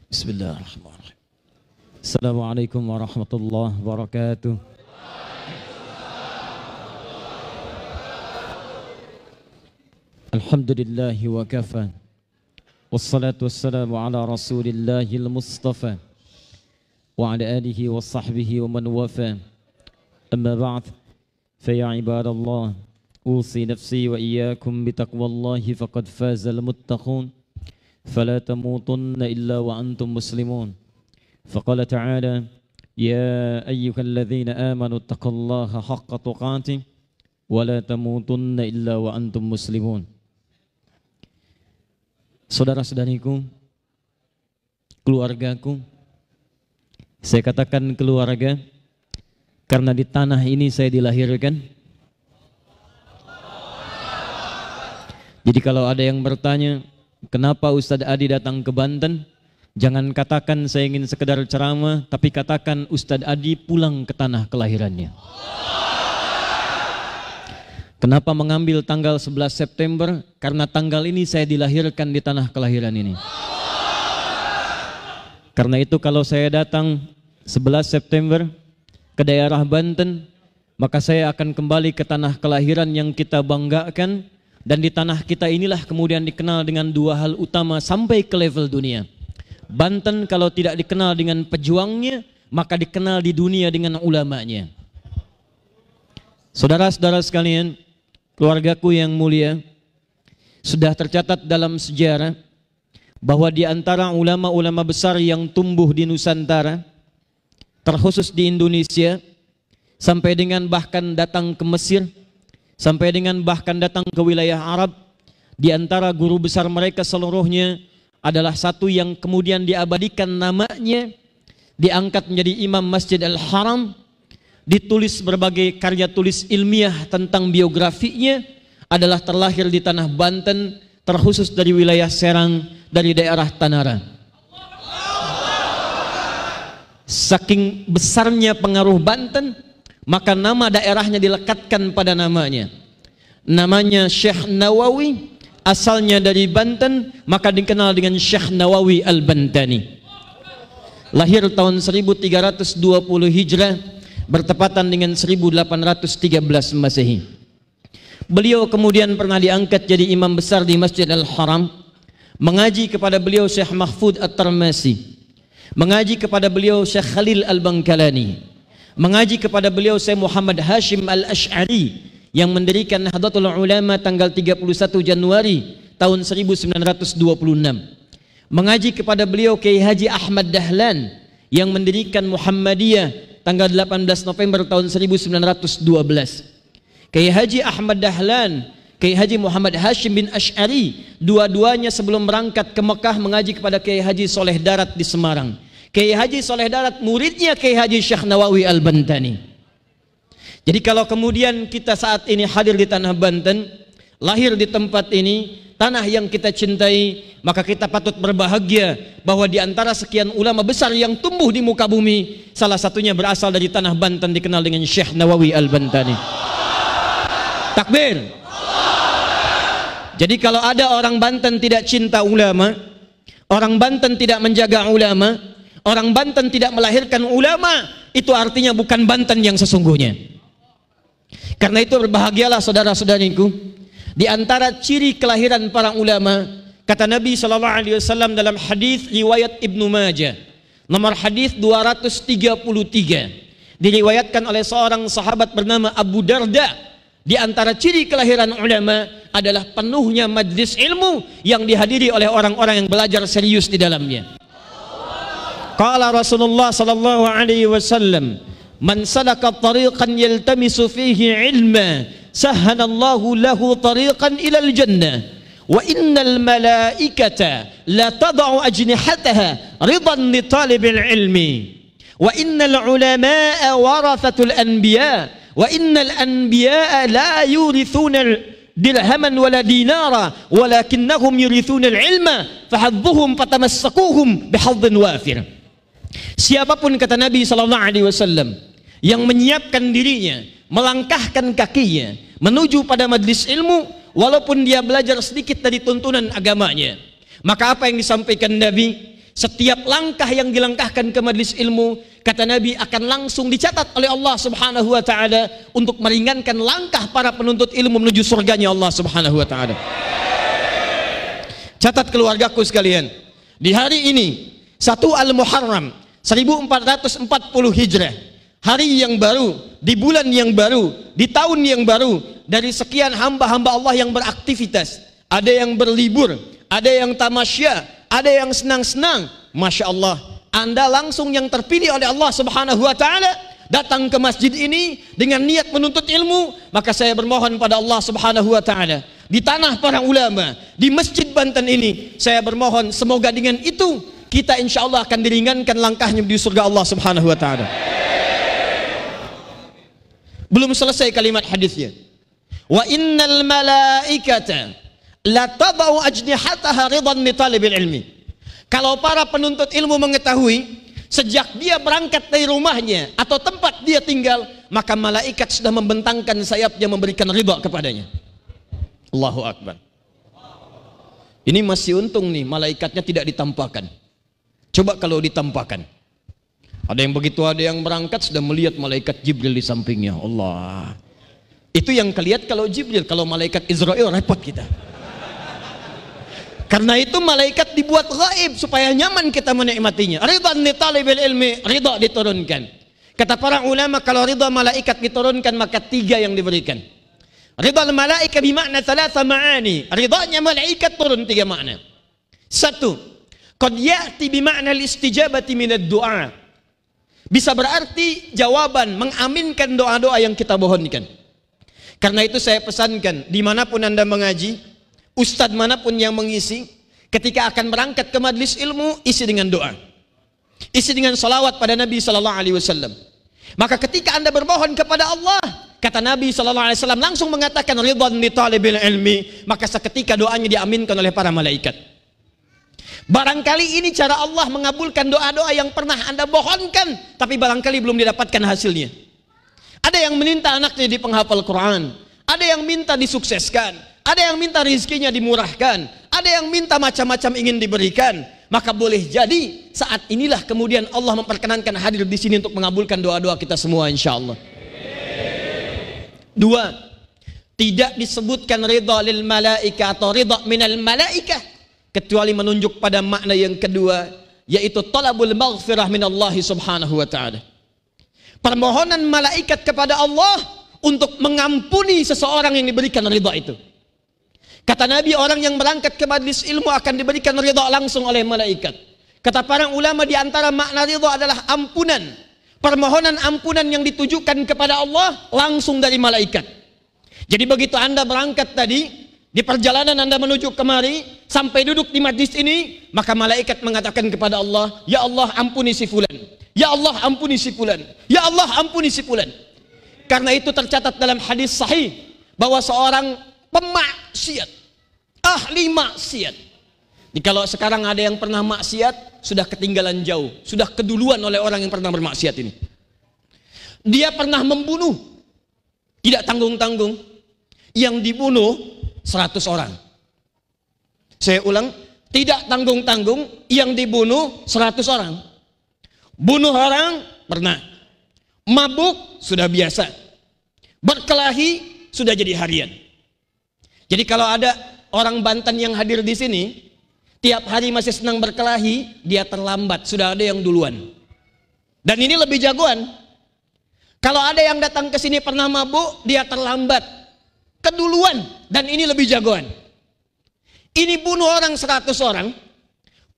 Bismillahirrahmanirrahim. Assalamualaikum warahmatullahi wabarakatuh. Alhamdulillahi wa kafa. Wassalatu wassalamu ala rasulillahil mustafa wa ala alihi wa sahbihi wa man wafa. Amma ba'd, fa ya ibadallah, usi nafsi wa iyyakum bitaqwallahi faqad fazal muttaqun. فلا تموتن إلا وأنتم مسلمون. فقال تعالى: يا أيها الذين آمنوا اتقوا الله حق تقاته ولا تموتن إلا وأنتم مسلمون. Saudara-saudariku, keluargaku, saya katakan keluarga karena di tanah ini saya dilahirkan. Jadi kalau ada yang bertanya, kenapa Ustadz Adi datang ke Banten? Jangan katakan saya ingin sekedar ceramah, tapi katakan Ustadz Adi pulang ke tanah kelahirannya. Kenapa mengambil tanggal 11 September? Karena tanggal ini saya dilahirkan di tanah kelahiran ini. Karena itu kalau saya datang 11 September ke daerah Banten, maka saya akan kembali ke tanah kelahiran yang kita banggakan. Dan di tanah kita inilah kemudian dikenal dengan dua hal utama sampai ke level dunia. Banten kalau tidak dikenal dengan pejuangnya, maka dikenal di dunia dengan ulamanya. Saudara-saudara sekalian, keluargaku yang mulia, sudah tercatat dalam sejarah bahwa di antara ulama-ulama besar yang tumbuh di Nusantara, terkhusus di Indonesia, sampai dengan bahkan datang ke Mesir, sampai dengan bahkan datang ke wilayah Arab, di antara guru besar mereka seluruhnya adalah satu yang kemudian diabadikan namanya, diangkat menjadi Imam Masjid Al-Haram, ditulis berbagai karya tulis ilmiah tentang biografinya, adalah terlahir di tanah Banten, terkhusus dari wilayah Serang, dari daerah Tanara. Saking besarnya pengaruh Banten, maka nama daerahnya dilekatkan pada namanya. Namanya Syekh Nawawi, asalnya dari Banten, maka dikenal dengan Syekh Nawawi Al-Bantani. Lahir tahun 1320 Hijrah, bertepatan dengan 1813 Masehi. Beliau kemudian pernah diangkat jadi imam besar di Masjid Al-Haram. Mengaji kepada beliau Syekh Mahfud At-Tarmasi, mengaji kepada beliau Syekh Khalil Al-Bangkalani, mengaji kepada beliau Syekh Muhammad Hashim Al-Ash'ari yang mendirikan Nahdlatul Ulama tanggal 31 Januari tahun 1926. Mengaji kepada beliau Kiai Haji Ahmad Dahlan yang mendirikan Muhammadiyah tanggal 18 November tahun 1912. Kiai Haji Ahmad Dahlan, Kiai Haji Muhammad Hashim bin Ash'ari, dua-duanya sebelum berangkat ke Mekah mengaji kepada Kiai Haji Soleh Darat di Semarang. Kiai Haji Soleh Darat muridnya Kiai Haji Syekh Nawawi Al-Bantani. Jadi kalau kemudian kita saat ini hadir di tanah Banten, lahir di tempat ini, tanah yang kita cintai, maka kita patut berbahagia bahwa di antara sekian ulama besar yang tumbuh di muka bumi, salah satunya berasal dari tanah Banten, dikenal dengan Syekh Nawawi Al-Bantani. Takbir. Jadi kalau ada orang Banten tidak cinta ulama, orang Banten tidak menjaga ulama, orang Banten tidak melahirkan ulama, itu artinya bukan Banten yang sesungguhnya. Karena itu berbahagialah saudara-saudariku, di antara ciri kelahiran para ulama, kata Nabi SAW dalam hadis riwayat Ibnu Majah, nomor hadis 233, diriwayatkan oleh seorang sahabat bernama Abu Darda. Di antara ciri kelahiran ulama adalah penuhnya majlis ilmu yang dihadiri oleh orang-orang yang belajar serius di dalamnya. Qala Rasulullah sallallahu alaihi wasallam, man salaka tariqan yaltamisu fihi ilma, sahhalallahu lahu tariqan ilal jannah, wa innal malaikata la tad'u ajnihataha ridan li talibil ilmi, wa innal ulama'a warathatul anbiya, wa innal anbiya'a la yurithuna dirhaman wala dinara walakinnahum yurithuna al-ilma fahadzuhum fatamassakuhum bihadhin wafir. Siapapun, kata Nabi SAW, yang menyiapkan dirinya, melangkahkan kakinya menuju pada majlis ilmu, walaupun dia belajar sedikit dari tuntunan agamanya, Maka apa yang disampaikan Nabi? Setiap langkah yang dilangkahkan ke majelis ilmu, kata Nabi, akan langsung dicatat oleh Allah Subhanahu wa taala untuk meringankan langkah para penuntut ilmu menuju surganya Allah Subhanahu wa taala. Catat keluargaku sekalian, di hari ini 1 Al-Muharram 1440 Hijrah, hari yang baru, di bulan yang baru, di tahun yang baru, dari sekian hamba-hamba Allah yang beraktivitas, ada yang berlibur, ada yang tamasya, ada yang senang-senang. Masya Allah, Anda langsung yang terpilih oleh Allah Subhanahu wa taala datang ke masjid ini dengan niat menuntut ilmu. Maka saya bermohon pada Allah Subhanahu wa taala, di tanah para ulama, di Masjid Banten ini, saya bermohon semoga dengan itu kita insya Allah akan diringankan langkahnya di surga Allah Subhanahu wa taala. Belum selesai kalimat hadisnya. Wa innal malaikata la tadau ajnihataha ridan li talibil ilmi. Kalau para penuntut ilmu mengetahui sejak dia berangkat dari rumahnya atau tempat dia tinggal, maka malaikat sudah membentangkan sayapnya memberikan ridha kepadanya. Allahu Akbar. Ini masih untung nih malaikatnya tidak ditampakkan. Coba kalau ditampakkan. Ada yang begitu, ada yang berangkat sudah melihat malaikat Jibril di sampingnya. Allah. Itu yang kelihat kalau Jibril, kalau malaikat Israel repot kita. Karena itu malaikat dibuat gaib supaya nyaman kita menikmatinya. Ridhan li talibil ilmi, ridha diturunkan. Kata para ulama, kalau ridha malaikat diturunkan maka 3 yang diberikan. Ridha malaikat bermakna 3 ma'ani. Ridhanya malaikat turun 3 makna. 1, qad ya'ti bimakna al-istijabati minad du'a. Bisa berarti jawaban, mengaminkan doa-doa yang kita mohonkan. Karena itu saya pesankan, dimanapun Anda mengaji, ustadz manapun yang mengisi, ketika akan berangkat ke majlis ilmu, isi dengan doa, isi dengan salawat pada Nabi Sallallahu Alaihi Wasallam. Maka ketika Anda bermohon kepada Allah, kata Nabi Sallallahu Alaihi Wasallam langsung mengatakan ridwan li talibil ilmi, maka seketika doanya diaminkan oleh para malaikat. Barangkali ini cara Allah mengabulkan doa-doa yang pernah Anda mohonkan, tapi barangkali belum didapatkan hasilnya. Ada yang minta anaknya jadi penghafal Quran, ada yang minta disukseskan, ada yang minta rizkinya dimurahkan, ada yang minta macam-macam ingin diberikan. Maka boleh jadi saat inilah kemudian Allah memperkenankan hadir di sini untuk mengabulkan doa-doa kita semua insyaallah. 2, tidak disebutkan ridha lil malaika atau ridha minal malaikah kecuali menunjuk pada makna yang kedua, yaitu talabul maghfirah minallahi subhanahu wa ta'ala. Permohonan malaikat kepada Allah untuk mengampuni seseorang yang diberikan ridha itu. Kata Nabi, orang yang berangkat ke majlis ilmu akan diberikan ridha langsung oleh malaikat. Kata para ulama, di antara makna ridha adalah ampunan. Permohonan ampunan yang ditujukan kepada Allah langsung dari malaikat. Jadi begitu Anda berangkat tadi, di perjalanan Anda menuju kemari, sampai duduk di majlis ini, maka malaikat mengatakan kepada Allah, ya Allah ampuni si fulan, ya Allah ampuni si fulan, ya Allah ampuni si fulan. Karena itu tercatat dalam hadis sahih bahwa seorang pemaksiat, ahli maksiat, kalau sekarang ada yang pernah maksiat, sudah ketinggalan jauh, sudah keduluan oleh orang yang pernah bermaksiat ini. Dia pernah membunuh, tidak tanggung-tanggung, yang dibunuh 100 orang. Saya ulang, tidak tanggung-tanggung, yang dibunuh 100 orang. Bunuh orang pernah, mabuk sudah biasa, berkelahi sudah jadi harian. Jadi kalau ada orang Banten yang hadir di sini, tiap hari masih senang berkelahi, dia terlambat, sudah ada yang duluan. Dan ini lebih jagoan. Kalau ada yang datang ke sini pernah mabuk, dia terlambat, keduluan, dan ini lebih jagoan. Ini bunuh orang 100 orang,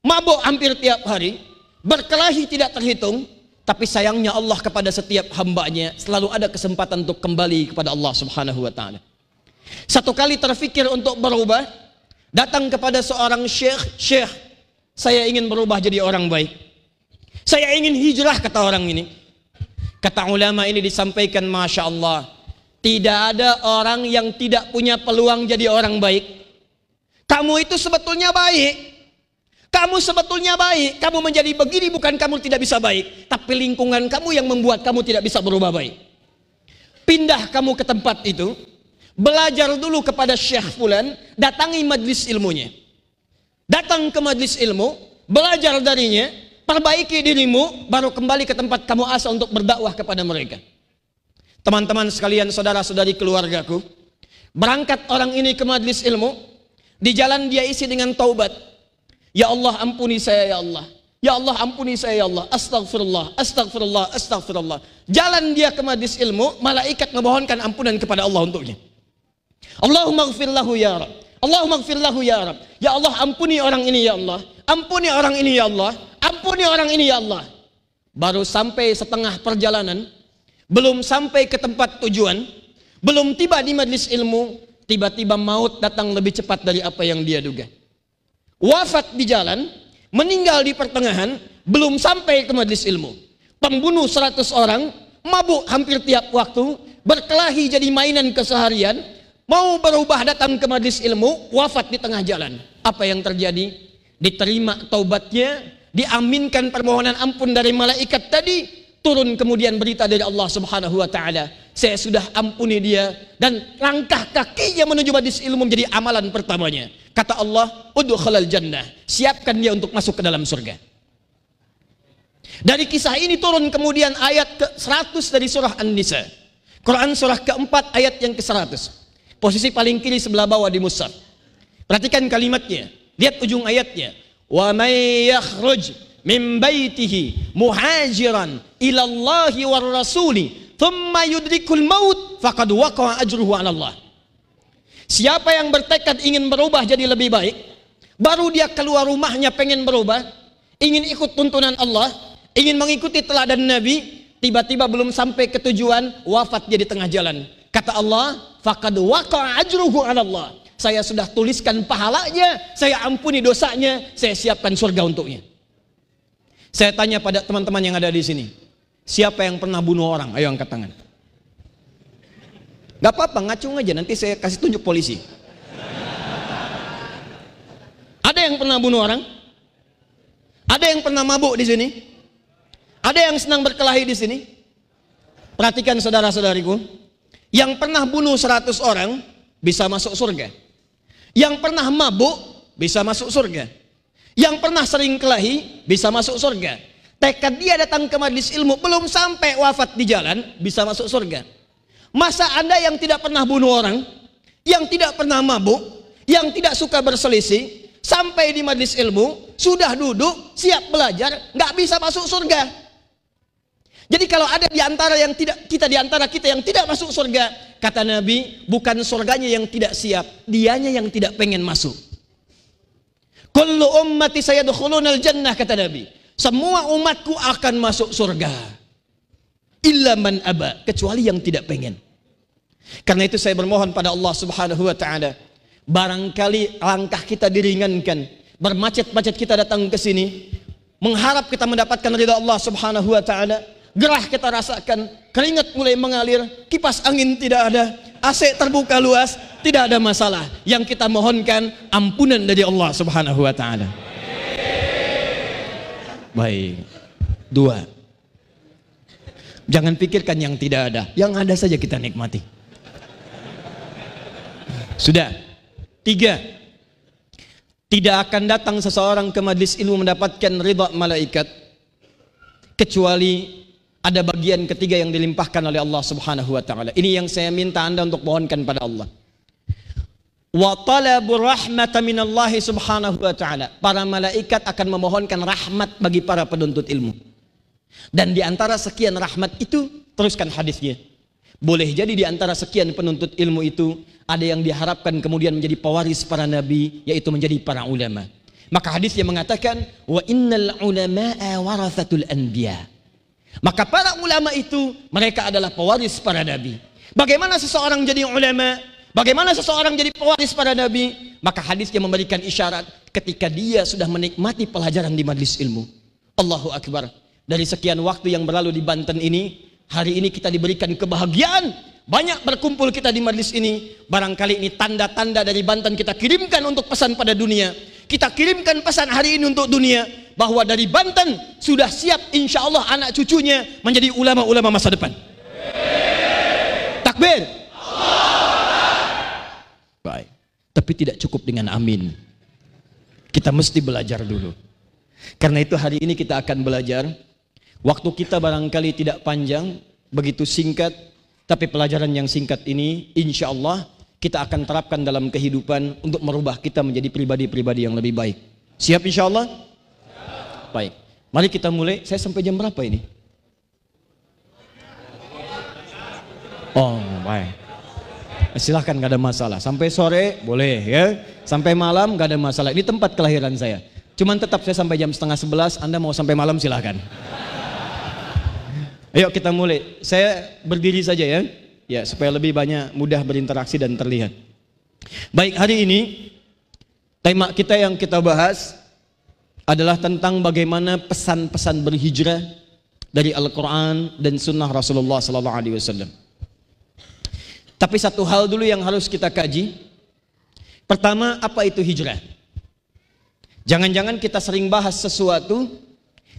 mabuk hampir tiap hari, berkelahi tidak terhitung, tapi sayangnya Allah kepada setiap hambanya selalu ada kesempatan untuk kembali kepada Allah Subhanahu wa ta'ala. Satu kali terfikir untuk berubah, datang kepada seorang syekh, saya ingin berubah jadi orang baik, saya ingin hijrah, kata orang ini. Kata ulama ini disampaikan, Masya Allah, tidak ada orang yang tidak punya peluang jadi orang baik. Kamu itu sebetulnya baik, kamu sebetulnya baik, kamu menjadi begini bukan kamu tidak bisa baik, tapi lingkungan kamu yang membuat kamu tidak bisa berubah baik. Pindah kamu ke tempat itu, belajar dulu kepada Syekh Fulan, datangi majlis ilmunya. Datang ke majelis ilmu, belajar darinya, perbaiki dirimu, baru kembali ke tempat kamu asal untuk berdakwah kepada mereka. Teman-teman sekalian, saudara-saudari keluargaku, berangkat orang ini ke majelis ilmu, di jalan dia isi dengan taubat. Ya Allah, ampuni saya ya Allah. Ya Allah, ampuni saya ya Allah. Astagfirullah, astagfirullah, astagfirullah. Jalan dia ke majelis ilmu, malaikat memohonkan ampunan kepada Allah untuknya. Allahumma ighfir lahu ya Rabb. Allahumma ighfir lahu ya Rabb. Ya Allah, ampuni orang ini ya Allah. Ampuni orang ini ya Allah. Ampuni orang ini ya Allah. Baru sampai setengah perjalanan, belum sampai ke tempat tujuan, belum tiba di majelis ilmu, tiba-tiba maut datang lebih cepat dari apa yang dia duga. Wafat di jalan, meninggal di pertengahan, belum sampai ke majelis ilmu. Pembunuh 100 orang, mabuk hampir tiap waktu, berkelahi jadi mainan keseharian, mau berubah datang ke majelis ilmu, wafat di tengah jalan. Apa yang terjadi? Diterima taubatnya, diaminkan permohonan ampun dari malaikat tadi, turun kemudian berita dari Allah Subhanahu wa taala, saya sudah ampuni dia, dan langkah kakinya menuju majelis ilmu menjadi amalan pertamanya. Kata Allah, udkhulal jannah, siapkan dia untuk masuk ke dalam surga. Dari kisah ini turun kemudian ayat ke-100 dari surah An-Nisa. Quran surah keempat ayat yang ke-100. Posisi paling kiri sebelah bawah di mushaf. Perhatikan kalimatnya, lihat ujung ayatnya. Wa may yakhruj min baitihi muhajiran ila Allahi war rasuli thumma yudrikul maut faqad waqa'a ajruhu 'ala Allah. Siapa yang bertekad ingin berubah jadi lebih baik, baru dia keluar rumahnya pengen berubah, ingin ikut tuntunan Allah, ingin mengikuti teladan Nabi, tiba-tiba belum sampai ke tujuan, wafat dia di tengah jalan. Kata Allah, faqad waqa'a ajruhu 'ala Allah. Saya sudah tuliskan pahalanya, saya ampuni dosanya, saya siapkan surga untuknya. Saya tanya pada teman-teman yang ada di sini, siapa yang pernah bunuh orang? Ayo angkat tangan. Gak apa-apa, ngacung aja, nanti saya kasih tunjuk polisi. Ada yang pernah bunuh orang? Ada yang pernah mabuk di sini? Ada yang senang berkelahi di sini? Perhatikan saudara-saudariku, yang pernah bunuh 100 orang bisa masuk surga. Yang pernah mabuk bisa masuk surga. Yang pernah sering kelahi bisa masuk surga. Tekad dia datang ke majelis ilmu, belum sampai wafat di jalan, bisa masuk surga. Masa Anda yang tidak pernah bunuh orang, yang tidak pernah mabuk, yang tidak suka berselisih, sampai di majelis ilmu, sudah duduk, siap belajar, nggak bisa masuk surga. Jadi kalau ada di antara yang tidak, kita di antara kita yang tidak masuk surga, kata Nabi, bukan surganya yang tidak siap, dianya yang tidak pengen masuk. Kullu ummati sayadkhulunal jannah, kata Nabi. Semua umatku akan masuk surga. Illa man aba, kecuali yang tidak pengen. Karena itu saya bermohon pada Allah Subhanahu wa taala, barangkali langkah kita diringankan, bermacet-macet kita datang ke sini, mengharap kita mendapatkan ridha Allah Subhanahu wa taala, gerah kita rasakan, keringat mulai mengalir, kipas angin tidak ada, AC terbuka luas, tidak ada masalah. Yang kita mohonkan ampunan dari Allah Subhanahu wa taala. Baik. 2. Jangan pikirkan yang tidak ada, yang ada saja kita nikmati. Sudah. 3. Tidak akan datang seseorang ke majlis ilmu mendapatkan ridha malaikat kecuali ada bagian ketiga yang dilimpahkan oleh Allah Subhanahu wa taala. Ini yang saya minta Anda untuk mohonkan pada Allah. Wa talabur rahmata minallahi subhanahu wa ta'ala. Para malaikat akan memohonkan rahmat bagi para penuntut ilmu. Dan di antara sekian rahmat itu, teruskan hadisnya, boleh jadi di antara sekian penuntut ilmu itu ada yang diharapkan kemudian menjadi pewaris para nabi, yaitu menjadi para ulama. Maka hadisnya mengatakan, wa innal ulama'a warathatul anbiya. Maka para ulama itu mereka adalah pewaris para nabi. Bagaimana seseorang jadi ulama? Bagaimana seseorang jadi pewaris para nabi? Maka hadisnya memberikan isyarat ketika dia sudah menikmati pelajaran di majlis ilmu. Allahu Akbar. Dari sekian waktu yang berlalu di Banten ini, hari ini kita diberikan kebahagiaan, banyak berkumpul kita di majlis ini. Barangkali ini tanda-tanda dari Banten kita kirimkan untuk pesan pada dunia. Kita kirimkan pesan hari ini untuk dunia, bahwa dari Banten sudah siap insya Allah anak cucunya menjadi ulama-ulama masa depan. Takbir. Baik. Tapi tidak cukup dengan amin. Kita mesti belajar dulu. Karena itu hari ini kita akan belajar. Waktu kita barangkali tidak panjang, begitu singkat, tapi pelajaran yang singkat ini insya Allah kita akan terapkan dalam kehidupan untuk merubah kita menjadi pribadi-pribadi yang lebih baik. Siap insya Allah? Baik, mari kita mulai. Saya sampai jam berapa ini? Oh baik, silahkan, gak ada masalah. Sampai sore boleh ya, sampai malam gak ada masalah. Ini tempat kelahiran saya. Cuman tetap saya sampai jam 10:30. Anda mau sampai malam silahkan. Ayo kita mulai. Saya berdiri saja ya, ya supaya lebih banyak mudah berinteraksi dan terlihat. Baik, hari ini tema kita yang kita bahas adalah tentang bagaimana pesan-pesan berhijrah dari Al-Quran dan Sunnah Rasulullah SAW. Tapi satu hal dulu yang harus kita kaji. Pertama, apa itu hijrah? Jangan-jangan kita sering bahas sesuatu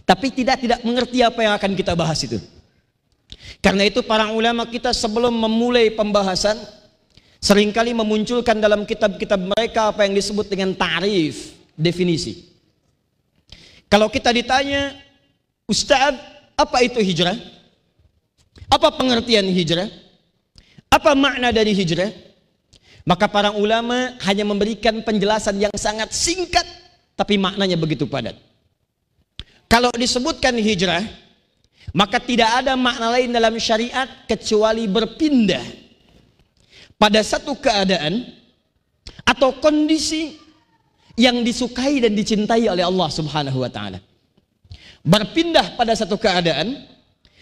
tapi tidak mengerti apa yang akan kita bahas itu. Karena itu para ulama kita sebelum memulai pembahasan seringkali memunculkan dalam kitab-kitab mereka apa yang disebut dengan ta'rif, definisi. Kalau kita ditanya, Ustaz, apa itu hijrah? Apa pengertian hijrah? Apa makna dari hijrah? Maka para ulama hanya memberikan penjelasan yang sangat singkat tapi maknanya begitu padat. Kalau disebutkan hijrah, maka tidak ada makna lain dalam syariat kecuali berpindah pada satu keadaan atau kondisi yang disukai dan dicintai oleh Allah Subhanahu wa taala. Berpindah pada satu keadaan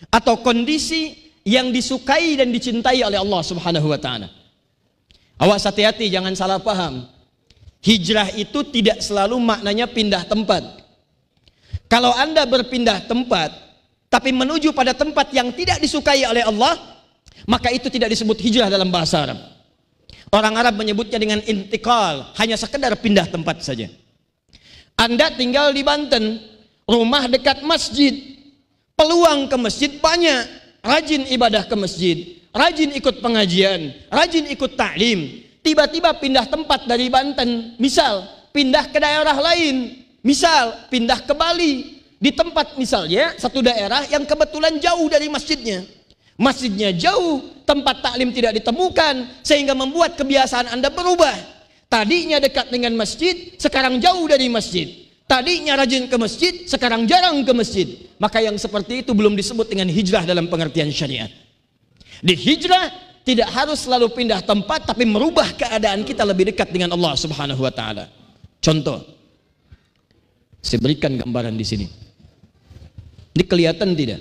atau kondisi yang disukai dan dicintai oleh Allah Subhanahu wa taala. Awas, hati-hati, jangan salah paham. Hijrah itu tidak selalu maknanya pindah tempat. Kalau Anda berpindah tempat tapi menuju pada tempat yang tidak disukai oleh Allah, maka itu tidak disebut hijrah dalam bahasa Arab. Orang Arab menyebutnya dengan intikal, hanya sekedar pindah tempat saja. Anda tinggal di Banten, rumah dekat masjid, peluang ke masjid banyak, rajin ibadah ke masjid, rajin ikut pengajian, rajin ikut ta'lim. Tiba-tiba pindah tempat dari Banten, misal pindah ke daerah lain, misal pindah ke Bali, di tempat misalnya satu daerah yang kebetulan jauh dari masjidnya. Masjidnya jauh, tempat taklim tidak ditemukan, sehingga membuat kebiasaan Anda berubah. Tadinya dekat dengan masjid, sekarang jauh dari masjid. Tadinya rajin ke masjid, sekarang jarang ke masjid. Maka yang seperti itu belum disebut dengan hijrah dalam pengertian syariat. Di hijrah tidak harus selalu pindah tempat, tapi merubah keadaan kita lebih dekat dengan Allah Subhanahu wa taala. Contoh, saya berikan gambaran di sini. Ini kelihatan tidak?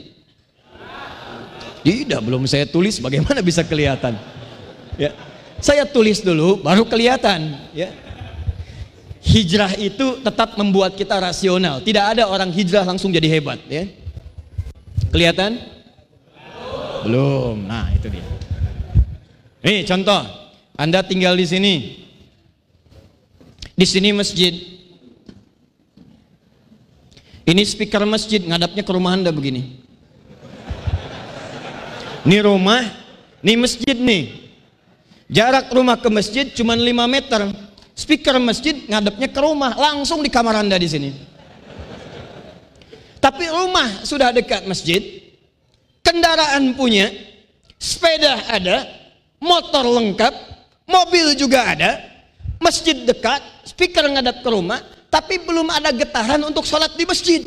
Tidak, belum saya tulis, bagaimana bisa kelihatan? Ya, saya tulis dulu, baru kelihatan. Ya. Hijrah itu tetap membuat kita rasional. Tidak ada orang hijrah langsung jadi hebat. Ya. Kelihatan? Belum. Nah, itu dia. Nih contoh, Anda tinggal di sini. Di sini masjid. Ini speaker masjid, ngadapnya ke rumah Anda begini. Ini rumah, ini masjid nih. Jarak rumah ke masjid cuma 5 meter. Speaker masjid ngadapnya ke rumah, langsung di kamar Anda di sini. Tapi rumah sudah dekat masjid, kendaraan punya, sepeda ada, motor lengkap, mobil juga ada, masjid dekat, speaker ngadap ke rumah, tapi belum ada getaran untuk sholat di masjid.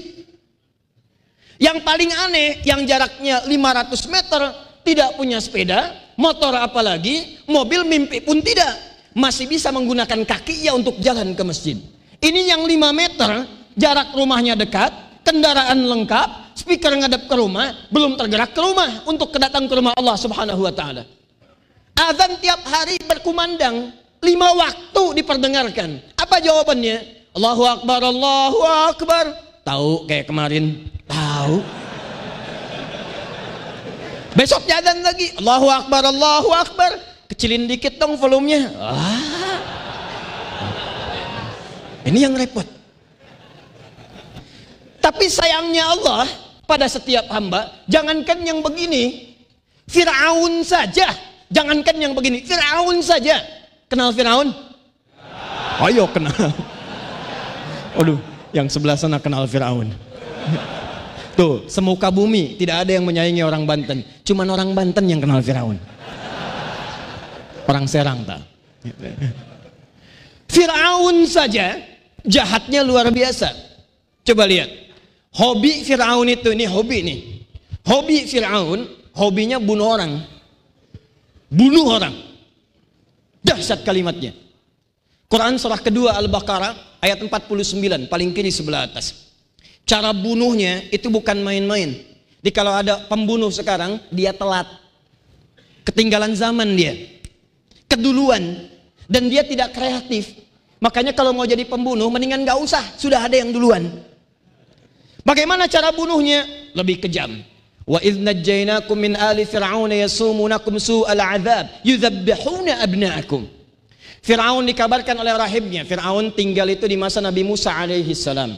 Yang paling aneh, yang jaraknya 500 meter, tidak punya sepeda, motor apalagi, mobil mimpi pun tidak, masih bisa menggunakan kakinya untuk jalan ke masjid. Ini yang 5 meter, jarak rumahnya dekat, kendaraan lengkap, speaker ngadap ke rumah, belum tergerak ke rumah untuk kedatang ke rumah Allah Subhanahu wa taala. Azan tiap hari berkumandang, 5 waktu diperdengarkan. Apa jawabannya? Allahu Akbar, Allahu Akbar. Tahu kayak kemarin? Tahu. Besoknya azan lagi, Allahu Akbar, Allahu Akbar. Kecilin dikit dong volumenya. Ini yang repot. Tapi sayangnya Allah pada setiap hamba, jangankan yang begini, Fir'aun saja. Jangankan yang begini, Fir'aun saja. Kenal Fir'aun? Ayo kenal. Aduh, yang sebelah sana kenal Firaun. Tuh, semuka bumi tidak ada yang menyaingi orang Banten. Cuman orang Banten yang kenal Firaun. Orang Serang tak. Firaun saja jahatnya luar biasa. Coba lihat. Hobi Firaun itu, ini hobi nih. Hobi Firaun, hobinya bunuh orang. Bunuh orang. Dahsyat kalimatnya. Quran surah kedua Al-Baqarah ayat 49, paling kiri sebelah atas. Cara bunuhnya itu bukan main-main. Jadi kalau ada pembunuh sekarang, dia telat. Ketinggalan zaman dia. Keduluan. Dan dia tidak kreatif. Makanya kalau mau jadi pembunuh, mendingan gak usah. Sudah ada yang duluan. Bagaimana cara bunuhnya? Lebih kejam. Wa idh najjaynakum min ali fir'aun yasumunakum su'al 'adzab yudzabbihuna abna'akum. Firaun dikabarkan oleh rahibnya. Firaun tinggal itu di masa Nabi Musa alaihi salam.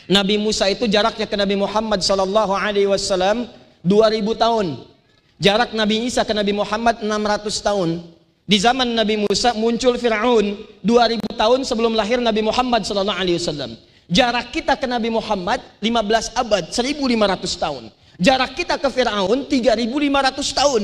Nabi Musa itu jaraknya ke Nabi Muhammad sallallahu alaihi wasallam 2000 tahun. Jarak Nabi Isa ke Nabi Muhammad 600 tahun. Di zaman Nabi Musa muncul Firaun 2000 tahun sebelum lahir Nabi Muhammad sallallahu alaihi wasallam. Jarak kita ke Nabi Muhammad 15 abad, 1500 tahun. Jarak kita ke Firaun 3500 tahun.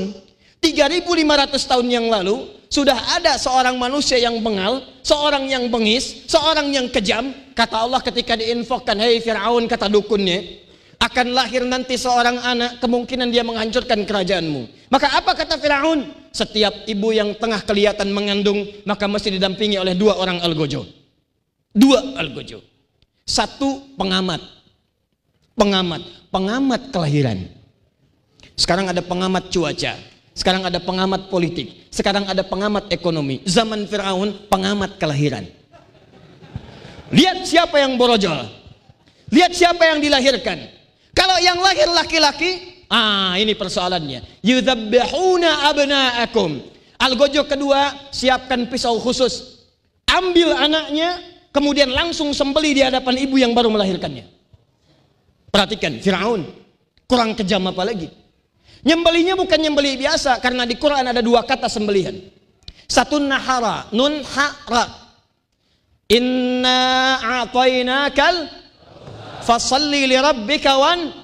3500 tahun yang lalu sudah ada seorang manusia yang bengal, seorang yang bengis, seorang yang kejam. Kata Allah ketika diinfokkan, hei Firaun, kata dukunnya, akan lahir nanti seorang anak, kemungkinan dia menghancurkan kerajaanmu. Maka apa kata Firaun? Setiap ibu yang tengah kelihatan mengandung, maka mesti didampingi oleh 2 orang algojo. 2 algojo. 1 pengamat. Pengamat kelahiran. Sekarang ada pengamat cuaca. Sekarang ada pengamat politik. Sekarang ada pengamat ekonomi. Zaman Firaun, pengamat kelahiran. Lihat siapa yang borojol. Lihat siapa yang dilahirkan. Kalau yang lahir laki-laki, ini persoalannya. Yudzabbihuna abna'akum. Algojo kedua, siapkan pisau khusus. Ambil anaknya, kemudian langsung sembelih di hadapan ibu yang baru melahirkannya. Perhatikan, Firaun. Kurang kejam apa lagi? Nyembelihnya bukan nyembelih biasa, karena di Quran ada 2 kata sembelihan. 1 nahara, nun hara. Inna a'tainakal fasalli li rabbika wan.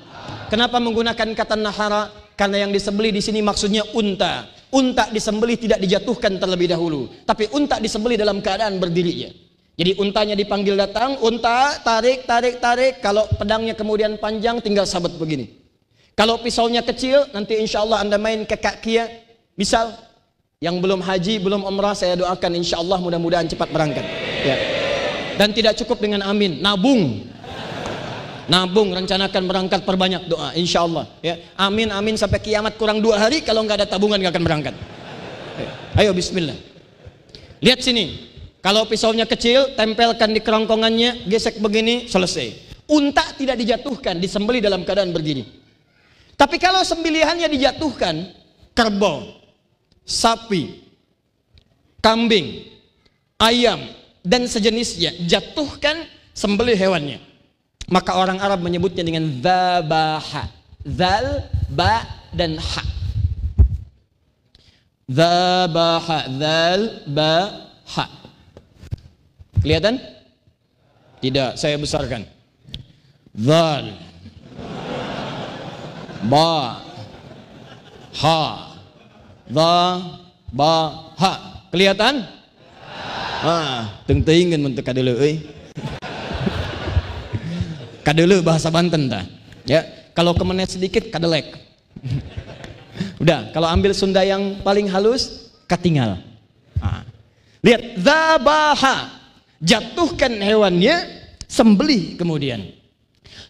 Kenapa menggunakan kata nahara? Karena yang disembelih di sini maksudnya unta. Unta disembelih tidak dijatuhkan terlebih dahulu, tapi unta disembelih dalam keadaan berdirinya. Jadi untanya dipanggil datang, unta tarik. Kalau pedangnya kemudian panjang, tinggal sabet begini. Kalau pisaunya kecil, nanti insya Allah Anda main ke kakia. Misal, yang belum haji, belum umrah, saya doakan insya Allah mudah-mudahan cepat berangkat. Ya. Dan tidak cukup dengan amin, nabung, rencanakan berangkat, perbanyak doa, insya Allah. Ya. Amin sampai kiamat kurang 2 hari, kalau nggak ada tabungan nggak akan berangkat. Ya. Ayo Bismillah. Lihat sini. Kalau pisaunya kecil, tempelkan di kerongkongannya, gesek begini, selesai. Unta tidak dijatuhkan, disembelih dalam keadaan berdiri. Tapi kalau sembelihannya dijatuhkan, kerbau, sapi, kambing, ayam, dan sejenisnya, jatuhkan, sembelih hewannya. Maka orang Arab menyebutnya dengan dzabaha. Dzal, ba, dan ha. Dzabaha, dzal, ba, ha. Kelihatan? Tidak, saya besarkan. Dzal, ba, ha, dza, ba, ha. Kelihatan? Teng-tengan mentek kadele euy. Kadele bahasa Banten dah. Ya, kalau kemenet sedikit kadelek. Udah, kalau ambil Sunda yang paling halus, katinggal. Lihat, dzabaha. Jatuhkan hewannya, sembelih kemudian.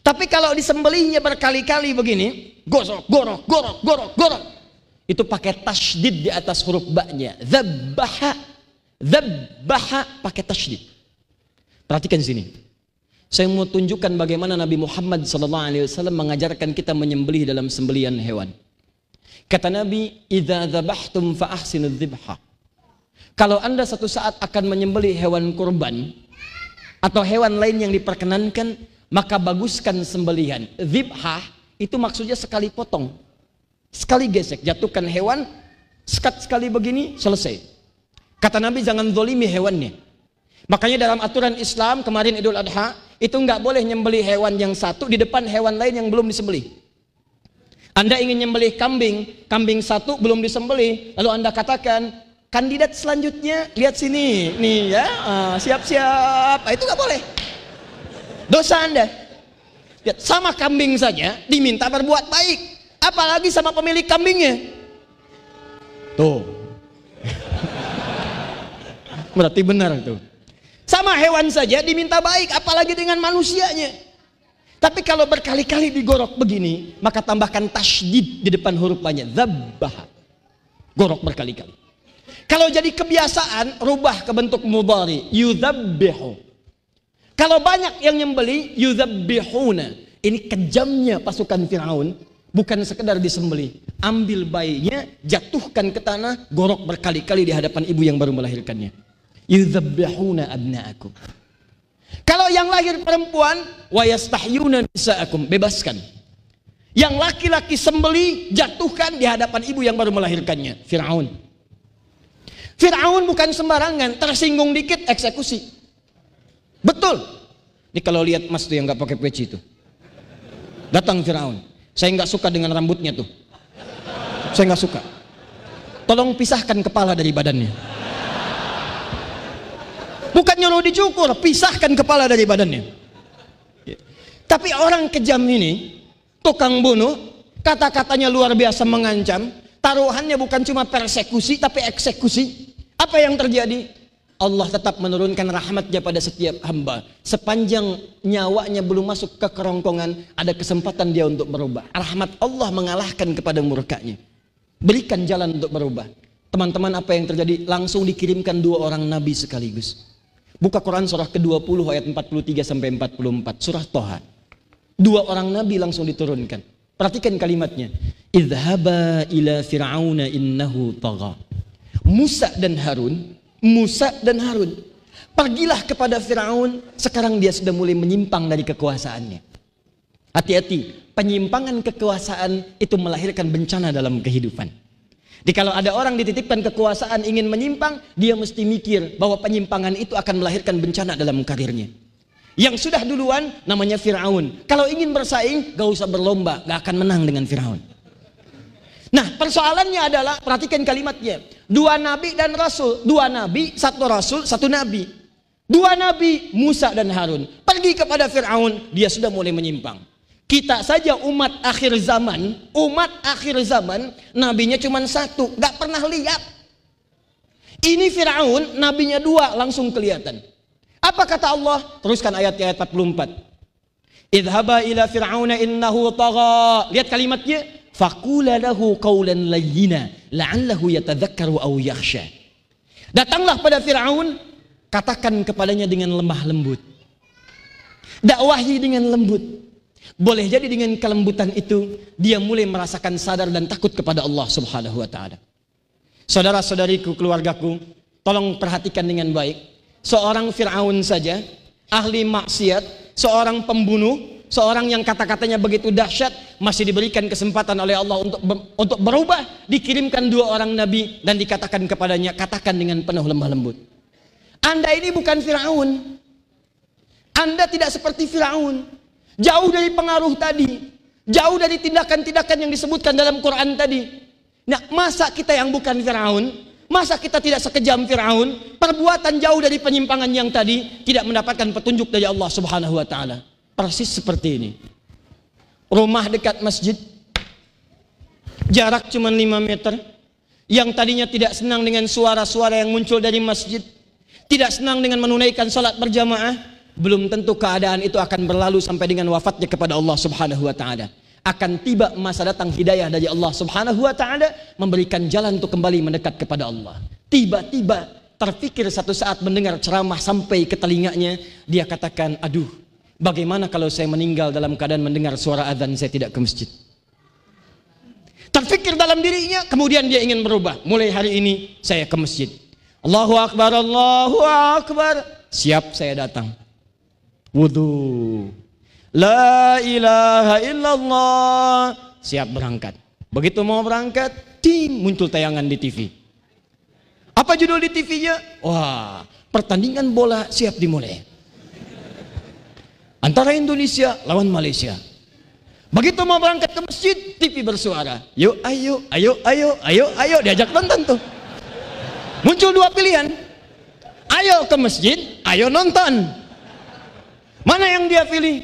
Tapi kalau disembelihnya berkali-kali begini, gorok, itu pakai tasydid di atas huruf ba-nya. Dzabbaha pakai tasydid. Perhatikan sini. Saya mau tunjukkan bagaimana Nabi Muhammad SAW mengajarkan kita menyembelih dalam sembelihan hewan. Kata Nabi, "Idza dzabhtum fa ahsinudz dzibha." Kalau Anda satu saat akan menyembelih hewan kurban atau hewan lain yang diperkenankan, maka baguskan sembelihan. Dzibhah itu maksudnya sekali potong, sekali gesek, jatuhkan hewan, sekat sekali begini, selesai. Kata Nabi, jangan zolimi hewannya. Makanya dalam aturan Islam kemarin Idul Adha itu nggak boleh nyembelih hewan yang satu di depan hewan lain yang belum disembelih. Anda ingin nyembelih kambing, kambing satu belum disembelih, lalu Anda katakan kandidat selanjutnya lihat sini, nih ya, siap-siap, itu nggak boleh. Dosa Anda. Lihat, sama kambing saja diminta berbuat baik, apalagi sama pemilik kambingnya. Tuh, berarti benar tuh. Sama hewan saja diminta baik, apalagi dengan manusianya. Tapi kalau berkali-kali digorok begini, maka tambahkan tasydid di depan huruf banyak, dzabbaha. Gorok berkali-kali. Kalau jadi kebiasaan, rubah ke bentuk mudhari, yudzabbihu. Kalau banyak yang nyembeli, yudzabbihuna. Ini kejamnya pasukan Firaun, bukan sekedar disembeli. Ambil bayinya, jatuhkan ke tanah, gorok berkali-kali di hadapan ibu yang baru melahirkannya. Yudzabbihuna abna'akum. Kalau yang lahir perempuan, wa yastahyuna nisa'akum, bebaskan. Yang laki-laki sembeli, jatuhkan di hadapan ibu yang baru melahirkannya. Firaun. Firaun bukan sembarangan, tersinggung dikit eksekusi. Betul. Ini kalau lihat Mas tuh yang nggak pakai peci itu, datang Firaun. Saya nggak suka dengan rambutnya tuh. Saya nggak suka. Tolong pisahkan kepala dari badannya. Bukan nyuruh dicukur, pisahkan kepala dari badannya. Tapi orang kejam ini, tukang bunuh, kata-katanya luar biasa mengancam, taruhannya bukan cuma persekusi tapi eksekusi. Apa yang terjadi? Allah tetap menurunkan rahmatnya pada setiap hamba. Sepanjang nyawanya belum masuk ke kerongkongan, ada kesempatan dia untuk berubah. Rahmat Allah mengalahkan kepada murkanya. Berikan jalan untuk berubah. Teman-teman, apa yang terjadi? Langsung dikirimkan 2 orang nabi sekaligus. Buka Quran surah ke-20 ayat 43 sampai 44, surah Toha. 2 orang nabi langsung diturunkan. Perhatikan kalimatnya. Idhaba ila fir'auna innahu tagha. Musa dan Harun, pergilah kepada Firaun, sekarang dia sudah mulai menyimpang dari kekuasaannya. Hati-hati, penyimpangan kekuasaan itu melahirkan bencana dalam kehidupan. Jadi kalau ada orang dititipkan kekuasaan ingin menyimpang, dia mesti mikir bahwa penyimpangan itu akan melahirkan bencana dalam karirnya. Yang sudah duluan namanya Firaun. Kalau ingin bersaing, gak usah berlomba, gak akan menang dengan Firaun. Nah, persoalannya adalah, perhatikan kalimatnya. 2 nabi dan rasul, 2 nabi, 1 rasul, 1 nabi. 2 nabi, Musa dan Harun, pergi kepada Firaun, dia sudah mulai menyimpang. Kita saja umat akhir zaman, nabinya cuma 1, gak pernah lihat. Ini Firaun, nabinya 2, langsung kelihatan. Apa kata Allah? Teruskan ayat 44. Idhaba ila fir'auna innahu tagha. Lihat kalimatnya. Faqula lahu qawlan layyina la'allahu yatadhakkaru aw yakhsha. Datanglah pada Firaun, katakan kepadanya dengan lemah lembut. Dakwahi dengan lembut. Boleh jadi dengan kelembutan itu dia mulai merasakan sadar dan takut kepada Allah Subhanahu wa taala. Saudara-saudariku, keluargaku, tolong perhatikan dengan baik. Seorang Firaun saja, ahli maksiat, seorang pembunuh, seorang yang kata-katanya begitu dahsyat, masih diberikan kesempatan oleh Allah untuk berubah. Dikirimkan 2 orang nabi dan dikatakan kepadanya, katakan dengan penuh lemah lembut. Anda ini bukan Firaun. Anda tidak seperti Firaun. Jauh dari pengaruh tadi, jauh dari tindakan-tindakan yang disebutkan dalam Quran tadi. Nah, masa kita yang bukan Firaun, masa kita tidak sekejam Firaun, perbuatan jauh dari penyimpangan yang tadi, tidak mendapatkan petunjuk dari Allah Subhanahu wa taala. Persis seperti ini. Rumah dekat masjid, jarak cuma 5 meter, yang tadinya tidak senang dengan suara-suara yang muncul dari masjid, tidak senang dengan menunaikan salat berjamaah, belum tentu keadaan itu akan berlalu sampai dengan wafatnya kepada Allah Subhanahu wa taala. Akan tiba masa datang hidayah dari Allah Subhanahu wa taala, memberikan jalan untuk kembali mendekat kepada Allah. Tiba-tiba terfikir satu saat mendengar ceramah sampai ke telinganya, dia katakan, aduh, bagaimana kalau saya meninggal dalam keadaan mendengar suara azan saya tidak ke masjid? Terfikir dalam dirinya, kemudian dia ingin berubah. Mulai hari ini saya ke masjid. Allahu Akbar, Allahu Akbar. Siap, saya datang. Wudu. La ilaha illallah. Siap berangkat. Begitu mau berangkat, muncul tayangan di TV. Apa judul di TV-nya? Wah, pertandingan bola siap dimulai. Antara Indonesia lawan Malaysia. Begitu mau berangkat ke masjid, TV bersuara. Yuk, ayo, ayo, ayo, ayo, ayo, diajak nonton tuh. Muncul dua pilihan. Ayo ke masjid, ayo nonton. Mana yang dia pilih?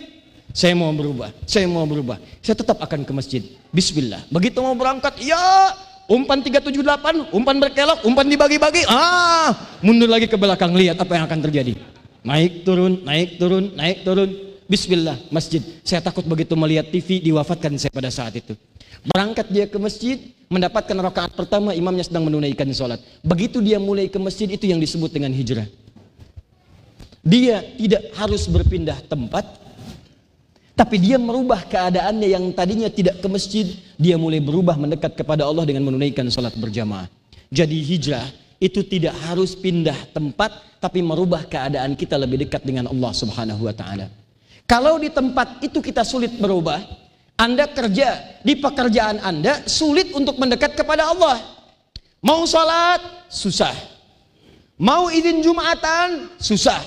Saya mau berubah, saya mau berubah. Saya tetap akan ke masjid. Bismillah. Begitu mau berangkat, ya, umpan 378, umpan berkelok, umpan dibagi-bagi. Mundur lagi ke belakang, lihat apa yang akan terjadi. Naik turun, naik turun, naik turun. Bismillah, masjid. Saya takut begitu melihat TV, diwafatkan saya pada saat itu. Berangkat dia ke masjid, mendapatkan rakaat pertama, imamnya sedang menunaikan sholat. Begitu dia mulai ke masjid, itu yang disebut dengan hijrah. Dia tidak harus berpindah tempat, tapi dia merubah keadaannya yang tadinya tidak ke masjid, dia mulai berubah mendekat kepada Allah dengan menunaikan sholat berjamaah. Jadi hijrah itu tidak harus pindah tempat, tapi merubah keadaan kita lebih dekat dengan Allah Subhanahu wa Ta'ala. Kalau di tempat itu kita sulit berubah, Anda kerja di pekerjaan Anda sulit untuk mendekat kepada Allah. Mau sholat susah, mau izin Jumatan susah,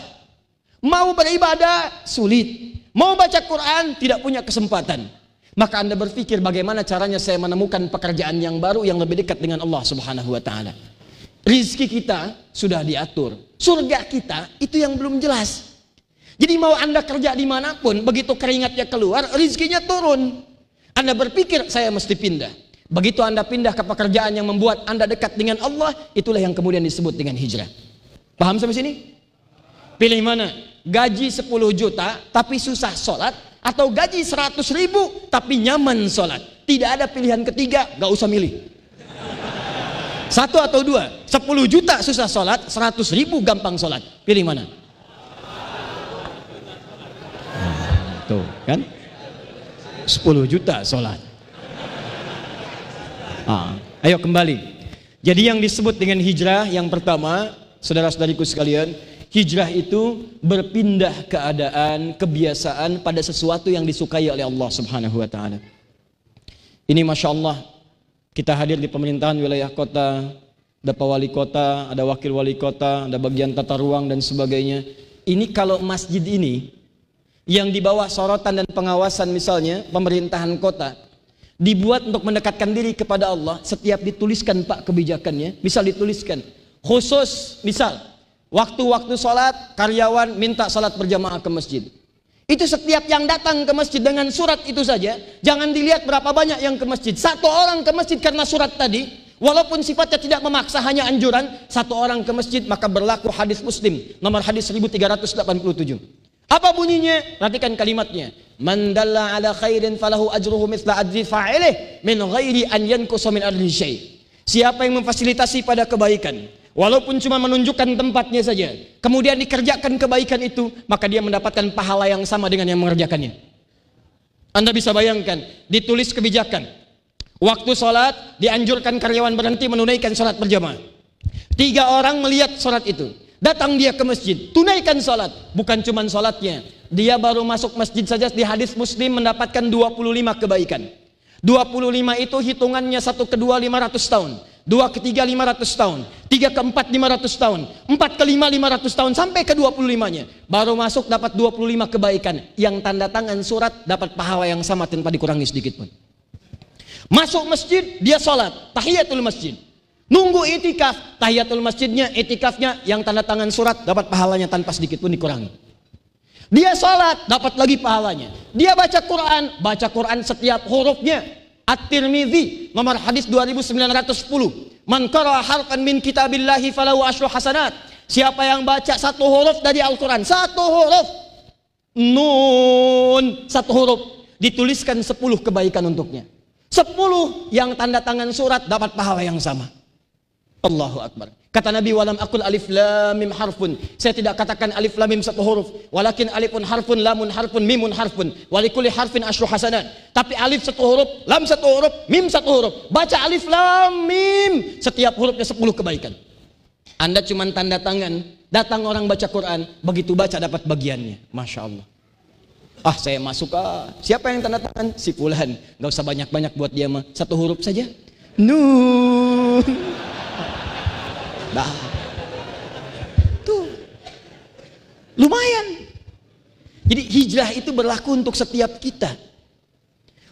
mau beribadah sulit, mau baca Quran tidak punya kesempatan. Maka Anda berpikir bagaimana caranya saya menemukan pekerjaan yang baru yang lebih dekat dengan Allah Subhanahu wa Ta'ala. Rizki kita sudah diatur, surga kita itu yang belum jelas. Jadi mau Anda kerja dimanapun, begitu keringatnya keluar, rizkinya turun. Anda berpikir saya mesti pindah. Begitu Anda pindah ke pekerjaan yang membuat Anda dekat dengan Allah, itulah yang kemudian disebut dengan hijrah. Paham sampai sini? Pilih mana? Gaji 10 juta tapi susah sholat, atau gaji 100 ribu tapi nyaman sholat. Tidak ada pilihan ketiga, gak usah milih. Satu atau dua. 10 juta susah sholat, 100 ribu gampang sholat. Pilih mana? Tuh kan, 10 juta sholat. Ayo kembali. Jadi yang disebut dengan hijrah yang pertama, saudara-saudariku sekalian, hijrah itu berpindah keadaan, kebiasaan pada sesuatu yang disukai oleh Allah Subhanahu wa Ta'ala. Ini Masya Allah, kita hadir di pemerintahan wilayah kota, ada Pak Wali Kota, ada Wakil Wali Kota, ada bagian tata ruang dan sebagainya. Ini kalau masjid ini yang di bawah sorotan dan pengawasan misalnya pemerintahan kota dibuat untuk mendekatkan diri kepada Allah, setiap dituliskan Pak kebijakannya, misal dituliskan khusus, misal waktu-waktu sholat karyawan minta sholat berjamaah ke masjid. Itu setiap yang datang ke masjid dengan surat itu saja, jangan dilihat berapa banyak yang ke masjid. Satu orang ke masjid karena surat tadi, walaupun sifatnya tidak memaksa, hanya anjuran, satu orang ke masjid, maka berlaku hadis Muslim nomor hadis 1387. Apa bunyinya? Perhatikan kalimatnya. Man dalla ala khairin falahu ajruhu mithla ajri fa'ilih min ghairi an yanqusa min ajrihi syai'. Siapa yang memfasilitasi pada kebaikan, walaupun cuma menunjukkan tempatnya saja, kemudian dikerjakan kebaikan itu, maka dia mendapatkan pahala yang sama dengan yang mengerjakannya. Anda bisa bayangkan, ditulis kebijakan. Waktu sholat, dianjurkan karyawan berhenti menunaikan sholat berjamaah. 3 orang melihat sholat itu. Datang dia ke masjid, tunaikan sholat. Bukan cuma sholatnya, dia baru masuk masjid saja di hadis Muslim mendapatkan 25 kebaikan. 25 itu hitungannya 1 ke 2 500 tahun, 2 ke 3 500 tahun, 3 ke 4 500 tahun, 4 ke 5 500 tahun, sampai ke 25-nya. Baru masuk dapat 25 kebaikan. Yang tanda tangan surat dapat pahala yang sama tanpa dikurangi sedikit pun. Masuk masjid, dia sholat, tahiyatul masjid. Nunggu itikaf, tahiyatul masjidnya, itikafnya, yang tanda tangan surat dapat pahalanya tanpa sedikit pun dikurangi. Dia sholat, dapat lagi pahalanya. Dia baca Quran setiap hurufnya. At-Tirmidzi nomor hadis 2910. Man qara'a harfan min kitabillahi falahu asyru hasanat. Siapa yang baca 1 huruf dari Al-Quran, 1 huruf, nun, 1 huruf, dituliskan 10 kebaikan untuknya. 10 yang tanda tangan surat dapat pahala yang sama. Allahu Akbar. Kata Nabi, walam akul alif lam mim harfun. Saya tidak katakan alif lam mim 1 huruf, walakin alifun harfun, lamun harfun, mimun harfun, walikuli harfin asyru hasanat. Tapi alif 1 huruf, lam 1 huruf, mim 1 huruf. Baca alif lam mim, setiap hurufnya 10 kebaikan. Anda cuma tanda tangan, datang orang baca Quran, begitu baca dapat bagiannya. Masya Allah. Saya masuk, siapa yang tanda tangan? Si fulan. Gak usah banyak-banyak buat dia mah, 1 huruf saja. Nun. Tuh, Lumayan. Jadi hijrah itu berlaku untuk setiap kita.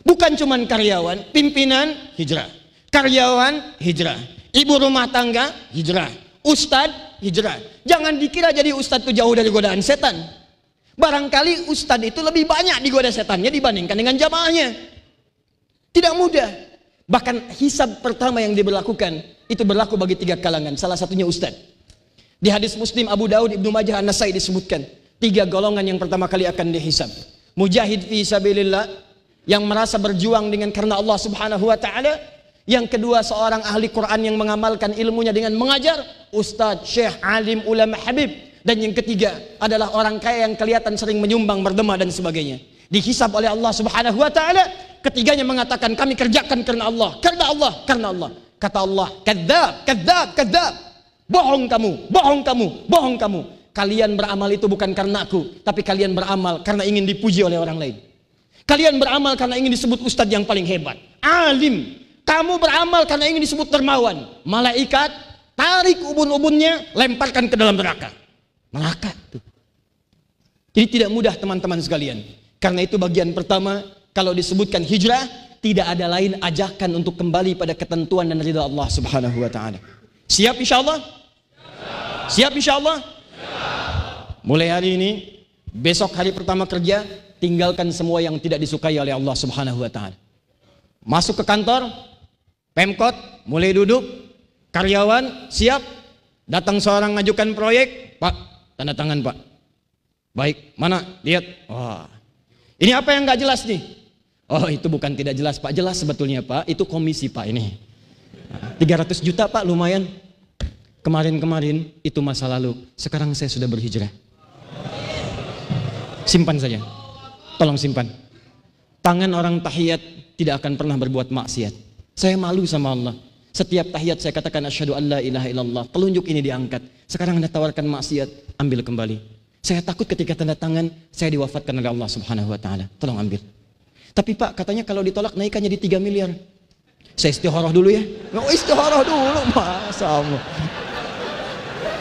Bukan cuman karyawan, pimpinan hijrah, karyawan hijrah, ibu rumah tangga hijrah, ustadz hijrah. Jangan dikira jadi ustadz itu jauh dari godaan setan. Barangkali ustadz itu lebih banyak digoda setannya dibandingkan dengan jamaahnya. Tidak mudah. Bahkan hisab pertama yang diberlakukan itu berlaku bagi 3 kalangan. Salah satunya ustadz. Di hadis Muslim, Abu Daud, Ibnu Majah, An-Nasai disebutkan 3 golongan yang pertama kali akan dihisab. Mujahid fi sabilillah, yang merasa berjuang dengan karena Allah Subhanahu wa taala. Yang kedua, seorang ahli Quran yang mengamalkan ilmunya dengan mengajar, ustadz, syekh, alim, ulama, habib. Dan yang ketiga adalah orang kaya yang kelihatan sering menyumbang, berdema dan sebagainya. Dihisab oleh Allah Subhanahu wa taala. Ketiganya mengatakan, kami kerjakan karena Allah, karena Allah, karena Allah. Kata Allah, kadzdzab, kadzdzab, kadzdzab. Bohong kamu, bohong kamu, bohong kamu. Kalian beramal itu bukan karena aku, tapi kalian beramal karena ingin dipuji oleh orang lain. Kalian beramal karena ingin disebut ustadz yang paling hebat, alim. Kamu beramal karena ingin disebut dermawan. Malaikat tarik ubun-ubunnya, lemparkan ke dalam neraka. Neraka tuh. Jadi tidak mudah teman-teman sekalian. Karena itu bagian pertama, kalau disebutkan hijrah, tidak ada lain ajakan untuk kembali pada ketentuan dan ridha Allah Subhanahu wa taala. Siap insyaallah? Siap insyaallah? Mulai hari ini, besok hari pertama kerja, tinggalkan semua yang tidak disukai oleh Allah Subhanahu wa taala. Masuk ke kantor, Pemkot, mulai duduk, karyawan siap, datang seorang ngajukan proyek, Pak, tanda tangan Pak. Baik, mana? Lihat. Wah, ini apa yang nggak jelas nih? Oh, itu bukan tidak jelas Pak, jelas sebetulnya Pak, itu komisi Pak ini. 300 juta Pak, lumayan. Kemarin-kemarin itu masa lalu, sekarang saya sudah berhijrah. Simpan saja, tolong simpan. Tangan orang tahiyat tidak akan pernah berbuat maksiat. Saya malu sama Allah. Setiap tahiyat saya katakan asyhadu an la ilaha illallah. Telunjuk ini diangkat. Sekarang Anda tawarkan maksiat, ambil kembali. Saya takut ketika tanda tangan saya diwafatkan oleh Allah Subhanahu wa taala. Tolong ambil. Tapi Pak, katanya kalau ditolak naikannya di 3 miliar. Saya istikharah dulu ya. Oh, istikharah dulu, masa Allah.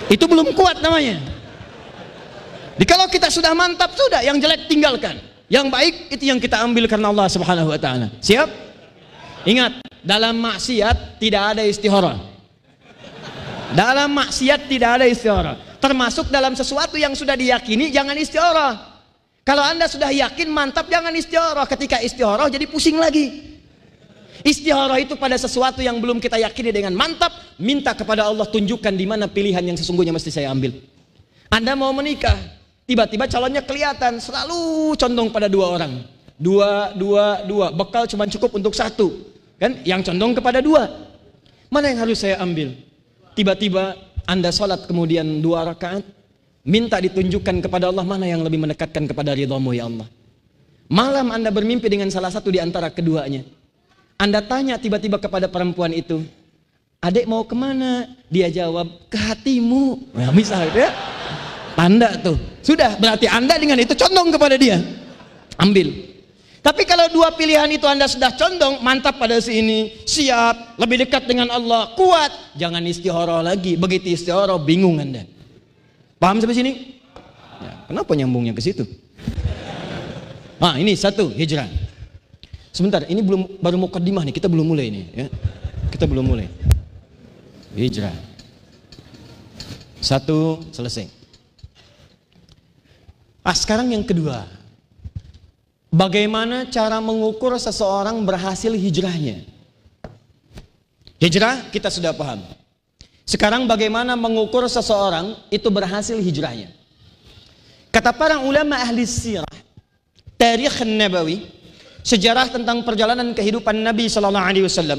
Itu belum kuat namanya. Jadi kalau kita sudah mantap, sudah, yang jelek tinggalkan. Yang baik itu yang kita ambil karena Allah Subhanahu wa taala. Siap? Ingat, dalam maksiat tidak ada istikharah. Dalam maksiat tidak ada istikharah. Termasuk dalam sesuatu yang sudah diyakini, jangan istikharah. Kalau Anda sudah yakin mantap, jangan istikharah. Ketika istikharah jadi pusing lagi. Istikharah itu pada sesuatu yang belum kita yakini dengan mantap, minta kepada Allah, tunjukkan di mana pilihan yang sesungguhnya mesti saya ambil. Anda mau menikah, tiba-tiba calonnya kelihatan, selalu condong pada 2 orang. Dua, bekal cuma cukup untuk 1. Kan yang condong kepada 2. Mana yang harus saya ambil? Tiba-tiba Anda sholat kemudian 2 rakaat, minta ditunjukkan kepada Allah mana yang lebih mendekatkan kepada ridhamu ya Allah. Malam Anda bermimpi dengan salah satu di antara keduanya. Anda tanya tiba-tiba kepada perempuan itu, adek mau kemana? Dia jawab, ke hatimu. Nah, misalnya tanda tuh, sudah berarti Anda dengan itu condong kepada dia. Ambil. Tapi kalau 2 pilihan itu Anda sudah condong, mantap pada sini, siap, lebih dekat dengan Allah, kuat, jangan istikharah lagi. Begitu istikharah bingung Anda. Paham sampai sini? Ya, kenapa nyambungnya ke situ? Nah, ini 1 hijrah. Sebentar, ini baru mukaddimah nih, kita belum mulai nih, ya. Kita belum mulai. Hijrah. 1 selesai. Sekarang yang kedua. Bagaimana cara mengukur seseorang berhasil hijrahnya? Hijrah kita sudah paham. Sekarang bagaimana mengukur seseorang itu berhasil hijrahnya? Kata para ulama ahli sirah, tarikh Nabawi, sejarah tentang perjalanan kehidupan Nabi sallallahu alaihi wasallam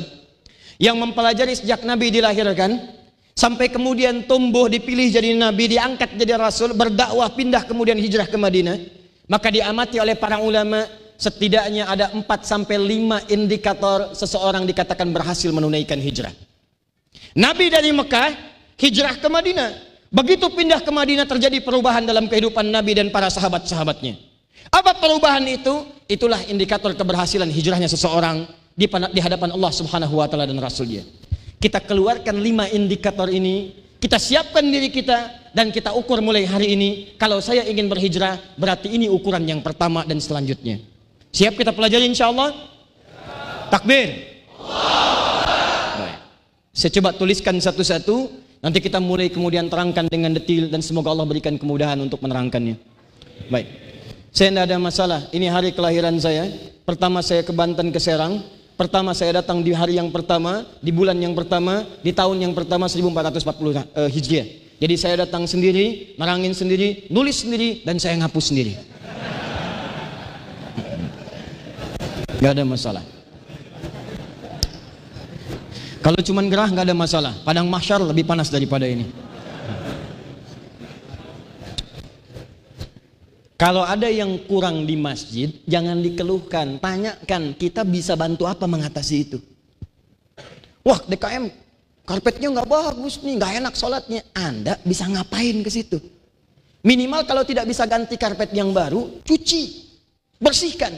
yang mempelajari sejak Nabi dilahirkan sampai kemudian tumbuh, dipilih jadi nabi, diangkat jadi rasul, berdakwah, pindah kemudian hijrah ke Madinah. Maka diamati oleh para ulama, setidaknya ada 4-5 indikator seseorang dikatakan berhasil menunaikan hijrah. Nabi dari Mekah hijrah ke Madinah. Begitu pindah ke Madinah terjadi perubahan dalam kehidupan Nabi dan para sahabat-sahabatnya. Apa perubahan itu? Itulah indikator keberhasilan hijrahnya seseorang di hadapan Allah Subhanahu wa taala dan Rasulnya. Kita keluarkan 5 indikator ini, Kita siapkan diri kita dan kita ukur mulai hari ini. Kalau saya ingin berhijrah, berarti ini ukuran yang pertama dan selanjutnya. Siap kita pelajari insyaallah? Takbir. Baik. Saya coba tuliskan satu-satu, nanti kita mulai kemudian terangkan dengan detail dan semoga Allah berikan kemudahan untuk menerangkannya. Baik. Saya tidak ada masalah. Ini hari kelahiran saya. Pertama saya ke Banten, ke Serang. Pertama saya datang di hari yang pertama, di bulan yang pertama, di tahun yang pertama 1440 Hijriah. Jadi saya datang sendiri, nerangin sendiri, nulis sendiri, dan saya ngapus sendiri. Gak ada masalah. Kalau cuman gerah gak ada masalah. Padang mahsyar lebih panas daripada ini. Kalau ada yang kurang di masjid, jangan dikeluhkan, tanyakan, kita bisa bantu apa mengatasi itu. Wah, DKM karpetnya nggak bagus nih, nggak enak sholatnya. Anda bisa ngapain ke situ? Minimal kalau tidak bisa ganti karpet yang baru, cuci, bersihkan.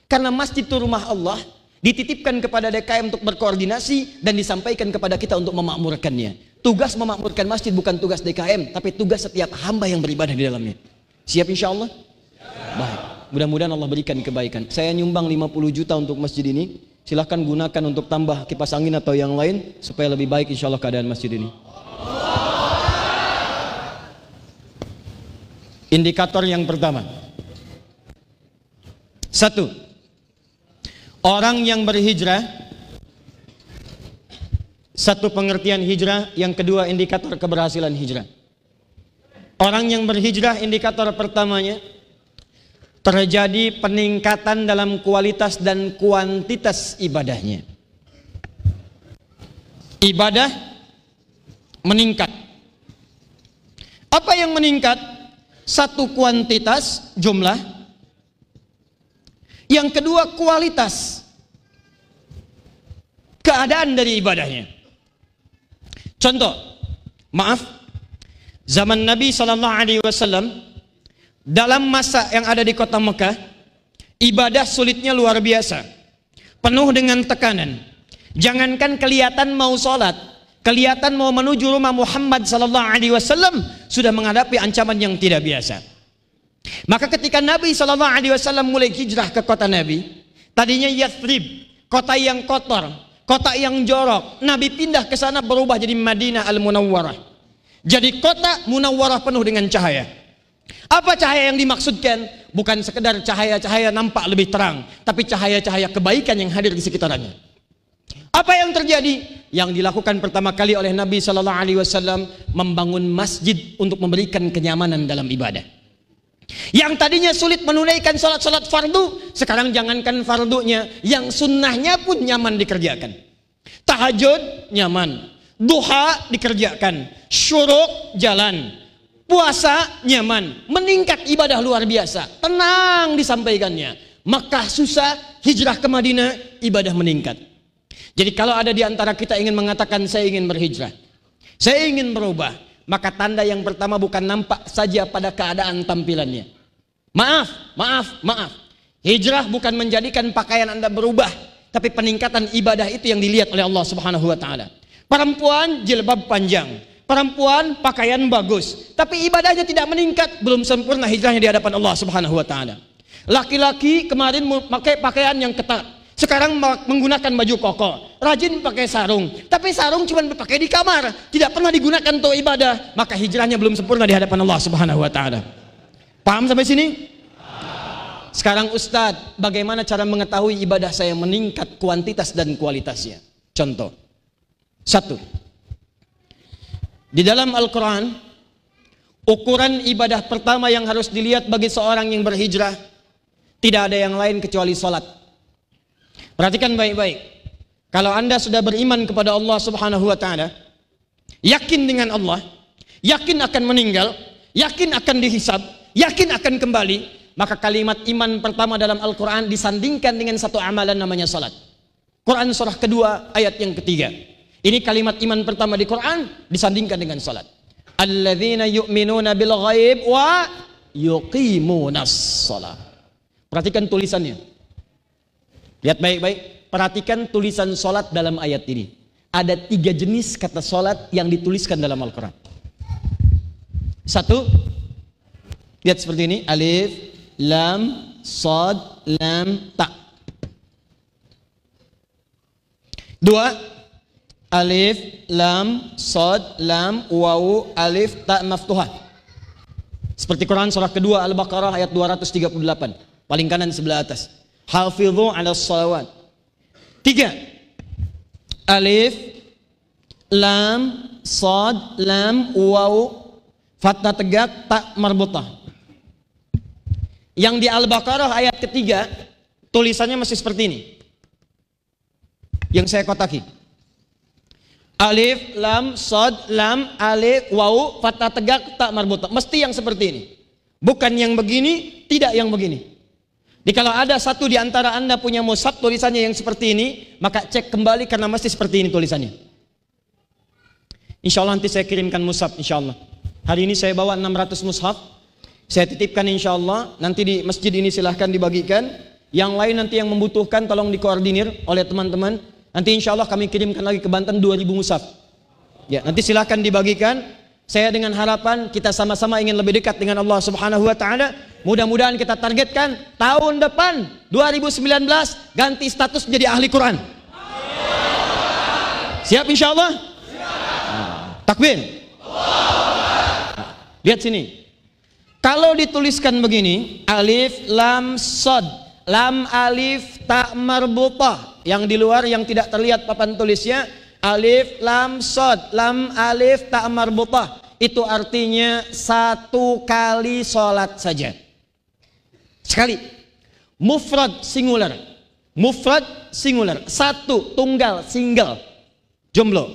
Karena masjid itu rumah Allah, dititipkan kepada DKM untuk berkoordinasi dan disampaikan kepada kita untuk memakmurkannya. Tugas memakmurkan masjid bukan tugas DKM, tapi tugas setiap hamba yang beribadah di dalamnya. Siap insya Allah? Baik. Mudah-mudahan Allah berikan kebaikan. Saya nyumbang 50 juta untuk masjid ini. Silahkan gunakan untuk tambah kipas angin atau yang lain supaya lebih baik insya Allah keadaan masjid ini. Indikator yang pertama. 1. Orang yang berhijrah. 1 pengertian hijrah. Yang kedua indikator keberhasilan hijrah. Orang yang berhijrah, indikator pertamanya terjadi peningkatan dalam kualitas dan kuantitas ibadahnya. Ibadah meningkat. Apa yang meningkat? 1 kuantitas, jumlah. Yang kedua kualitas, keadaan dari ibadahnya. Contoh, maaf. Zaman Nabi SAW dalam masa yang ada di kota Mekah, ibadah sulitnya luar biasa, penuh dengan tekanan. Jangankan kelihatan mau sholat, kelihatan mau menuju rumah Muhammad SAW sudah menghadapi ancaman yang tidak biasa. Maka ketika Nabi SAW mulai hijrah ke kota Nabi, tadinya Yathrib, kota yang kotor, kota yang jorok, Nabi pindah ke sana berubah jadi Madinah Al-Munawwarah. Jadi kota munawwarah penuh dengan cahaya. Apa cahaya yang dimaksudkan? Bukan sekedar cahaya-cahaya nampak lebih terang, tapi cahaya-cahaya kebaikan yang hadir di sekitarnya. Apa yang terjadi? Yang dilakukan pertama kali oleh Nabi SAW membangun masjid untuk memberikan kenyamanan dalam ibadah. Yang tadinya sulit menunaikan salat-salat fardu, sekarang jangankan fardunya, yang sunnahnya pun nyaman dikerjakan. Tahajud nyaman, duha dikerjakan, syuruk jalan, puasa nyaman, meningkat ibadah luar biasa, tenang disampaikannya. Makkah susah, hijrah ke Madinah, ibadah meningkat. Jadi kalau ada di antara kita ingin mengatakan saya ingin berhijrah, saya ingin berubah, maka tanda yang pertama bukan nampak saja pada keadaan tampilannya. Maaf. Hijrah bukan menjadikan pakaian Anda berubah, tapi peningkatan ibadah itu yang dilihat oleh Allah Subhanahu wa taala. Perempuan jilbab panjang, perempuan pakaian bagus, tapi ibadahnya tidak meningkat, belum sempurna hijrahnya di hadapan Allah Subhanahu wa taala. Laki-laki kemarin memakai pakaian yang ketat, sekarang menggunakan baju koko, rajin pakai sarung, tapi sarung cuma dipakai di kamar, tidak pernah digunakan untuk ibadah, maka hijrahnya belum sempurna di hadapan Allah Subhanahu wa taala. Paham sampai sini? Sekarang Ustadz, bagaimana cara mengetahui ibadah saya meningkat kuantitas dan kualitasnya? Contoh. 1. Di dalam Al-Quran, ukuran ibadah pertama yang harus dilihat bagi seorang yang berhijrah, tidak ada yang lain kecuali sholat. Perhatikan baik-baik. Kalau Anda sudah beriman kepada Allah Subhanahu wa taala, yakin dengan Allah, yakin akan meninggal, yakin akan dihisab, yakin akan kembali, maka kalimat iman pertama dalam Al-Quran disandingkan dengan satu amalan namanya salat. Quran surah kedua ayat yang ketiga. Ini kalimat iman pertama di Quran disandingkan dengan salat. Alladzina yu'minuna bil ghaib wa yuqimunas shalah. Perhatikan tulisannya. Lihat baik-baik, perhatikan tulisan salat dalam ayat ini. ada 3 jenis kata sholat yang dituliskan dalam Al-Quran. 1, lihat seperti ini, alif, lam, shad, lam, ta. 2, alif, lam, shad, lam, wawu, alif, ta maftuhah. Seperti Quran surah kedua Al-Baqarah ayat 238, paling kanan sebelah atas. Hafidhu 'alas shalawat. 3, alif, lam, shad, lam, wawu, fathah tegak, ta marbutah. Yang di Al-Baqarah ayat ketiga tulisannya masih seperti ini, yang saya kotaki. Alif, lam, shad, lam, alif, wawu, fathah tegak, ta marbutah. Mesti yang seperti ini. Bukan yang begini, tidak yang begini. Jadi kalau ada satu di antara Anda punya mushaf tulisannya yang seperti ini, maka cek kembali karena mesti seperti ini tulisannya. Insya Allah nanti saya kirimkan mushaf, insya Allah. Hari ini saya bawa 600 mushaf. Saya titipkan insya Allah. Nanti di masjid ini silahkan dibagikan. Yang lain nanti yang membutuhkan tolong dikoordinir oleh teman-teman. Nanti insya Allah kami kirimkan lagi ke Banten 2000 mushaf. Ya, nanti silahkan dibagikan. Saya dengan harapan kita sama-sama ingin lebih dekat dengan Allah Subhanahu wa taala. Mudah-mudahan kita targetkan tahun depan 2019 ganti status menjadi ahli Quran. Siap insya Allah? Takbir. Lihat sini. Kalau dituliskan begini, alif, lam, shad, lam, alif, ta marbutah. Yang di luar yang tidak terlihat papan tulisnya, alif, lam, shad, lam, alif, ta marbutah. Itu artinya 1 kali sholat saja. Sekali. Mufrad singular. Mufrad singular. 1 tunggal, single. Jomblo.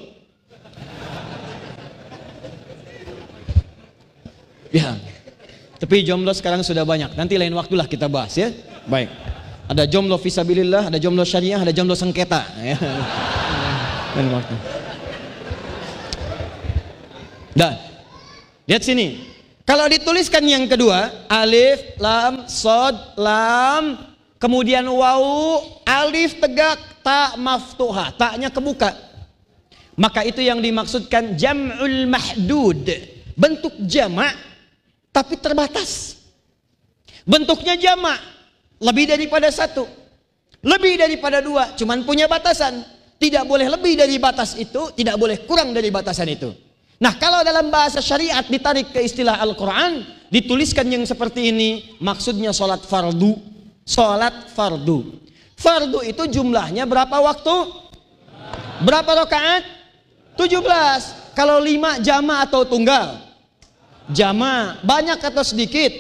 Ya. Tapi jomblo sekarang sudah banyak. Nanti lain waktulah kita bahas ya. Baik. Ada jomblo fisabilillah, ada jomblo syariah, ada jomblo sengketa. Ya. Lain waktu. Dan lihat sini. Kalau dituliskan yang kedua, alif, lam, shad, lam, kemudian wawu, alif tegak, ta maftuha, taknya kebuka. Maka itu yang dimaksudkan jam'ul mahdud. Bentuk jamak tapi terbatas. Bentuknya jamak, lebih daripada 1, lebih daripada 2, cuman punya batasan. Tidak boleh lebih dari batas itu, tidak boleh kurang dari batasan itu. Nah, kalau dalam bahasa syariat ditarik ke istilah Al-Quran, dituliskan yang seperti ini, maksudnya sholat fardu. Sholat fardu. Fardu itu jumlahnya berapa waktu? Berapa rakaat? 17. Kalau 5 jama' atau tunggal? Jama'. Banyak atau sedikit?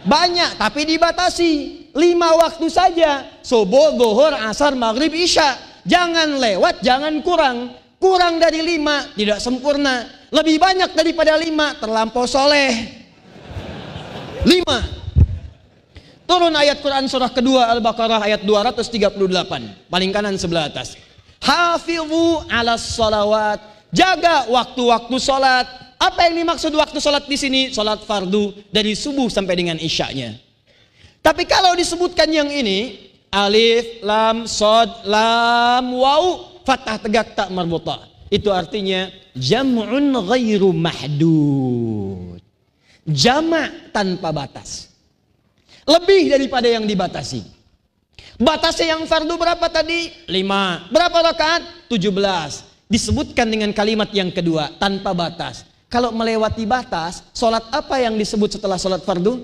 Banyak, tapi dibatasi. 5 waktu saja. Subuh, zuhur, asar, maghrib, isya. Jangan lewat, jangan kurang. Kurang dari 5 tidak sempurna. Lebih banyak daripada 5 terlampau soleh. 5. Turun ayat Quran surah kedua Al-Baqarah ayat 238. Paling kanan sebelah atas. Hafidhu 'alas shalawat. Jaga waktu-waktu salat. Apa yang dimaksud waktu salat di sini? Salat fardu dari subuh sampai dengan isya'nya. Tapi kalau disebutkan yang ini, alif, lam, shad, lam, wawu, fathah tegak, tak marbutah. Itu artinya jam'un ghairu mahdud. Jamak tanpa batas. Lebih daripada yang dibatasi. Batasnya yang fardu berapa tadi? 5. Berapa rakaat? 17. Disebutkan dengan kalimat yang kedua, tanpa batas. Kalau melewati batas, sholat apa yang disebut setelah sholat fardu?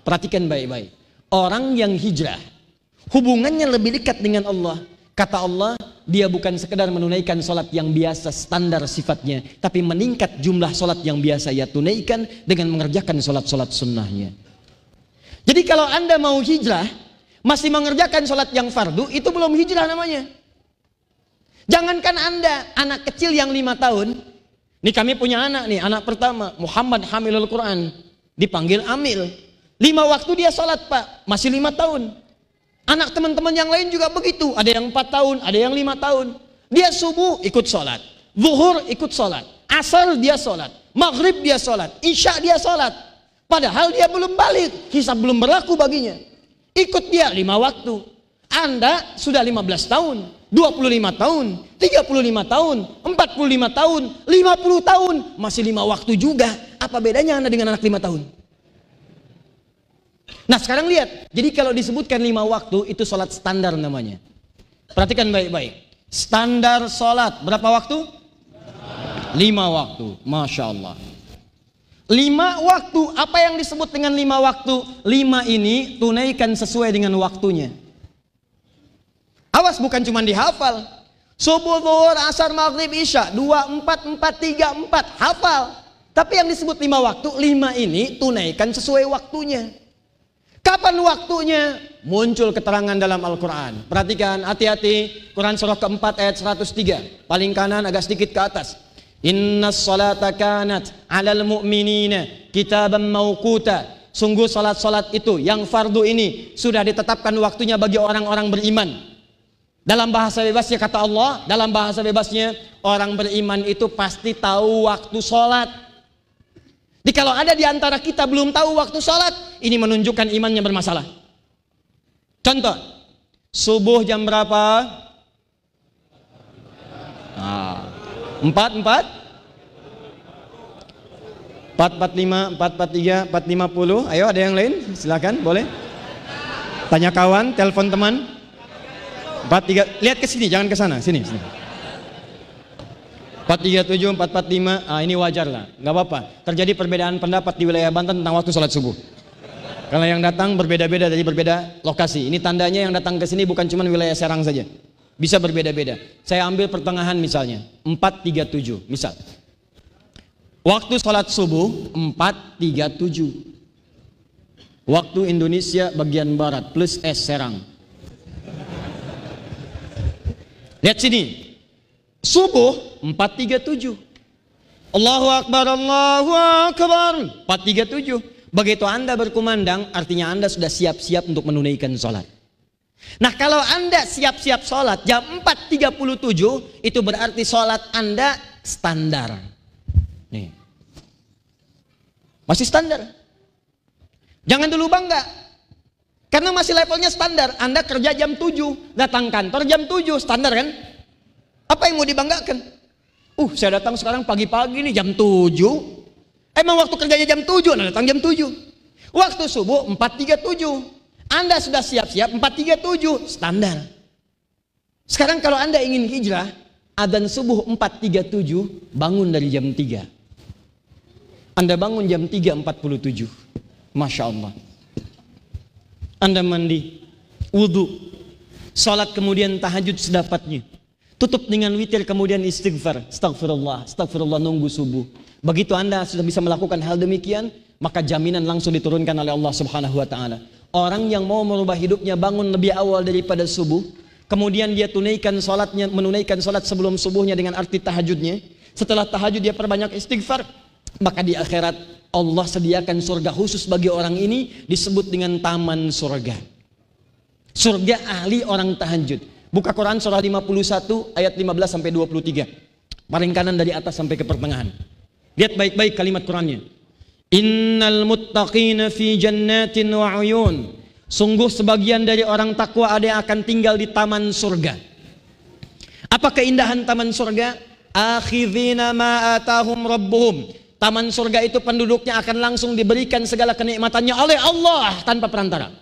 Perhatikan baik-baik. Orang yang hijrah, hubungannya lebih dekat dengan Allah. Kata Allah, dia bukan sekedar menunaikan sholat yang biasa standar sifatnya, tapi meningkat jumlah sholat yang biasa ia tunaikan dengan mengerjakan sholat-sholat sunnahnya. Jadi kalau Anda mau hijrah, masih mengerjakan sholat yang fardu, itu belum hijrah namanya. Jangankan Anda, anak kecil yang 5 tahun, nih kami punya anak nih, anak pertama, Muhammad Hamilul Quran, dipanggil Amil. 5 waktu dia sholat Pak, masih 5 tahun. Anak teman-teman yang lain juga begitu, ada yang 4 tahun, ada yang 5 tahun. Dia subuh ikut sholat, zuhur ikut sholat, asar dia sholat, maghrib dia sholat, isya dia sholat. Padahal dia belum balik, hisab belum berlaku baginya. Ikut dia 5 waktu. Anda sudah 15 tahun, 25 tahun, 35 tahun, 45 tahun, 50 tahun, masih 5 waktu juga. Apa bedanya Anda dengan anak 5 tahun? Nah sekarang lihat, jadi kalau disebutkan 5 waktu itu sholat standar namanya. Perhatikan baik-baik. Standar sholat berapa waktu? 5 waktu. Masya Allah. 5 waktu, apa yang disebut dengan 5 waktu? 5 ini tunaikan sesuai dengan waktunya. Awas, bukan cuma dihafal. Subuh, zuhur, asar, maghrib, isya, 2, 4, 4, 3, 4, hafal. Tapi yang disebut 5 waktu, 5 ini tunaikan sesuai waktunya. Kapan waktunya? Muncul keterangan dalam Al-Quran. Perhatikan, hati-hati. Quran surah keempat ayat 103. Paling kanan agak sedikit ke atas. Innas salata kanat alal mu'minina kitaban mawquta. Sungguh salat-salat itu yang fardu ini sudah ditetapkan waktunya bagi orang-orang beriman. Dalam bahasa bebasnya kata Allah, dalam bahasa bebasnya orang beriman itu pasti tahu waktu salat. Jadi kalau ada di antara kita belum tahu waktu salat, ini menunjukkan imannya bermasalah. Contoh, subuh jam berapa? 4, 4, 4, 4, 5, 4, 50. Ayo ada yang lain? Silakan, boleh. Tanya kawan, telepon teman. 4, 3, lihat ke sini, jangan ke sana, sini. 437, 445, ini wajar lah, nggak apa-apa. Terjadi perbedaan pendapat di wilayah Banten tentang waktu sholat subuh. Kalau yang datang berbeda-beda dari berbeda lokasi. Ini tandanya yang datang ke sini bukan cuma wilayah Serang saja, bisa berbeda-beda. Saya ambil pertengahan misalnya, 437, misal. Waktu sholat subuh 437. Waktu Indonesia bagian barat plus S Serang. Lihat sini. Subuh 437. Allahu Akbar, Allahu Akbar. 437. Begitu Anda berkumandang, artinya Anda sudah siap-siap untuk menunaikan sholat. Nah kalau Anda siap-siap sholat jam 4.37, itu berarti sholat Anda standar. Nih. Masih standar. Jangan dulu bangga. Karena masih levelnya standar. Anda kerja jam 7, datang kantor jam 7, standar kan? Apa yang mau dibanggakan? Saya datang sekarang pagi-pagi nih jam 7. Emang waktu kerjanya jam 7, Anda datang jam 7. Waktu subuh 4.37. Anda sudah siap-siap 4.37, standar. Sekarang kalau Anda ingin hijrah, adzan subuh 4.37, bangun dari jam 3. Anda bangun jam 3.47. Masya Allah. Anda mandi, wudhu, salat kemudian tahajud sedapatnya. Tutup dengan witir kemudian istighfar. Astagfirullah, astagfirullah, nunggu subuh. Begitu Anda sudah bisa melakukan hal demikian, maka jaminan langsung diturunkan oleh Allah Subhanahu wa taala. Orang yang mau merubah hidupnya bangun lebih awal daripada subuh, kemudian dia tunaikan salatnya, menunaikan salat sebelum subuhnya dengan arti tahajudnya. Setelah tahajud dia perbanyak istighfar, maka di akhirat Allah sediakan surga khusus bagi orang ini, disebut dengan taman surga. Surga ahli orang tahajud. Buka Quran surah 51 ayat 15 sampai 23. Paling kanan dari atas sampai ke pertengahan. Lihat baik-baik kalimat Qurannya. Innal muttaqina fi jannatin wa uyun. Sungguh sebagian dari orang takwa ada yang akan tinggal di taman surga. Apa keindahan taman surga? Akhidhina ma atahum rabbuhum. Taman surga itu penduduknya akan langsung diberikan segala kenikmatannya oleh Allah tanpa perantara.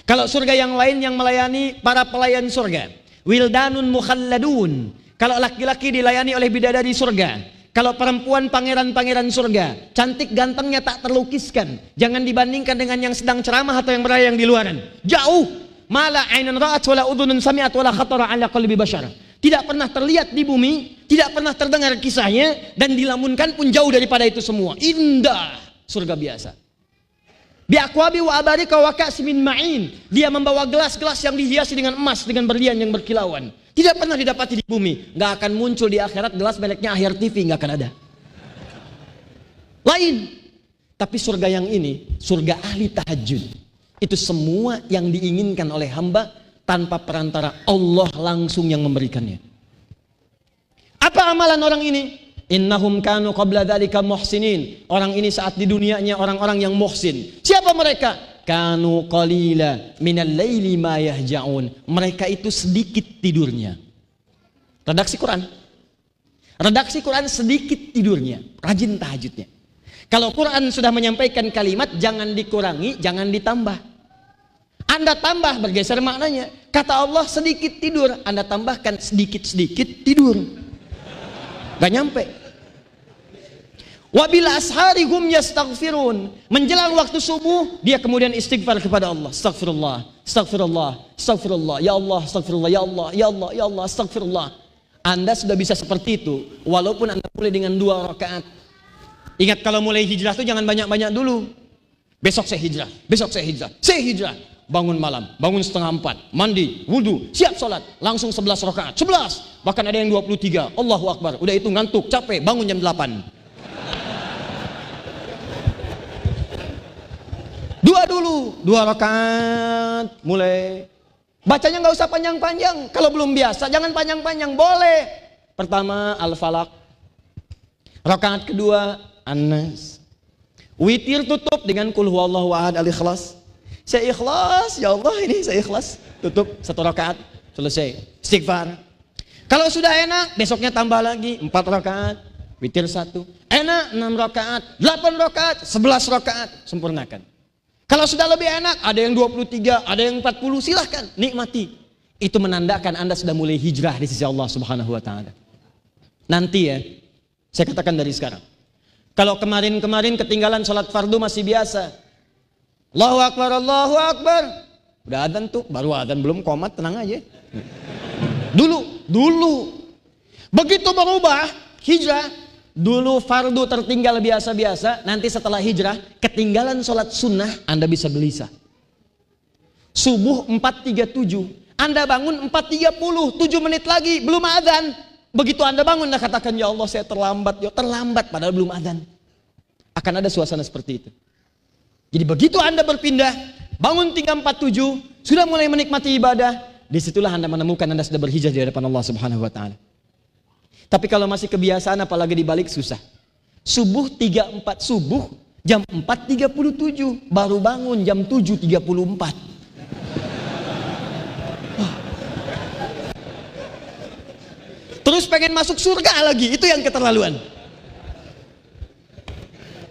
Kalau surga yang lain yang melayani para pelayan surga, wildanun mukhalladun. Kalau laki-laki dilayani oleh bidadari surga, kalau perempuan pangeran-pangeran surga, cantik gantengnya tak terlukiskan. Jangan dibandingkan dengan yang sedang ceramah atau yang berayang di luaran. Jauh. Mala ainun ra'at wala udhunun sami'at wala khatara ala qalbi bashar. Tidak pernah terlihat di bumi, tidak pernah terdengar kisahnya, dan dilamunkan pun jauh daripada itu semua. Indah surga biasa. Bi'akwabi wa abarika wa ka'simin ma'in. Dia membawa gelas-gelas yang dihiasi dengan emas, dengan berlian yang berkilauan. Tidak pernah didapati di bumi. Gak akan muncul di akhirat gelas mereknya Ahyar TV, gak akan ada. Lain. Tapi surga yang ini, surga ahli tahajud. Itu semua yang diinginkan oleh hamba tanpa perantara, Allah langsung yang memberikannya. Apa amalan orang ini? Innahum kanu qabla dzalika muhsinin. Orang ini saat di dunianya orang-orang yang muhsin. Siapa mereka? kanu qalila minal laili ma yahja'un. Mereka itu sedikit tidurnya. Redaksi Quran. Redaksi Quran sedikit tidurnya, rajin tahajudnya. Kalau Quran sudah menyampaikan kalimat, jangan dikurangi, jangan ditambah. Anda tambah, bergeser maknanya. Kata Allah sedikit tidur, Anda tambahkan sedikit-sedikit tidur. Gak nyampe. Wabil ashari hum yastaghfirun. Menjelang waktu subuh, dia kemudian istighfar kepada Allah. Astaghfirullah, astaghfirullah, astaghfirullah. Ya Allah, astaghfirullah, ya Allah, ya Allah, ya Allah, astaghfirullah. Anda sudah bisa seperti itu, walaupun Anda mulai dengan 2 rakaat. Ingat kalau mulai hijrah itu jangan banyak-banyak dulu. Besok saya hijrah, besok saya hijrah, saya hijrah. Bangun malam, bangun setengah 4, mandi, wudhu, siap sholat, langsung 11 rakaat, 11, bahkan ada yang 23, Allahu Akbar, udah itu ngantuk, capek, bangun jam 8. Dulu, 2 rakaat, mulai. Bacanya nggak usah panjang-panjang, kalau belum biasa jangan panjang-panjang, boleh. Pertama Al-Falaq, rakaat kedua An-Nas. Witir tutup dengan Qul huwallahu ahad, Al-Ikhlas. Saya ikhlas, ya Allah ini saya ikhlas. Tutup 1 rakaat, selesai. Istighfar. Kalau sudah enak, besoknya tambah lagi 4 rakaat, witir 1. Enak 6 rakaat, 8 rakaat, 11 rakaat, sempurnakan. Kalau sudah lebih enak, ada yang 23, ada yang 40, silahkan, nikmati. Itu menandakan Anda sudah mulai hijrah di sisi Allah Subhanahu wa Ta'ala. Nanti ya, saya katakan dari sekarang. Kalau kemarin-kemarin ketinggalan sholat fardu masih biasa. Allahu Akbar, Allahu Akbar. Udah adzan tuh, baru adzan belum qomat, tenang aja. Dulu. Begitu berubah, hijrah. Dulu fardu tertinggal biasa-biasa, nanti setelah hijrah, ketinggalan sholat sunnah, Anda bisa gelisah. Subuh 4.37, Anda bangun 4.30, 7 menit lagi, belum adzan. Begitu Anda bangun, Anda katakan, ya Allah saya terlambat, ya terlambat, padahal belum adzan. Akan ada suasana seperti itu. Jadi begitu Anda berpindah, bangun 3.47, sudah mulai menikmati ibadah, disitulah Anda menemukan Anda sudah berhijrah di hadapan Allah Subhanahu wa Ta'ala. Tapi kalau masih kebiasaan, apalagi dibalik, susah. Subuh 3.4, subuh jam 4.37, baru bangun jam 7.34. Terus pengen masuk surga lagi, itu yang keterlaluan.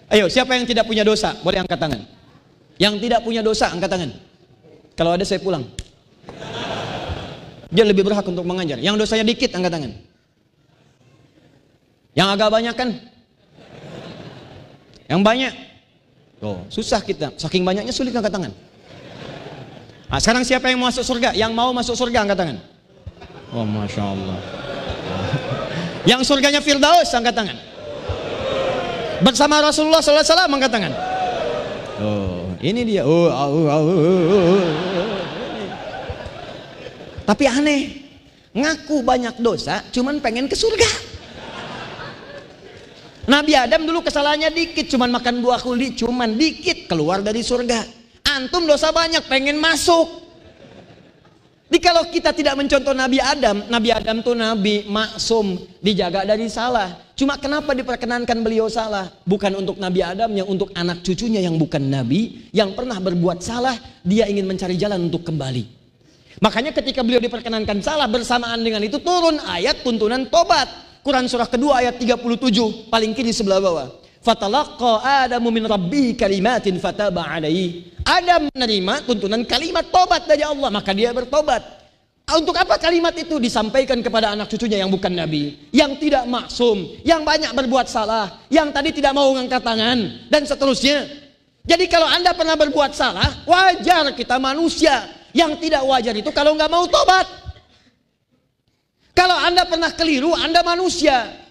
Ayo, siapa yang tidak punya dosa? Boleh angkat tangan. Yang tidak punya dosa, angkat tangan. Kalau ada saya pulang. Dia lebih berhak untuk mengajar. Yang dosanya dikit, angkat tangan. Yang agak banyak kan? Yang banyak. Oh, susah kita. Saking banyaknya sulit angkat tangan. Nah, sekarang siapa yang mau masuk surga? Yang mau masuk surga angkat tangan. Oh, Masya Allah. Yang surganya Firdaus angkat tangan. Bersama Rasulullah SAW angkat tangan. Oh, ini dia. Tapi aneh. Ngaku banyak dosa, cuman pengen ke surga. Nabi Adam dulu kesalahannya dikit, cuman makan buah kuldi, cuman dikit, keluar dari surga. Antum dosa banyak, pengen masuk. Jadi kalau kita tidak mencontoh Nabi Adam tuh nabi maksum, dijaga dari salah. Cuma kenapa diperkenankan beliau salah? Bukan untuk Nabi Adam, yang untuk anak cucunya yang bukan nabi, yang pernah berbuat salah, dia ingin mencari jalan untuk kembali. Makanya ketika beliau diperkenankan salah, bersamaan dengan itu turun ayat tuntunan tobat. Quran surah kedua ayat 37, paling kiri sebelah bawah. Fatalaqqa Adamu min Rabbihi kalimatin fataba alaihi. Adam menerima tuntunan kalimat tobat dari Allah, maka dia bertobat. Untuk apa kalimat itu disampaikan kepada anak cucunya yang bukan nabi, yang tidak maksum, yang banyak berbuat salah, yang tadi tidak mau mengangkat tangan, dan seterusnya. Jadi kalau Anda pernah berbuat salah, wajar, kita manusia. Yang tidak wajar itu kalau nggak mau tobat. Kalau Anda pernah keliru, Anda manusia.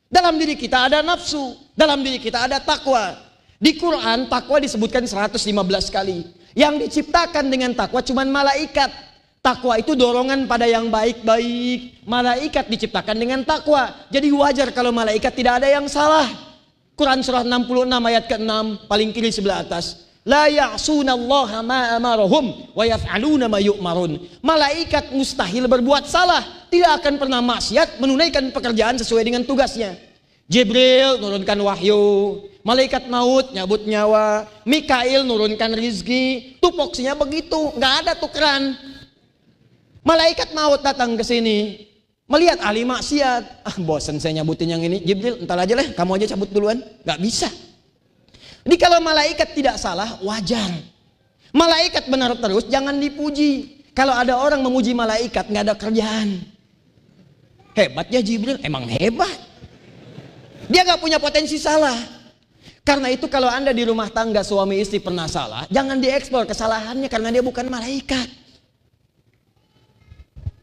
Dalam diri kita ada nafsu, dalam diri kita ada takwa. Di Quran takwa disebutkan 115 kali. Yang diciptakan dengan takwa cuma malaikat. Takwa itu dorongan pada yang baik-baik. Malaikat diciptakan dengan takwa. Jadi wajar kalau malaikat tidak ada yang salah. Quran surah 66 ayat ke-6, paling kiri sebelah atas. La ya'sunallaha ma amarahum wa yaf'aluna ma yu'marun. Malaikat mustahil berbuat salah, tidak akan pernah maksiat, menunaikan pekerjaan sesuai dengan tugasnya. Jibril turunkan wahyu, Malaikat maut nyabut nyawa, Mikail nurunkan rizki, tupoksinya begitu, nggak ada tukeran. Malaikat maut datang ke sini, melihat ahli maksiat, bosan saya nyabutin yang ini, Jibril, entar aja lah, kamu aja cabut duluan, nggak bisa. Jadi kalau malaikat tidak salah, wajar. Malaikat benar terus, jangan dipuji. Kalau ada orang memuji malaikat, nggak ada kerjaan. Hebat ya Jibril, emang hebat. Dia nggak punya potensi salah. Karena itu kalau Anda di rumah tangga suami istri pernah salah, jangan dieksplor kesalahannya karena dia bukan malaikat.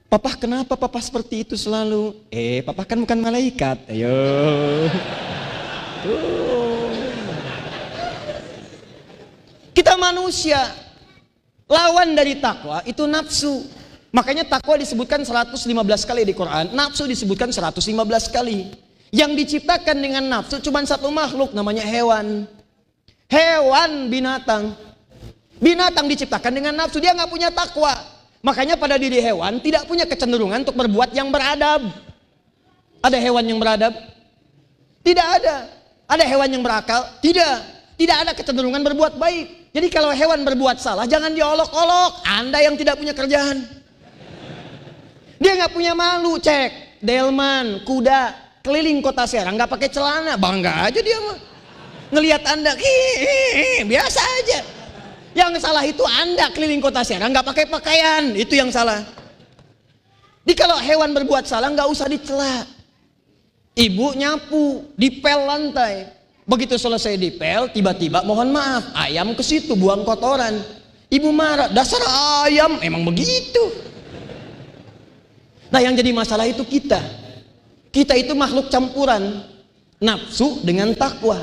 Papa kenapa papa seperti itu selalu? Papa kan bukan malaikat. Ayo. Kita manusia. Lawan dari takwa itu nafsu. Makanya takwa disebutkan 115 kali di Quran, nafsu disebutkan 115 kali. Yang diciptakan dengan nafsu cuma satu makhluk, namanya hewan. Hewan, binatang. Binatang diciptakan dengan nafsu, dia nggak punya takwa. Makanya pada diri hewan tidak punya kecenderungan untuk berbuat yang beradab. Ada hewan yang beradab? Tidak ada. Ada hewan yang berakal? Tidak. Tidak ada kecenderungan berbuat baik. Jadi kalau hewan berbuat salah, jangan diolok-olok. Anda yang tidak punya kerjaan. Dia nggak punya malu, cek. Delman, kuda, keliling kota Serang nggak pakai celana, bangga aja dia mah. Ngelihat Anda, biasa aja. Yang salah itu Anda keliling kota Serang nggak pakai pakaian, itu yang salah. Jadi kalau hewan berbuat salah nggak usah dicela. Ibu nyapu, dipel lantai. Begitu selesai dipel, tiba-tiba mohon maaf, ayam ke situ buang kotoran. Ibu marah, dasar ayam, emang begitu. Nah yang jadi masalah itu kita. Kita itu makhluk campuran nafsu dengan takwa.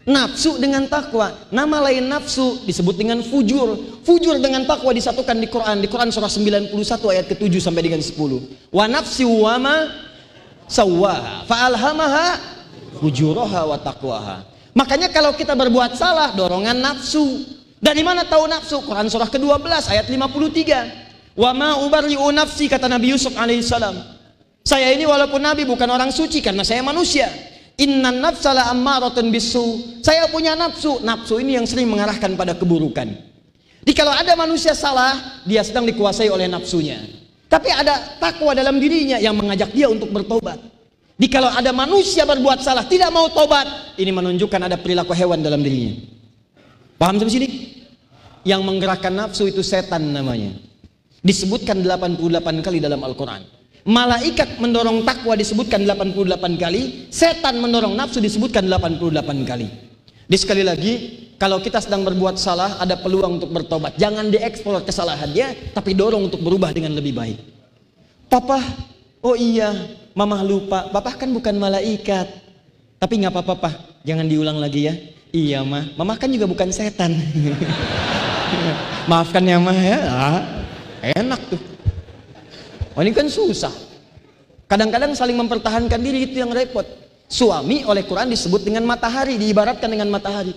Nafsu dengan takwa. Nama lain nafsu disebut dengan fujur. Fujur dengan takwa disatukan di Quran. Di Quran surah 91 ayat ke-7 sampai dengan 10. Wa nafsi wa ma sawwaha fa'alhamaha fujuraha wa taqwaha. Makanya kalau kita berbuat salah, dorongan nafsu. Dari mana tahu nafsu? Quran surah ke-12 ayat 53. Wa ma ubarri'u nafsi, kata Nabi Yusuf alaihissalam. Saya ini walaupun Nabi bukan orang suci karena saya manusia. Innan nafsala ammaratun bisu. Saya punya nafsu. Nafsu ini yang sering mengarahkan pada keburukan. Jadi kalau ada manusia salah, dia sedang dikuasai oleh nafsunya. Tapi ada takwa dalam dirinya yang mengajak dia untuk bertobat. Jadi kalau ada manusia berbuat salah, tidak mau tobat, ini menunjukkan ada perilaku hewan dalam dirinya. Paham sampai sini? Yang menggerakkan nafsu itu setan namanya. Disebutkan 88 kali dalam Al-Quran. Malaikat mendorong takwa disebutkan 88 kali, setan mendorong nafsu disebutkan 88 kali. Di sekali lagi, kalau kita sedang berbuat salah, ada peluang untuk bertobat. Jangan dieksplor kesalahannya, tapi dorong untuk berubah dengan lebih baik. Papa, oh iya, mama lupa, papa kan bukan malaikat. Tapi nggak apa-apa, Pak, jangan diulang lagi ya. Iya mama kan juga bukan setan. Maafkan ya mah ya. Enak tuh. Oh ini kan susah. Kadang-kadang saling mempertahankan diri itu yang repot. Suami oleh Quran disebut dengan matahari, diibaratkan dengan matahari.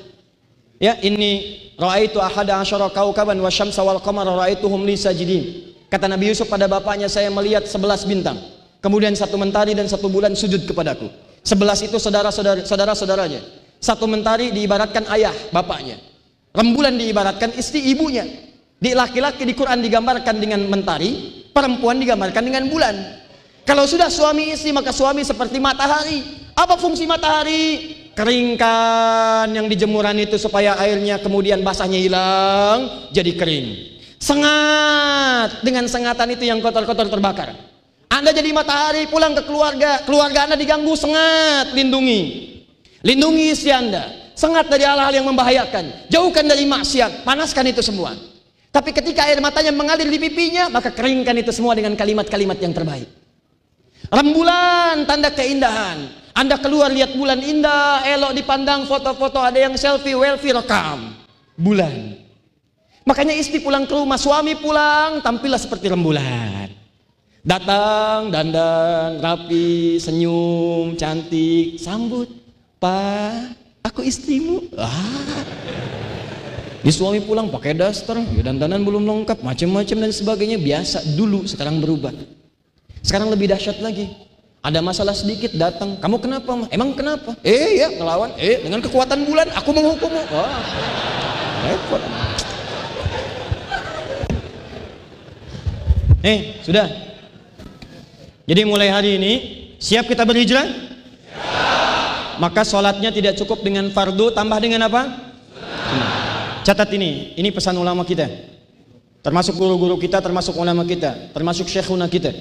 Ya, ini raaitu ahada asyara kaukaban wasyamsa wal qamara raaituhum li sajidin. Kata Nabi Yusuf pada bapaknya, saya melihat 11 bintang. Kemudian 1 mentari dan 1 bulan sujud kepadaku. 11 itu saudara-saudaranya. 1 mentari diibaratkan ayah, bapaknya. Rembulan diibaratkan istri, ibunya. Di laki-laki di Quran digambarkan dengan mentari, perempuan digambarkan dengan bulan. Kalau sudah suami istri, maka suami seperti matahari. Apa fungsi matahari? Keringkan yang di jemuran itu supaya airnya kemudian basahnya hilang, jadi kering. Sengat, dengan sengatan itu yang kotor-kotor terbakar. Anda jadi matahari, pulang ke keluarga, keluarga Anda diganggu, sengat, lindungi istri Anda. Sengat dari hal-hal yang membahayakan, jauhkan dari maksiat, panaskan itu semua. Tapi ketika air matanya mengalir di pipinya, maka keringkan itu semua dengan kalimat-kalimat yang terbaik. Rembulan, tanda keindahan. Anda keluar lihat bulan indah, elok dipandang, foto-foto, ada yang selfie, rekam. Bulan. Makanya istri pulang ke rumah, suami pulang, tampillah seperti rembulan. Datang, dandan, rapi, senyum, cantik, sambut. Pak, aku istrimu. Di suami pulang pakai daster, ya dandanan belum lengkap, macam-macam dan sebagainya. Biasa dulu, sekarang berubah. Sekarang lebih dahsyat lagi. Ada masalah sedikit datang, kamu kenapa? Emang kenapa? Ya ngelawan. Dengan kekuatan bulan aku menghukummu. Wah, repot. Sudah. Jadi mulai hari ini siap kita berhijrah? Siap. Maka sholatnya tidak cukup dengan fardu, tambah dengan apa? Catat ini pesan ulama kita. Termasuk guru-guru kita, termasuk ulama kita, termasuk syekhuna kita.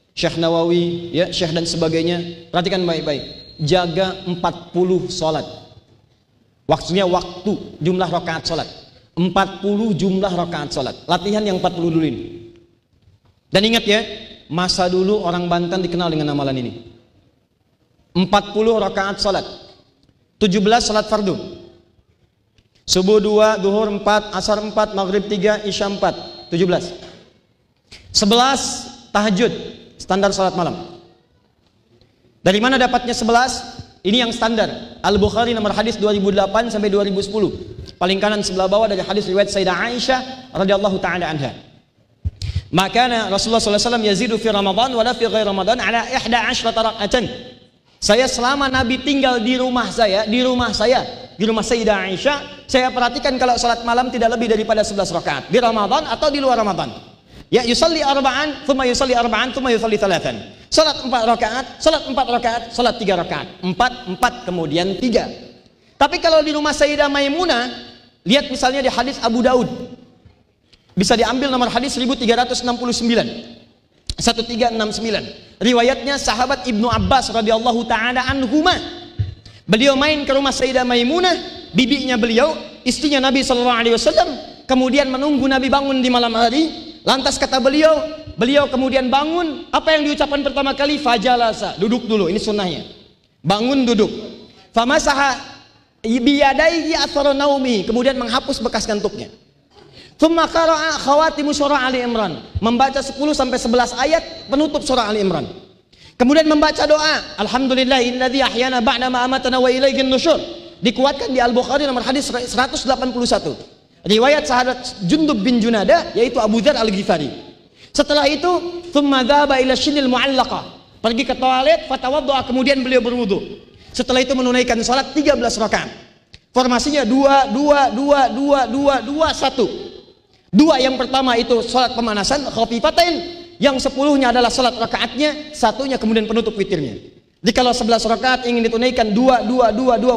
Syekh Nawawi, ya, syekh dan sebagainya. Perhatikan baik-baik. Jaga 40 sholat. Waktunya waktu, jumlah rakaat sholat. 40 jumlah rakaat sholat. Latihan yang 40 dulu ini. Dan ingat ya, masa dulu orang Banten dikenal dengan amalan ini. 40 rakaat sholat. 17 sholat fardu. Subuh 2, duhur 4, asar 4, maghrib 3, isya 4. 17. 11 tahajud. Standar salat malam. Dari mana dapatnya 11? Ini yang standar. Al-Bukhari nomor hadis 2008 sampai 2010. Paling kanan sebelah bawah dari hadis riwayat Sayyidah Aisyah radhiyallahu taala anha. Maka Rasulullah sallallahu alaihi wasallam yazidu fi Ramadan wala fi ghairi Ramadan ala 11 raka'atan. Saya selama Nabi tinggal di rumah Sayyidah Aisyah, saya perhatikan kalau salat malam tidak lebih daripada 11 rakaat di Ramadan atau di luar Ramadan. Ya, yusalli arba'an, thumma yusalli arba'an, thumma yusalli thalathan. Salat 4 rakaat, salat 4 rakaat, salat 3 rakaat. 4, kemudian 3. Tapi kalau di rumah Sayyidah Maimunah, lihat misalnya di hadis Abu Daud. Bisa diambil nomor hadis 1369. 1369. Riwayatnya sahabat Ibnu Abbas radhiyallahu taala anhuma. Beliau main ke rumah Sayyidah Maimunah, bibinya beliau, istrinya Nabi sallallahu alaihi wasallam, kemudian menunggu Nabi bangun di malam hari. Lantas kata beliau kemudian bangun, apa yang diucapkan pertama kali? Fajalasa, duduk dulu, ini sunnahnya. Bangun duduk. Famasaha biyadaihi athara naumi, kemudian menghapus bekas ngantuknya. Tsumma qara'a khawatimu surah Ali Imran, membaca 10 sampai 11 ayat penutup surah Ali Imran. Kemudian membaca doa, alhamdulillahilladzi ahyana ba'da ma amatana wa ilaihin nusyur. Dikuatkan di Al-Bukhari nomor hadis 181. Riwayat sahabat Jundub bin Junada, yaitu Abu Dzar Al-Ghifari. Setelah itu, thumma dzaba ila syinil mu'allaqah. Pergi ke toilet, fatawaddo'a, kemudian beliau berwudu. Setelah itu menunaikan salat 13 rakaat. Formasinya 2, 1. 2 yang pertama itu salat pemanasan, khafifatain. Yang 10-nya adalah salat rakaatnya, 1-nya kemudian penutup witirnya. Jadi kalau 11 rakaat ingin ditunaikan 2,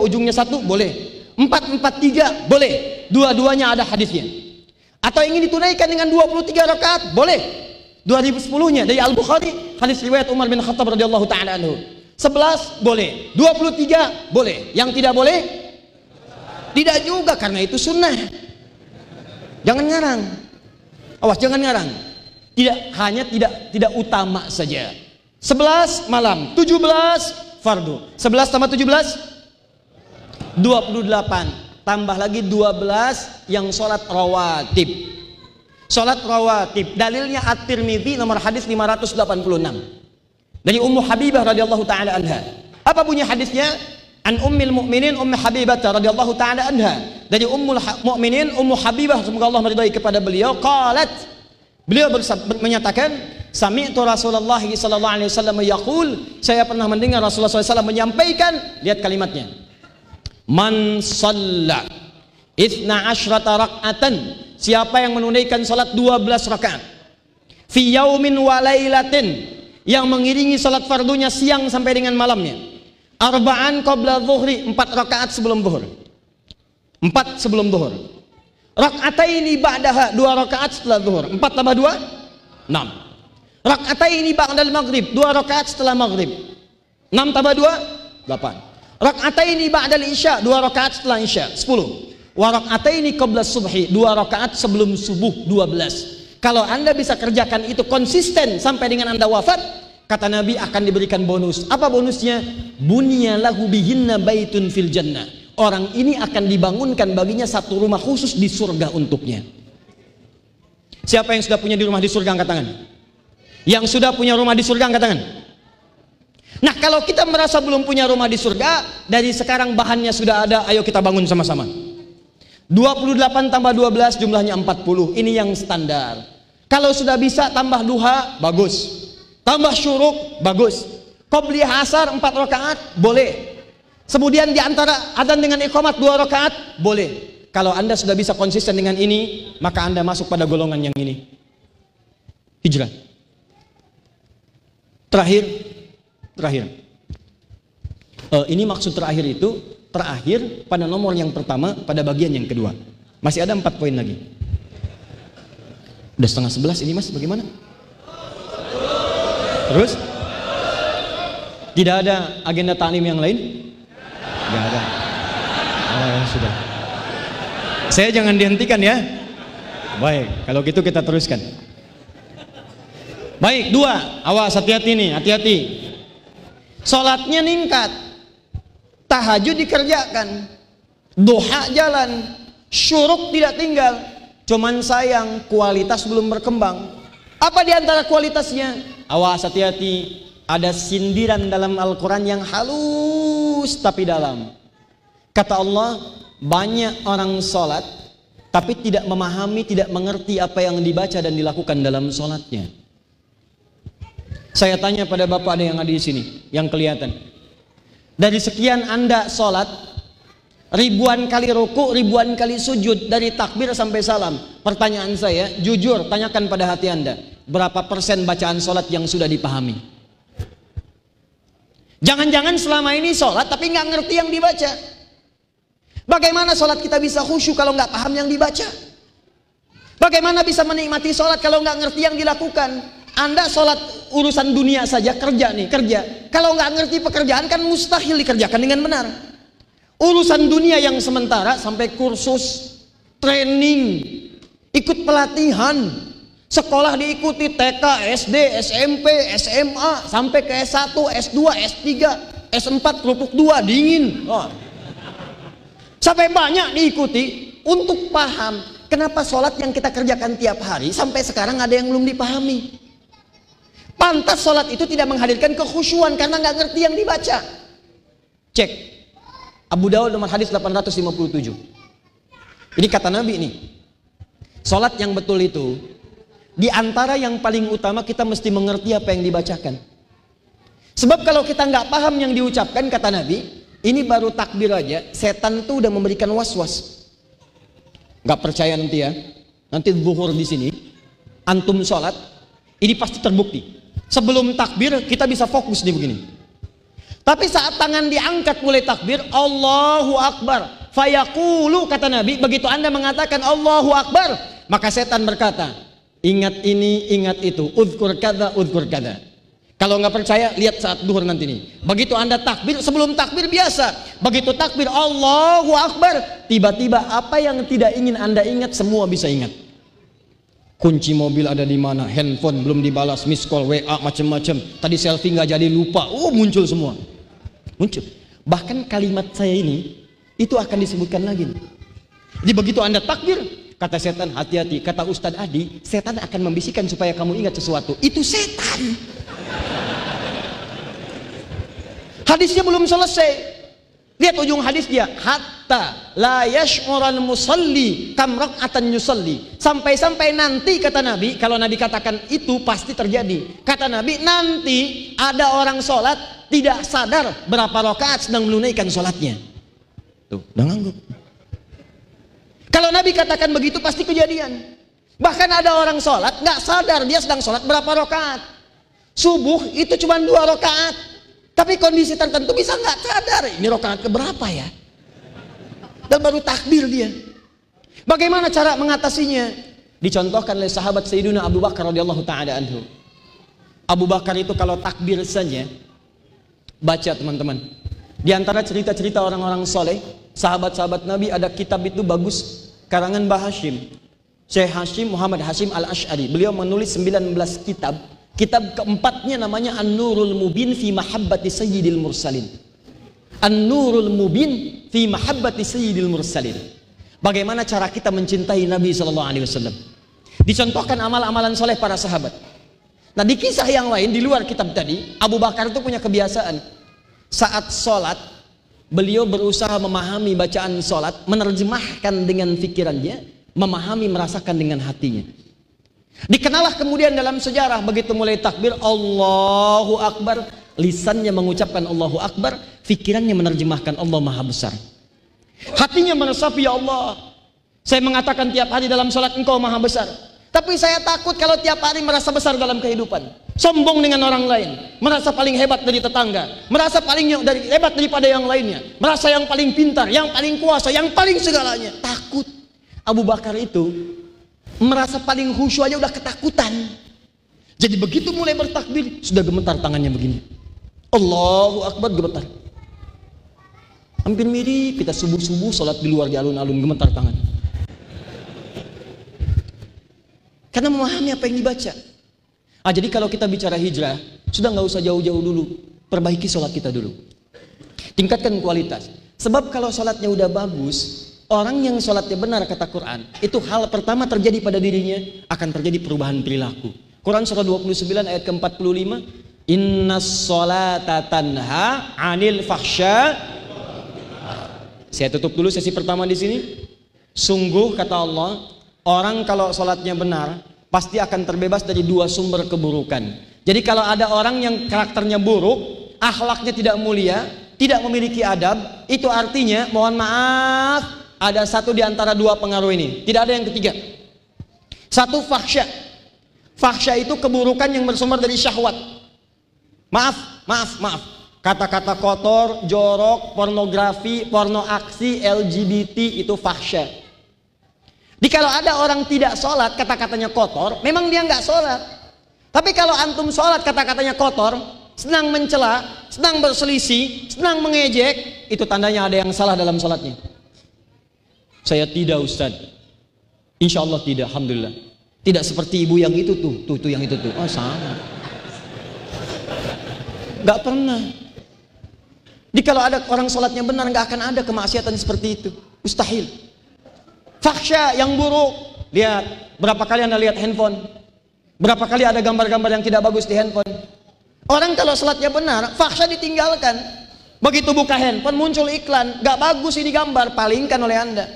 ujungnya 1, boleh. 4, 3, boleh. Dua-duanya ada hadisnya. Atau ingin ditunaikan dengan 23 rakaat, boleh. 2010-nya dari Al-Bukhari, hadis riwayat Umar bin Khattab radhiyallahu taala anhu. 11 boleh, 23 boleh. Yang tidak boleh? Tidak juga, karena itu sunnah. Jangan ngarang. Awas, jangan ngarang. Tidak utama saja. 11 malam, 17 fardu. 11 tambah 17 28. Tambah lagi 12 yang sholat rawatib. Sholat rawatib, dalilnya At-Tirmidzi nomor hadis 586 dari Ummu Habibah radhiyallahu taala anha. Apa bunyi hadisnya? An Ummil Mukminin Ummu Habibah radhiyallahu taala anha. Dari Ummul Mukminin Ummu Habibah, semoga Allah meridai kepada beliau, qalat, beliau menyatakan, sami'tu Rasulullah sallallahu alaihi wasallam yaqul, saya pernah mendengar Rasulullah SAW menyampaikan, lihat kalimatnya, man shalla 12 rak'atan, siapa yang menunaikan salat 12 rakaat fi yaumin wa lailatin, yang mengiringi salat fardunya siang sampai dengan malamnya, arba'an qabla dhuhri, 4 rakaat sebelum zuhur, 4 sebelum zuhur, rak'ataini ba'daha, 2 rakaat setelah zuhur, 4 tambah 2 6, rak'ataini ba'dal maghrib, 2 rakaat setelah maghrib, 6 tambah 2 8, rak'ataini ba'dal isya, 2 rakaat setelah isya, 10. Wa rak'ataini qabla subhi, 2 rakaat sebelum subuh, 12. Kalau Anda bisa kerjakan itu konsisten sampai dengan Anda wafat, kata Nabi akan diberikan bonus. Apa bonusnya? Bunya lahu bihinna baitun fil jannah. Orang ini akan dibangunkan baginya satu rumah khusus di surga untuknya. Siapa yang sudah punya di rumah di surga angkat tangan? Yang sudah punya rumah di surga angkat tangan? Nah, kalau kita merasa belum punya rumah di surga, dari sekarang bahannya sudah ada, ayo kita bangun sama-sama. 28 tambah 12 jumlahnya 40. Ini yang standar. Kalau sudah bisa tambah duha, bagus. Tambah syuruk, bagus. Qobliyah asar 4 rakaat boleh. Kemudian di antara adzan dengan iqamat 2 rakaat boleh. Kalau Anda sudah bisa konsisten dengan ini, maka Anda masuk pada golongan yang ini. Hijrah. Terakhir. Ini maksud terakhir itu terakhir pada nomor yang pertama pada bagian yang kedua. Masih ada 4 poin lagi. Udah 10:30 ini Mas, bagaimana? Terus? Tidak ada agenda ta'lim yang lain? Tidak ada. Oh ya sudah. Saya jangan dihentikan ya. Baik, kalau gitu kita teruskan. Baik, 2. Awas, hati-hati nih, hati-hati. Sholatnya ningkat, tahajud dikerjakan, duha jalan, syuruk tidak tinggal. Cuman sayang kualitas belum berkembang. Apa di antara kualitasnya? Awas, hati-hati. Ada sindiran dalam Al-Quran yang halus tapi dalam. Kata Allah, banyak orang sholat tapi tidak memahami, tidak mengerti apa yang dibaca dan dilakukan dalam sholatnya. Saya tanya pada bapak ada yang ada di sini, yang kelihatan. Dari sekian Anda sholat, ribuan kali ruku, ribuan kali sujud, dari takbir sampai salam. Pertanyaan saya, jujur, tanyakan pada hati Anda, berapa persen bacaan sholat yang sudah dipahami? Jangan-jangan selama ini sholat tapi nggak ngerti yang dibaca. Bagaimana sholat kita bisa khusyuk kalau nggak paham yang dibaca? Bagaimana bisa menikmati sholat kalau nggak ngerti yang dilakukan? Anda sholat urusan dunia saja, kerja nih, kerja. Kalau nggak ngerti pekerjaan kan mustahil dikerjakan dengan benar. Urusan dunia yang sementara sampai kursus, training, ikut pelatihan, sekolah diikuti TK, SD, SMP, SMA, sampai ke S1, S2, S3, S4, kerupuk 2, dingin. Oh. Sampai banyak diikuti untuk paham. Kenapa sholat yang kita kerjakan tiap hari sampai sekarang ada yang belum dipahami? Pantas sholat itu tidak menghadirkan kekhusyuan karena nggak ngerti yang dibaca. Cek Abu Daud nomor hadis 857. Ini kata Nabi nih, sholat yang betul itu di antara yang paling utama kita mesti mengerti apa yang dibacakan. Sebab kalau kita nggak paham yang diucapkan, kata Nabi, ini baru takbir aja, setan tuh udah memberikan was-was. Nggak percaya nanti ya, nanti zuhur di sini, antum sholat, ini pasti terbukti. Sebelum takbir kita bisa fokus nih begini. Tapi saat tangan diangkat mulai takbir, Allahu Akbar, fayaqulu, kata Nabi, begitu Anda mengatakan Allahu Akbar, maka setan berkata, ingat ini, ingat itu, uzkur kada, uzkur kada. Kalau nggak percaya, lihat saat duhur nanti nih. Begitu Anda takbir, sebelum takbir biasa. Begitu takbir, Allahu Akbar, tiba-tiba apa yang tidak ingin Anda ingat, semua bisa ingat. Kunci mobil ada di mana, handphone belum dibalas, miss call, WA, macam-macam. Tadi selfie nggak jadi, lupa. Oh, muncul semua. Muncul. Bahkan kalimat saya ini, itu akan disebutkan lagi. Jadi begitu Anda takbir, kata setan, hati-hati. Kata Ustadz Adi, setan akan membisikkan supaya kamu ingat sesuatu. Itu setan. Hadisnya belum selesai. Lihat ujung hadis dia, hatta la yash'ural musalli kam rak'atan yusalli. Sampai-sampai nanti, kata Nabi, kalau Nabi katakan itu pasti terjadi. Kata Nabi, nanti ada orang sholat tidak sadar berapa rakaat sedang menunaikan sholatnya. Tuh, udah ngangguk. Kalau Nabi katakan begitu pasti kejadian. Bahkan ada orang sholat nggak sadar dia sedang sholat berapa rakaat. Subuh itu cuma 2 rakaat. Tapi kondisi tertentu bisa nggak sadar ini rakaat keberapa ya, dan baru takbir dia. Bagaimana cara mengatasinya? Dicontohkan oleh sahabat Sayyidina Abu Bakar radhiyallahu taala anhu. Abu Bakar itu kalau takbir saja, baca teman-teman. Di antara cerita-cerita orang-orang soleh, sahabat-sahabat Nabi, ada kitab itu bagus, karangan Mbah Hashim, Syekh Hashim Muhammad Hashim Al-Ash'ari. Beliau menulis 19 kitab. Kitab keempatnya namanya An-Nurul Mubin fi Mahabbati Sayyidil Mursalin. An-Nurul Mubin fi Mahabbati Sayyidil Mursalin. Bagaimana cara kita mencintai Nabi SAW? Dicontohkan amal-amalan soleh para sahabat. Nah, di kisah yang lain di luar kitab tadi, Abu Bakar itu punya kebiasaan saat sholat, beliau berusaha memahami bacaan sholat, menerjemahkan dengan pikirannya, memahami, merasakan dengan hatinya. Dikenallah kemudian dalam sejarah, begitu mulai takbir Allahu Akbar, lisannya mengucapkan Allahu Akbar, pikirannya menerjemahkan Allah Maha Besar. Hatinya meresapi, ya Allah, saya mengatakan tiap hari dalam sholat Engkau Maha Besar, tapi saya takut kalau tiap hari merasa besar dalam kehidupan, sombong dengan orang lain, merasa paling hebat dari tetangga, merasa paling hebat daripada yang lainnya, merasa yang paling pintar, yang paling kuasa, yang paling segalanya. Takut. Abu Bakar itu merasa paling khusyuk aja udah ketakutan. Jadi begitu mulai bertakbir, sudah gemetar tangannya begini. Allahu Akbar, gemetar. Hampir mirip kita subuh-subuh sholat di luar di alun-alun, gemetar tangan. Karena memahami apa yang dibaca. Jadi kalau kita bicara hijrah, sudah nggak usah jauh-jauh dulu, perbaiki sholat kita dulu, tingkatkan kualitas. Sebab kalau sholatnya udah bagus, orang yang sholatnya benar kata Quran, itu hal pertama terjadi pada dirinya, akan terjadi perubahan perilaku. Quran surah 29 ayat ke-45, Innas sholata tanha 'anil fahsya. Saya tutup dulu sesi pertama di sini. Sungguh kata Allah, orang kalau sholatnya benar pasti akan terbebas dari dua sumber keburukan. Jadi kalau ada orang yang karakternya buruk, akhlaknya tidak mulia, tidak memiliki adab, itu artinya mohon maaf, ada satu di antara dua pengaruh ini, tidak ada yang ketiga. Satu, fahsya. Fahsya itu keburukan yang bersumber dari syahwat. Maaf. Kata-kata kotor, jorok, pornografi, porno aksi, LGBT itu fahsya. Jadi kalau ada orang tidak sholat, kata-katanya kotor, memang dia nggak sholat. Tapi kalau antum sholat, kata-katanya kotor, senang mencela, senang berselisih, senang mengejek, itu tandanya ada yang salah dalam sholatnya. Saya tidak, Ustaz. Insya Allah tidak, alhamdulillah. Tidak seperti ibu yang itu tuh yang itu tuh. Oh, sama. Gak pernah. Jadi kalau ada orang sholatnya benar, gak akan ada kemaksiatan seperti itu. Mustahil. Fahsya yang buruk. Lihat, berapa kali Anda lihat handphone? Berapa kali ada gambar-gambar yang tidak bagus di handphone? Orang kalau sholatnya benar, fahsya ditinggalkan. Begitu buka handphone, muncul iklan, gak bagus ini gambar, palingkan oleh Anda.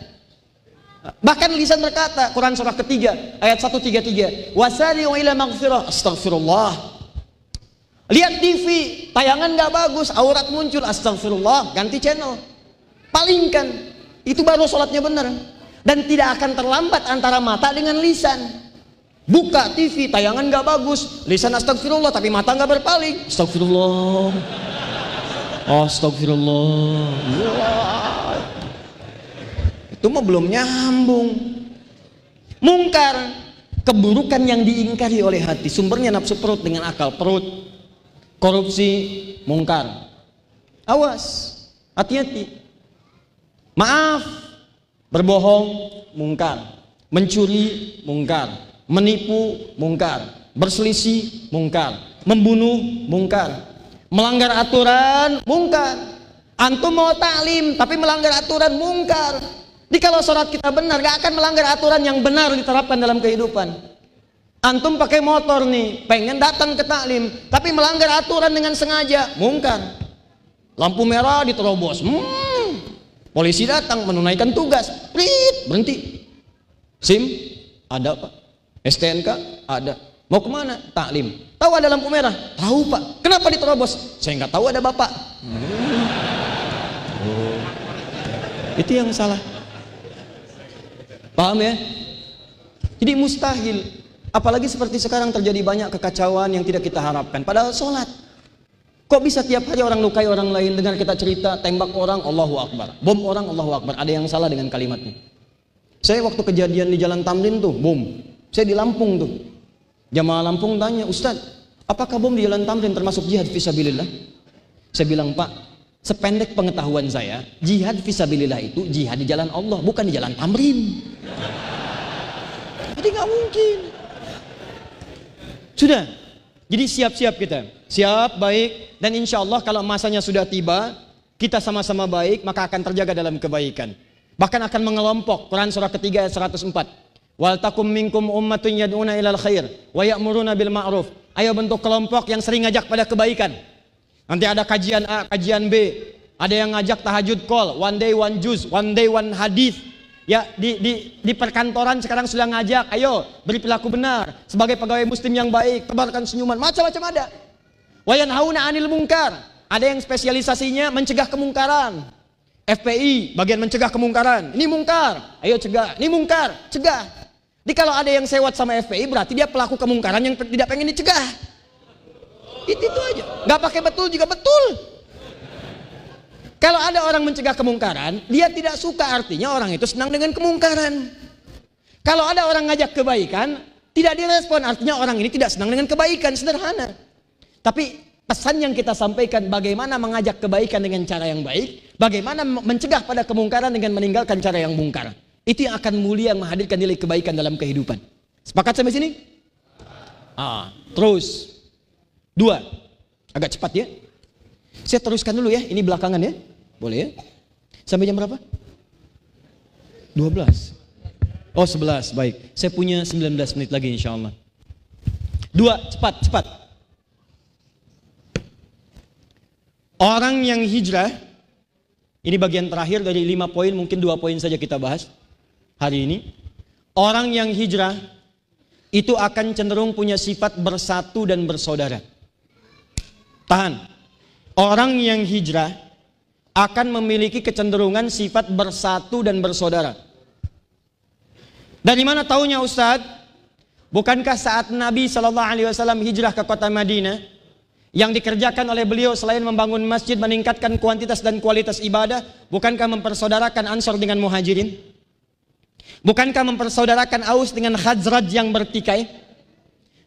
Bahkan lisan berkata, Quran surah ketiga ayat 133, wasari'u ila maghfirah, astagfirullah. Lihat TV, tayangan gak bagus, aurat muncul, astagfirullah, ganti channel, palingkan. Itu baru sholatnya benar. Dan tidak akan terlambat antara mata dengan lisan. Buka TV, tayangan gak bagus, lisan astagfirullah, tapi mata gak berpaling, astagfirullah, astagfirullah. Itu mah belum nyambung. Mungkar, keburukan yang diingkari oleh hati, sumbernya nafsu perut dengan akal perut. Korupsi, mungkar. Awas, hati-hati. Maaf, berbohong, mungkar. Mencuri, mungkar. Menipu, mungkar. Berselisih, mungkar. Membunuh, mungkar. Melanggar aturan, mungkar. Antum mau taklim tapi melanggar aturan, mungkar. Jadi kalau sholat kita benar, gak akan melanggar aturan yang benar diterapkan dalam kehidupan. Antum pakai motor nih, pengen datang ke taklim, tapi melanggar aturan dengan sengaja, mungkar. Lampu merah diterobos, polisi datang menunaikan tugas, berhenti. SIM ada Pak, STNK ada. Mau kemana? Taklim. Tahu ada lampu merah? Tahu Pak. Kenapa diterobos? Saya nggak tahu, ada Bapak. Itu yang salah. Paham ya? Jadi mustahil. Apalagi seperti sekarang terjadi banyak kekacauan yang tidak kita harapkan. Padahal sholat. Kok bisa tiap hari orang lukai orang lain, dengar kita cerita, tembak orang, Allahu Akbar. Bom orang, Allahu Akbar. Ada yang salah dengan kalimatnya. Saya waktu kejadian di Jalan Tamrin tuh, bom. Saya di Lampung tuh. Jamaah Lampung tanya, Ustaz, apakah bom di Jalan Tamrin termasuk jihad fisabilillah? Saya bilang, Pak, sependek pengetahuan saya, jihad fisabilillah itu jihad di jalan Allah, bukan di Jalan Tamrin. Jadi nggak mungkin. Sudah, jadi siap-siap kita, siap, baik, dan insya Allah kalau masanya sudah tiba, kita sama-sama baik, maka akan terjaga dalam kebaikan. Bahkan akan mengelompok. Quran surah ketiga ayat 104. Wal takum minkum ummatun yad'una ilal khair wa ya'muruna bil ma'ruf. Ayo bentuk kelompok yang sering ngajak pada kebaikan. Nanti ada kajian A, kajian B, ada yang ngajak tahajud call, one day one juz, one day one hadis. Ya, di perkantoran sekarang sudah ngajak, ayo beri perilaku benar sebagai pegawai muslim yang baik, tebarkan senyuman, macam-macam ada. Wa yanhauna 'anil munkar. Ada yang spesialisasinya mencegah kemungkaran. FPI bagian mencegah kemungkaran. Ini mungkar, ayo cegah. Ini mungkar, cegah. Jadi kalau ada yang sewot sama FPI berarti dia pelaku kemungkaran yang tidak pengen dicegah. Itu aja. Nggak pakai betul juga betul. Kalau ada orang mencegah kemungkaran, dia tidak suka, artinya orang itu senang dengan kemungkaran. Kalau ada orang ngajak kebaikan, tidak direspon, artinya orang ini tidak senang dengan kebaikan. Sederhana. Tapi pesan yang kita sampaikan, bagaimana mengajak kebaikan dengan cara yang baik, bagaimana mencegah pada kemungkaran dengan meninggalkan cara yang mungkar. Itu yang akan mulia, menghadirkan nilai kebaikan dalam kehidupan. Sepakat sampai sini? Terus 2, agak cepat ya. Saya teruskan dulu ya, ini belakangan ya. Boleh ya? Sampai jam berapa? 12. Oh 11, baik. Saya punya 19 menit lagi insya Allah. 2, cepat. Orang yang hijrah, ini bagian terakhir dari 5 poin, mungkin 2 poin saja kita bahas hari ini. Orang yang hijrah itu akan cenderung punya sifat bersatu dan bersaudara. Tahan. Orang yang hijrah akan memiliki kecenderungan sifat bersatu dan bersaudara. Dari mana taunya Ustaz? Bukankah saat Nabi SAW hijrah ke kota Madinah, yang dikerjakan oleh beliau selain membangun masjid, meningkatkan kuantitas dan kualitas ibadah, bukankah mempersaudarakan Ansor dengan Muhajirin? Bukankah mempersaudarakan Aus dengan Khazraj yang bertikai?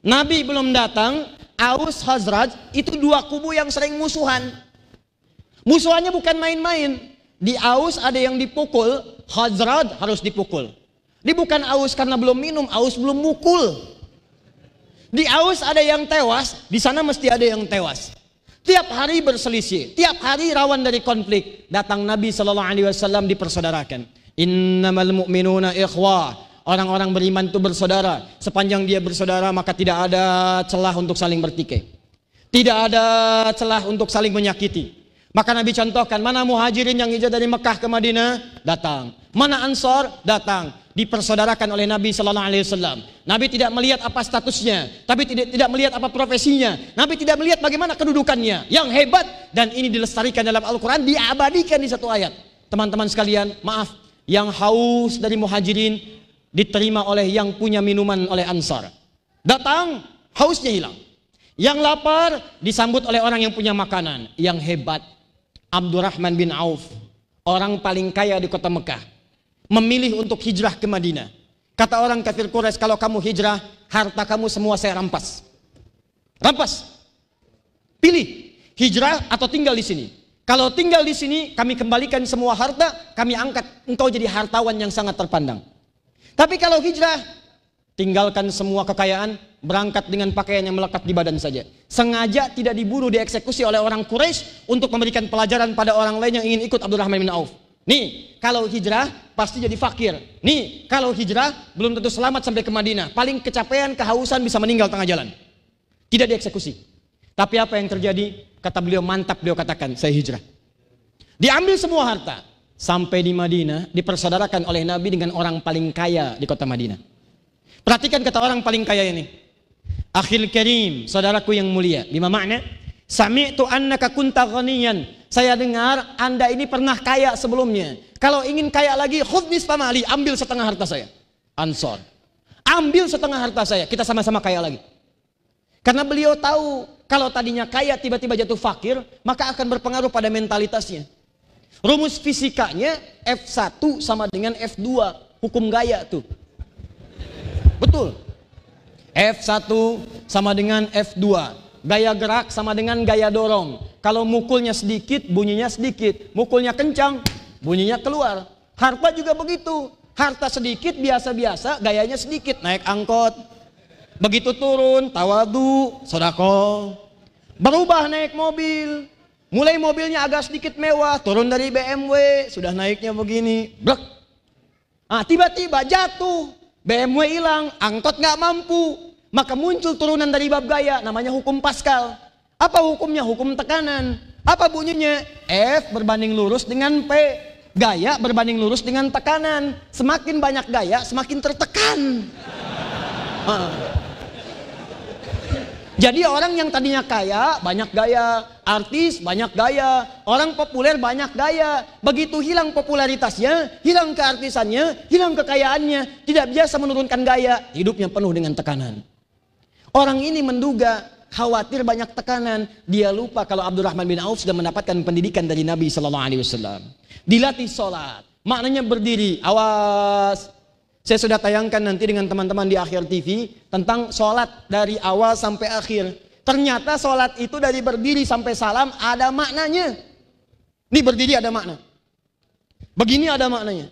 Nabi belum datang, Aus, Khazraj itu 2 kubu yang sering musuhan. Musuhannya bukan main-main. Di Aus ada yang dipukul, Khazraj harus dipukul. Di bukan Aus karena belum minum, Aus belum mukul. Di Aus ada yang tewas, di sana mesti ada yang tewas. Tiap hari berselisih, tiap hari rawan dari konflik. Datang Nabi SAW dipersaudarakan. Innamal mu'minuna ikhwah. Orang-orang beriman itu bersaudara. Sepanjang dia bersaudara maka tidak ada celah untuk saling bertikai. Tidak ada celah untuk saling menyakiti. Maka Nabi contohkan, mana Muhajirin yang hijrah dari Mekah ke Madinah? Datang. Mana Ansor? Datang. Dipersaudarakan oleh Nabi SAW. Nabi tidak melihat apa statusnya, tapi tidak melihat apa profesinya. Nabi tidak melihat bagaimana kedudukannya. Yang hebat, dan ini dilestarikan dalam Al-Quran, diabadikan di satu ayat. Teman-teman sekalian, maaf, yang haus dari Muhajirin diterima oleh yang punya minuman oleh Ansar. Datang, hausnya hilang. Yang lapar disambut oleh orang yang punya makanan. Yang hebat, Abdurrahman bin Auf, orang paling kaya di kota Mekah, memilih untuk hijrah ke Madinah. Kata orang kafir Quraisy, kalau kamu hijrah, harta kamu semua saya rampas. Rampas. Pilih, hijrah atau tinggal di sini. Kalau tinggal di sini, kami kembalikan semua harta, kami angkat engkau jadi hartawan yang sangat terpandang. Tapi kalau hijrah, tinggalkan semua kekayaan, berangkat dengan pakaian yang melekat di badan saja. Sengaja tidak dibunuh, dieksekusi oleh orang Quraisy untuk memberikan pelajaran pada orang lain yang ingin ikut Abdurrahman bin Auf. Nih, kalau hijrah pasti jadi fakir. Nih, kalau hijrah belum tentu selamat sampai ke Madinah. Paling kecapean, kehausan, bisa meninggal tengah jalan. Tidak dieksekusi. Tapi apa yang terjadi? Kata beliau, mantap, beliau katakan, saya hijrah. Diambil semua harta. Sampai di Madinah, dipersaudarakan oleh Nabi dengan orang paling kaya di kota Madinah. Perhatikan kata orang paling kaya ini. Akhil karim, saudaraku yang mulia. Bima makna? Sami'tu annaka kunta ghaniyan. Saya dengar Anda ini pernah kaya sebelumnya. Kalau ingin kaya lagi, khudh nisfa mali, ambil setengah harta saya. Ansor. Ambil setengah harta saya, kita sama-sama kaya lagi. Karena beliau tahu, kalau tadinya kaya tiba-tiba jatuh fakir, maka akan berpengaruh pada mentalitasnya. Rumus fisikanya F1 sama dengan F2, hukum gaya tuh. Betul. F1 sama dengan F2. Gaya gerak sama dengan gaya dorong. Kalau mukulnya sedikit, bunyinya sedikit. Mukulnya kencang, bunyinya keluar. Harta juga begitu. Harta sedikit, biasa-biasa, gayanya sedikit. Naik angkot. Begitu turun, tawadu, sedekah. Berubah naik mobil. Mulai mobilnya agak sedikit mewah, turun dari BMW, sudah naiknya begini. Blek. Tiba-tiba jatuh. BMW hilang, angkot nggak mampu. Maka muncul turunan dari bab gaya, namanya hukum Pascal. Apa hukumnya? Hukum tekanan. Apa bunyinya? F berbanding lurus dengan P. Gaya berbanding lurus dengan tekanan. Semakin banyak gaya, semakin tertekan. Jadi orang yang tadinya kaya, banyak gaya. Artis, banyak gaya. Orang populer, banyak gaya. Begitu hilang popularitasnya, hilang keartisannya, hilang kekayaannya, tidak biasa menurunkan gaya, hidupnya penuh dengan tekanan. Orang ini menduga, khawatir banyak tekanan. Dia lupa kalau Abdurrahman bin Auf sudah mendapatkan pendidikan dari Nabi SAW. Dilatih sholat. Maknanya berdiri. Awas. Saya sudah tayangkan nanti dengan teman-teman di Akhir TV tentang sholat dari awal sampai akhir. Ternyata sholat itu dari berdiri sampai salam ada maknanya. Ini berdiri ada makna. Begini ada maknanya.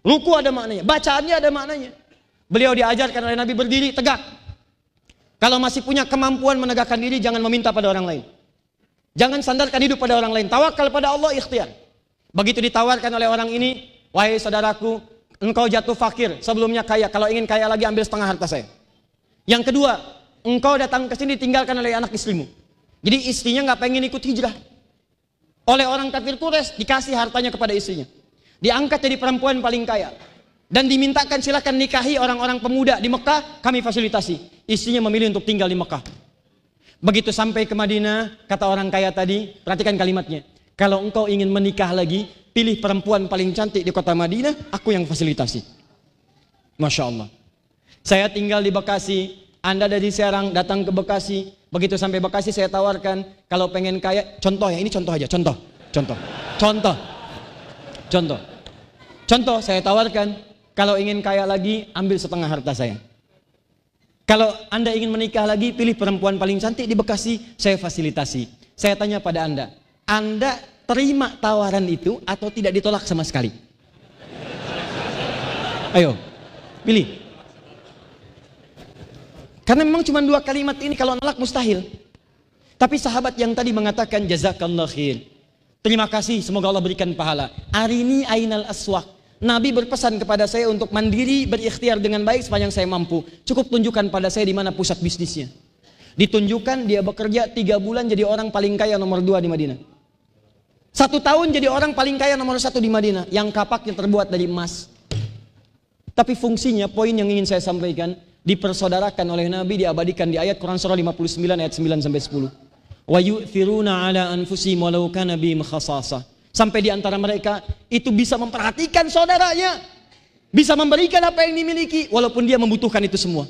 Ruku ada maknanya. Bacaannya ada maknanya. Beliau diajarkan oleh Nabi berdiri tegak. Kalau masih punya kemampuan menegakkan diri, jangan meminta pada orang lain. Jangan sandarkan hidup pada orang lain. Tawakal pada Allah, ikhtiar. Begitu ditawarkan oleh orang ini, wahai saudaraku, engkau jatuh fakir, sebelumnya kaya. Kalau ingin kaya lagi, ambil setengah harta saya. Yang kedua, engkau datang ke sini ditinggalkan oleh anak istrimu. Jadi istrinya nggak pengen ikut hijrah. Oleh orang kafir Quraisy dikasih hartanya kepada istrinya. Diangkat jadi perempuan paling kaya. Dan dimintakan silakan nikahi orang-orang pemuda di Mekah, kami fasilitasi. Istrinya memilih untuk tinggal di Mekah. Begitu sampai ke Madinah, kata orang kaya tadi, perhatikan kalimatnya. Kalau engkau ingin menikah lagi, pilih perempuan paling cantik di kota Madinah, aku yang fasilitasi. Masya Allah. Saya tinggal di Bekasi, Anda dari Serang datang ke Bekasi. Begitu sampai Bekasi saya tawarkan, kalau pengen kaya, contoh ya, ini contoh aja, contoh saya tawarkan, kalau ingin kaya lagi, ambil setengah harta saya. Kalau Anda ingin menikah lagi, pilih perempuan paling cantik di Bekasi, saya fasilitasi. Saya tanya pada Anda terima tawaran itu atau tidak ditolak sama sekali? Ayo, pilih. Karena memang cuma dua kalimat ini, kalau nolak mustahil. Tapi sahabat yang tadi mengatakan jazakallah khair. Terima kasih, semoga Allah berikan pahala. Arini ainal aswaq. Nabi berpesan kepada saya untuk mandiri, berikhtiar dengan baik sepanjang saya mampu. Cukup tunjukkan pada saya di mana pusat bisnisnya. Ditunjukkan dia bekerja 3 bulan jadi orang paling kaya nomor 2 di Madinah. 1 tahun jadi orang paling kaya nomor 1 di Madinah. Yang kapaknya terbuat dari emas. Tapi fungsinya, poin yang ingin saya sampaikan, dipersaudarakan oleh Nabi, diabadikan di ayat Quran surah 59 ayat 9-10. Wa yu'thiruna ala anfusihim walau kana bihim khassasah. Sampai di antara mereka itu bisa memperhatikan saudaranya, bisa memberikan apa yang dimiliki walaupun dia membutuhkan itu semua.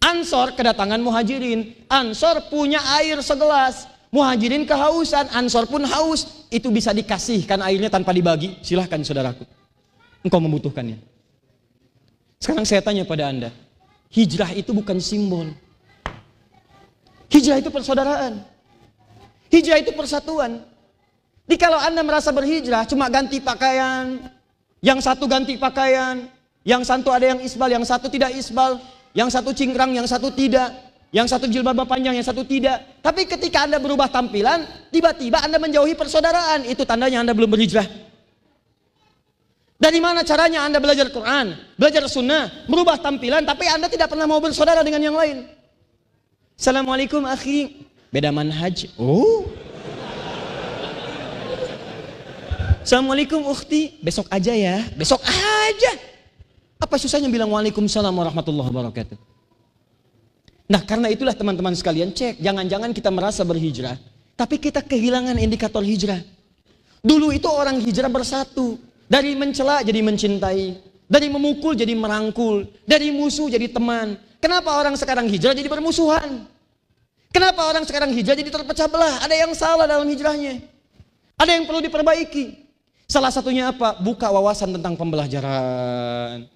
Ansor kedatangan muhajirin, Ansor punya air segelas, muhajirin kehausan, Ansor pun haus, itu bisa dikasihkan airnya tanpa dibagi. Silahkan saudaraku, engkau membutuhkannya. Sekarang saya tanya pada Anda, hijrah itu bukan simbol. Hijrah itu persaudaraan. Hijrah itu persatuan. Jadi kalau Anda merasa berhijrah cuma ganti pakaian, yang satu ganti pakaian, yang satu ada yang isbal, yang satu tidak isbal, yang satu cingkrang, yang satu tidak, yang satu jilbab panjang, yang satu tidak. Tapi ketika Anda berubah tampilan, tiba-tiba Anda menjauhi persaudaraan, itu tandanya Anda belum berhijrah. Dari mana caranya Anda belajar Quran, belajar sunnah, berubah tampilan, tapi Anda tidak pernah mau bersaudara dengan yang lain. Assalamualaikum akhi, beda manhaj. Oh. Assalamualaikum ukhti, besok aja ya, besok aja. Apa susahnya bilang waalaikumsalam warahmatullahi wabarakatuh. Nah karena itulah teman-teman sekalian, cek, jangan-jangan kita merasa berhijrah, tapi kita kehilangan indikator hijrah. Dulu itu orang hijrah bersatu, dari mencela jadi mencintai, dari memukul jadi merangkul, dari musuh jadi teman. Kenapa orang sekarang hijrah jadi bermusuhan? Kenapa orang sekarang hijrah jadi terpecah belah? Ada yang salah dalam hijrahnya, ada yang perlu diperbaiki. Salah satunya apa? Buka wawasan tentang pembelajaran.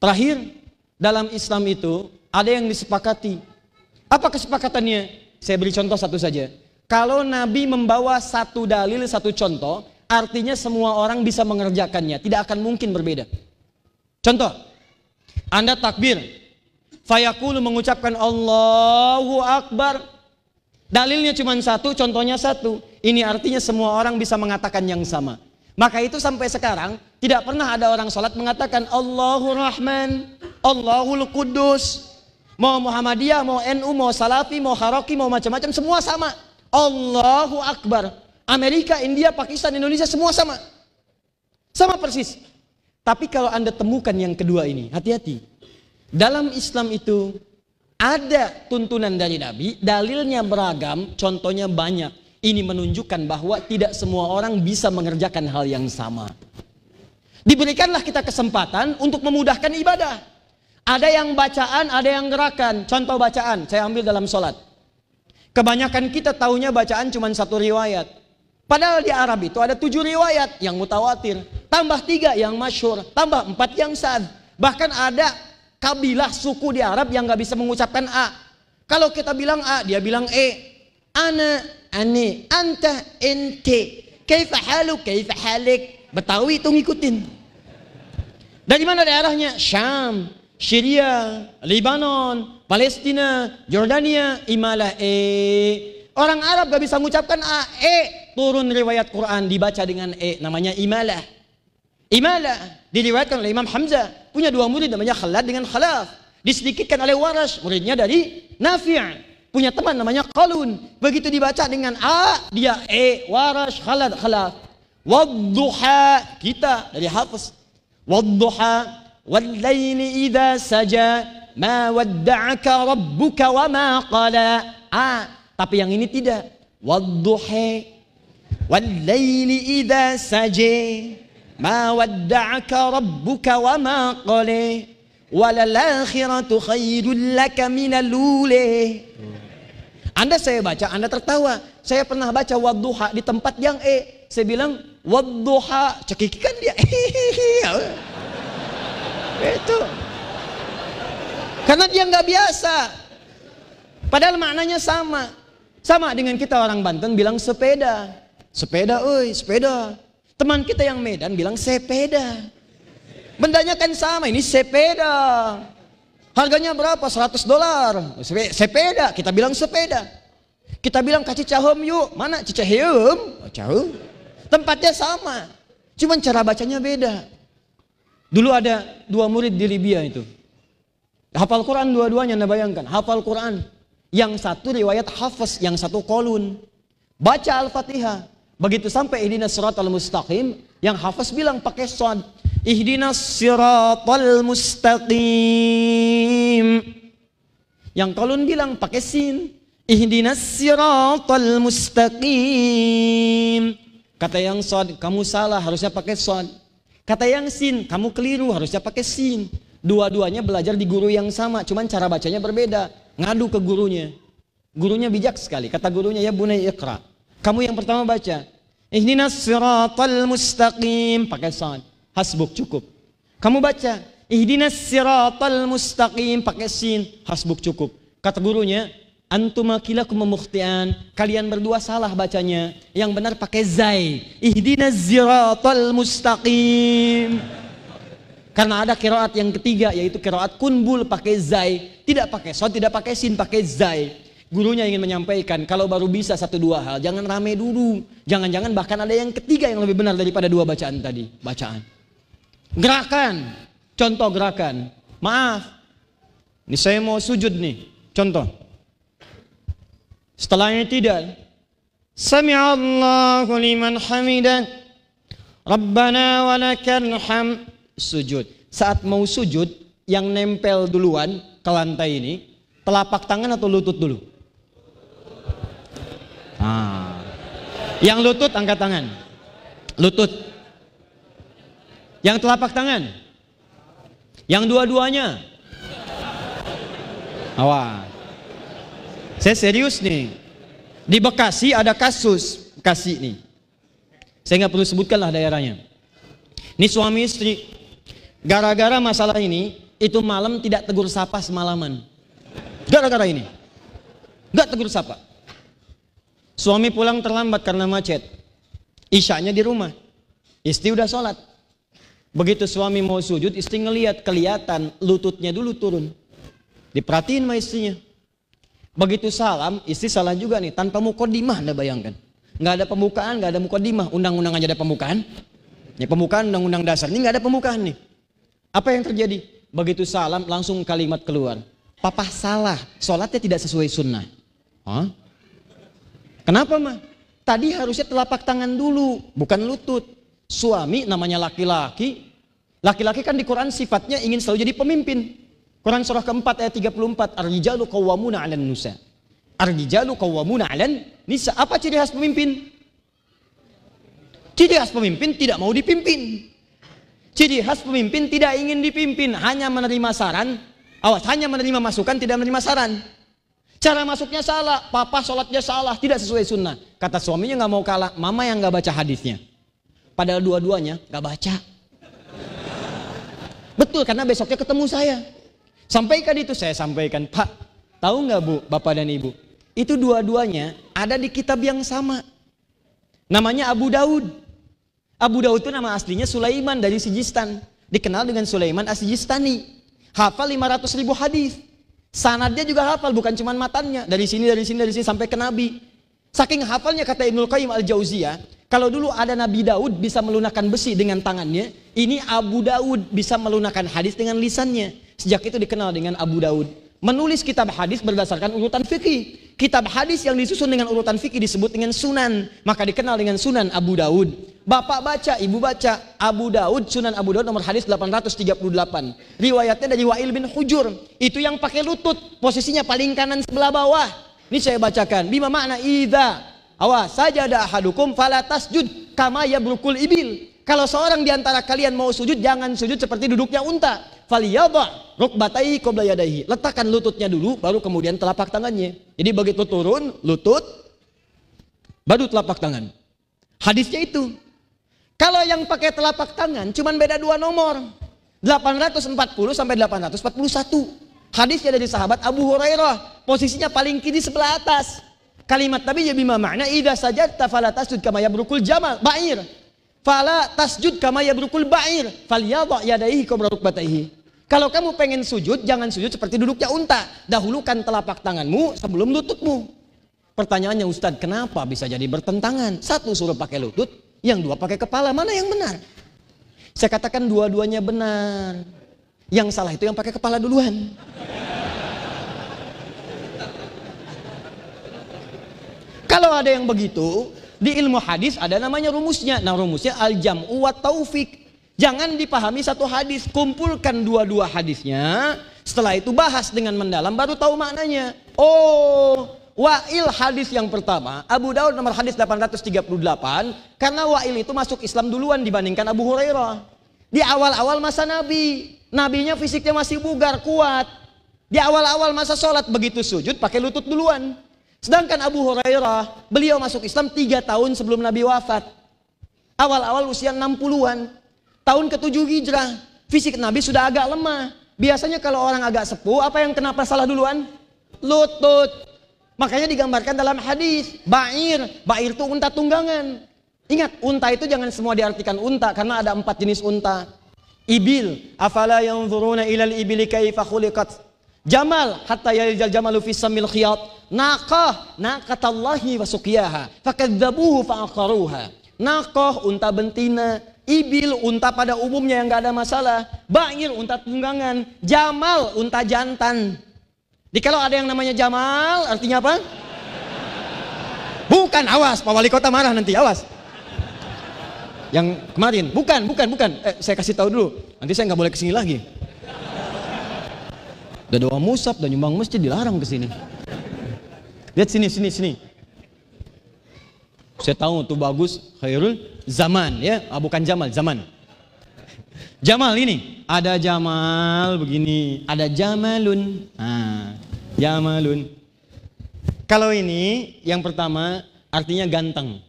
Terakhir, dalam Islam itu ada yang disepakati. Apa kesepakatannya? Saya beri contoh satu saja. Kalau Nabi membawa satu dalil, satu contoh, artinya semua orang bisa mengerjakannya. Tidak akan mungkin berbeda. Contoh, Anda takbir, fayaqulu mengucapkan Allahu Akbar. Dalilnya cuma satu, contohnya satu. Ini artinya semua orang bisa mengatakan yang sama. Maka itu sampai sekarang tidak pernah ada orang sholat mengatakan Allahu Rahman, Allahul Qudus. Mau Muhammadiyah, mau NU, mau Salafi, mau Haroki, mau macam-macam, semua sama. Allahu Akbar. Amerika, India, Pakistan, Indonesia semua sama. Sama persis. Tapi kalau Anda temukan yang kedua ini, hati-hati. Dalam Islam itu Ada tuntunan dari Nabi, dalilnya beragam, contohnya banyak. Ini menunjukkan bahwa tidak semua orang bisa mengerjakan hal yang sama. Diberikanlah kita kesempatan untuk memudahkan ibadah. Ada yang bacaan, ada yang gerakan. Contoh bacaan, saya ambil dalam sholat. Kebanyakan kita taunya bacaan cuma 1 riwayat. Padahal di Arab itu ada 7 riwayat yang mutawatir. Tambah 3 yang masyhur, tambah 4 yang sad. Bahkan ada kabilah suku di Arab yang gak bisa mengucapkan A. Kalau kita bilang A, dia bilang E. Ana, ane, anta, ente. Kaifa haluk, kaifa halik. Betawi itu ngikutin. Dari mana daerahnya? Syam, Syria, Lebanon, Palestina, Jordania, Imalah E. Orang Arab gak bisa mengucapkan A, E. Turun riwayat Quran dibaca dengan E, namanya Imalah. Imalah diriwayatkan oleh Imam Hamzah, punya 2 murid namanya Khalad dengan Khalaf. Disedikitkan oleh Warash, muridnya dari Nafi'. Punya teman namanya Qalun. Begitu dibaca dengan A, dia E. Warash, Khalad, Khalaf. Wadduha, kita dari Hafiz. Wadduha wal-laili idza saja ma wadda'aka rabbuka wa ma qala. A, tapi yang ini tidak. Wadduha wal-laili idza saja ma wadda'aka rabbuka wa ma qala. Walal akhiratu khairul laka minal ula. Anda saya baca, Anda tertawa. Saya pernah baca wadduha di tempat yang E. Saya bilang wadduha, cekikikan dia. Itu. Karena dia nggak biasa. Padahal maknanya sama. Sama dengan kita orang Banten bilang sepeda. Sepeda, oi, sepeda. Teman kita yang Medan bilang sepeda. Bendanya kan sama, ini sepeda. Harganya berapa? $100. Sepeda, kita bilang sepeda. Kita bilang kasih cahum yuk. Mana cicaheum? Oh, cahum. Tempatnya sama. Cuman cara bacanya beda. Dulu ada 2 murid di Libya itu. Hafal Quran dua-duanya, Anda bayangkan. Hafal Quran. Yang satu riwayat Hafiz, yang satu Qalun. Baca Al-Fatihah. Begitu sampai ihdinas siratal mustaqim, yang Hafiz bilang pakai shad. Ihdinas siratal mustaqim. Yang Qalun bilang pakai sin. Ihdinas siratal mustaqim. Kata yang shad, kamu salah, harusnya pakai shad. Kata yang sin, kamu keliru, harusnya pakai sin. Dua-duanya belajar di guru yang sama, cuman cara bacanya berbeda. Ngadu ke gurunya. Gurunya bijak sekali. Kata gurunya, ya bunai iqra. Kamu yang pertama baca. Ihdinas siratal mustaqim, pakai shad. Hasbuk, cukup. Kamu baca ihdinas siratal mustaqim, pakai sin. Hasbuk, cukup. Kata gurunya, antuma kilakum mukhtian, kalian berdua salah bacanya. Yang benar pakai zai. Ihdinas siratal mustaqim. Karena ada qiraat yang ketiga, yaitu qiraat kunbul, pakai zai. Tidak pakai shad, tidak pakai sin, pakai zai. Gurunya ingin menyampaikan, kalau baru bisa 1-2 hal, jangan rame dulu. Jangan-jangan bahkan ada yang ketiga yang lebih benar daripada 2 bacaan tadi. Bacaan. Gerakan. Contoh gerakan. Maaf. Ini saya mau sujud nih. Contoh. Setelahnya tidak. Sami'allahu liman hamidah. Rabbana walakal hamd. Sujud. Saat mau sujud, yang nempel duluan ke lantai ini, telapak tangan atau lutut dulu? Yang lutut angkat tangan. Lutut. Yang telapak tangan. Yang dua-duanya. Awas. Saya serius nih. Di Bekasi ada kasus. Bekasi nih. Saya nggak perlu sebutkan lah daerahnya. Ini suami istri. Gara-gara masalah ini, itu malam tidak tegur sapa semalaman. Gara-gara ini. Nggak tegur sapa. Suami pulang terlambat karena macet. Isyanya di rumah. Istri udah sholat. Begitu suami mau sujud, istri ngelihat, kelihatan lututnya dulu turun. Diperhatiin sama istrinya. Begitu salam, istri salah juga nih, tanpa muqaddimah. Anda bayangkan. Nggak ada pembukaan, nggak ada muqaddimah. Undang-undang aja ada pembukaan. Ya pembukaan undang-undang dasar, ini nggak ada pembukaan nih. Apa yang terjadi? Begitu salam, langsung kalimat keluar. Papa salah, sholatnya tidak sesuai sunnah. Hah? Kenapa mah? Tadi harusnya telapak tangan dulu, bukan lutut. Suami namanya laki-laki. Laki-laki kan di Quran sifatnya ingin selalu jadi pemimpin. Quran surah keempat ayat 34, Ar-rijalu qawwamuna 'alan nisa. Ar-rijalu qawwamuna 'alan nisa. Apa ciri khas pemimpin? Ciri khas pemimpin tidak mau dipimpin. Ciri khas pemimpin tidak ingin dipimpin, hanya menerima saran. Awas, hanya menerima masukan, tidak menerima saran. Cara masuknya salah, papa sholatnya salah, tidak sesuai sunnah. Kata suaminya nggak mau kalah, mama yang nggak baca hadisnya. Padahal dua-duanya nggak baca. Betul, karena besoknya ketemu saya. Sampaikan itu, saya sampaikan, Pak, tahu nggak Bu, Bapak dan Ibu? Itu dua-duanya ada di kitab yang sama. Namanya Abu Daud. Abu Daud itu nama aslinya Sulaiman dari Sijistan. Dikenal dengan Sulaiman As-Sijistani. Hafal 500.000 hadis. Sanadnya juga hafal, bukan cuma matannya. Dari sini sampai ke Nabi. Saking hafalnya, kata Ibnul Qayyim Al-Jauziyah, kalau dulu ada Nabi Daud bisa melunakkan besi dengan tangannya, ini Abu Daud bisa melunakkan hadis dengan lisannya. Sejak itu dikenal dengan Abu Daud. Menulis kitab hadis berdasarkan urutan fikih. Kitab hadis yang disusun dengan urutan fikih disebut dengan sunan. Maka dikenal dengan Sunan Abu Daud. Bapak baca, ibu baca. Abu Daud, Sunan Abu Daud nomor hadis 838. Riwayatnya dari Wa'il bin Hujur. Itu yang pakai lutut. Posisinya paling kanan sebelah bawah. Ini saya bacakan. Bima makna idza. Awas, sajada ahadukum fala tasjud kama yabrukul ibil. Kalau seorang di antara kalian mau sujud, jangan sujud seperti duduknya unta. Faliyadha rukbatayhi qabla yadayhi. Letakkan lututnya dulu, baru kemudian telapak tangannya. Jadi begitu turun, lutut, baru telapak tangan. Hadisnya itu. Kalau yang pakai telapak tangan, cuman beda 2 nomor. 840 sampai 841. Hadisnya dari sahabat Abu Hurairah. Posisinya paling kiri sebelah atas. Kalimat Nabi ya bima makna idza sajadta fala tasjud kama yabrukul jamal ba'ir. Fala tasjud kama yabrukul ba'ir. Falyadha yadayhi qabla rukbatayhi. Kalau kamu pengen sujud, jangan sujud seperti duduknya unta. Dahulukan telapak tanganmu sebelum lututmu. Pertanyaannya, Ustadz, kenapa bisa jadi bertentangan? Satu suruh pakai lutut, yang dua pakai kepala. Mana yang benar? Saya katakan dua-duanya benar. Yang salah itu yang pakai kepala duluan. Kalau ada yang begitu, di ilmu hadis ada namanya rumusnya. Nah, rumusnya al-jam'u wa taufiq. Jangan dipahami satu hadis, kumpulkan dua-dua hadisnya. Setelah itu bahas dengan mendalam, baru tahu maknanya. Oh, Wa'il hadis yang pertama, Abu Daud nomor hadis 838. Karena Wa'il itu masuk Islam duluan dibandingkan Abu Hurairah. Di awal-awal masa Nabi, Nabinya fisiknya masih bugar, kuat. Di awal-awal masa sholat, begitu sujud pakai lutut duluan. Sedangkan Abu Hurairah, beliau masuk Islam 3 tahun sebelum Nabi wafat. Awal-awal usia 60-an. Tahun ke-7 Hijrah, fisik Nabi sudah agak lemah. Biasanya kalau orang agak sepuh, apa yang kenapa salah duluan? Lutut. Makanya digambarkan dalam hadis, ba'ir. Ba'ir itu unta tunggangan. Ingat, unta itu jangan semua diartikan unta, karena ada 4 jenis unta. Ibil, afala yanzuruna ilal ibili kaifa khuliqat. Jamal, hatta yaljal jamalu fi samil khiyat. Naqah, naqatallahi wa suqiyaha. Fakadzabuhu fa'aqaruha. Naqah, unta betina. Ibil, unta pada umumnya yang gak ada masalah. Ba'ir, unta tunggangan. Jamal, unta jantan. Jadi kalau ada yang namanya Jamal, artinya apa? Bukan, awas, Pak Wali Kota marah nanti, awas. Yang kemarin, bukan. Saya kasih tahu dulu, nanti saya nggak boleh kesini lagi. Udah doa musab, udah nyumbang masjid, dilarang kesini. Lihat sini. Saya tahu tuh bagus, khairul zaman ya, bukan Jamal, zaman. Jamal ini, ada Jamal begini, ada Jamalun. Jamalun. Kalau ini yang pertama artinya ganteng.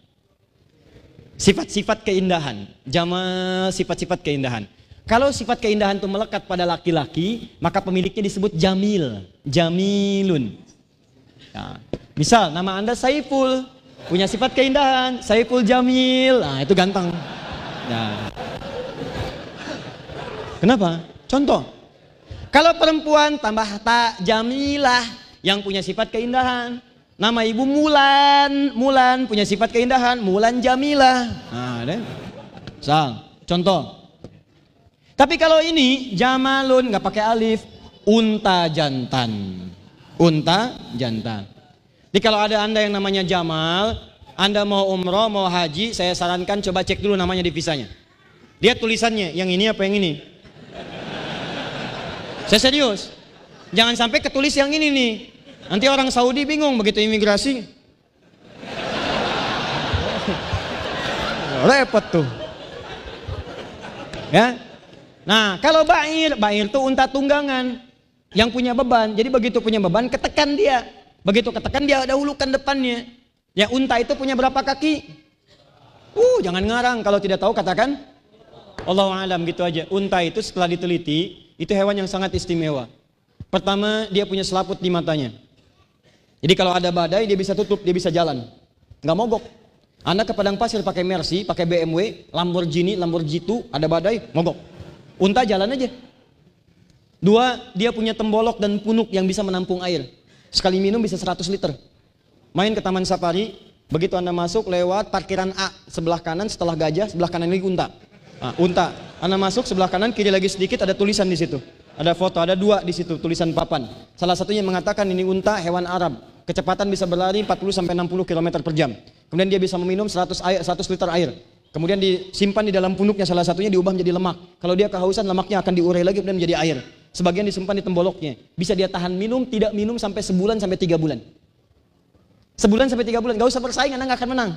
Sifat-sifat keindahan. Jamal, sifat-sifat keindahan. Kalau sifat keindahan itu melekat pada laki-laki, maka pemiliknya disebut Jamil. Jamilun. Nah, misal nama Anda Saiful, punya sifat keindahan, Saiful Jamil. Nah, itu ganteng. Nah. Kenapa? Contoh. Kalau perempuan tambah tak Jamilah yang punya sifat keindahan. Nama ibu Mulan punya sifat keindahan, Mulan Jamilah. Nah, deh. Contoh. Tapi kalau ini Jamalun nggak pakai alif, unta jantan. Unta jantan. Jadi kalau ada Anda yang namanya Jamal, Anda mau umroh, mau haji, saya sarankan coba cek dulu namanya di visanya. Lihat tulisannya, yang ini apa yang ini? Saya serius. Jangan sampai ketulis yang ini nih. Nanti orang Saudi bingung begitu imigrasi. Repot tuh. Ya. Nah, kalau ba'ir itu unta tunggangan yang punya beban. Jadi begitu punya beban ketekan dia. Begitu ketekan dia dahulukan depannya. Ya, unta itu punya berapa kaki? Jangan ngarang, kalau tidak tahu katakan Allahu a'lam, gitu aja. Unta itu setelah diteliti, itu hewan yang sangat istimewa. Pertama, dia punya selaput di matanya. Jadi kalau ada badai dia bisa tutup, dia bisa jalan. Nggak mogok. Anda ke padang pasir pakai Mercy, pakai BMW, Lamborghini, Lamborghini, ada badai, mogok. Unta jalan aja. Dua, dia punya tembolok dan punuk yang bisa menampung air. Sekali minum bisa 100 liter. Main ke taman safari, begitu Anda masuk lewat parkiran A, sebelah kanan setelah gajah, sebelah kanan lagi unta. Nah, unta. Anda masuk sebelah kanan, kiri lagi sedikit ada tulisan di situ. Ada foto, ada 2 di situ tulisan papan. Salah satunya mengatakan ini unta hewan Arab. Kecepatan bisa berlari 40 sampai 60 km per jam. Kemudian dia bisa meminum 100 liter air. Kemudian disimpan di dalam punuknya, salah satunya diubah menjadi lemak. Kalau dia kehausan, lemaknya akan diurai lagi kemudian menjadi air. Sebagian disimpan di temboloknya. Bisa dia tahan minum, tidak minum sampai sebulan sampai 3 bulan. Sebulan sampai 3 bulan, gak usah bersaing, Anda gak akan menang.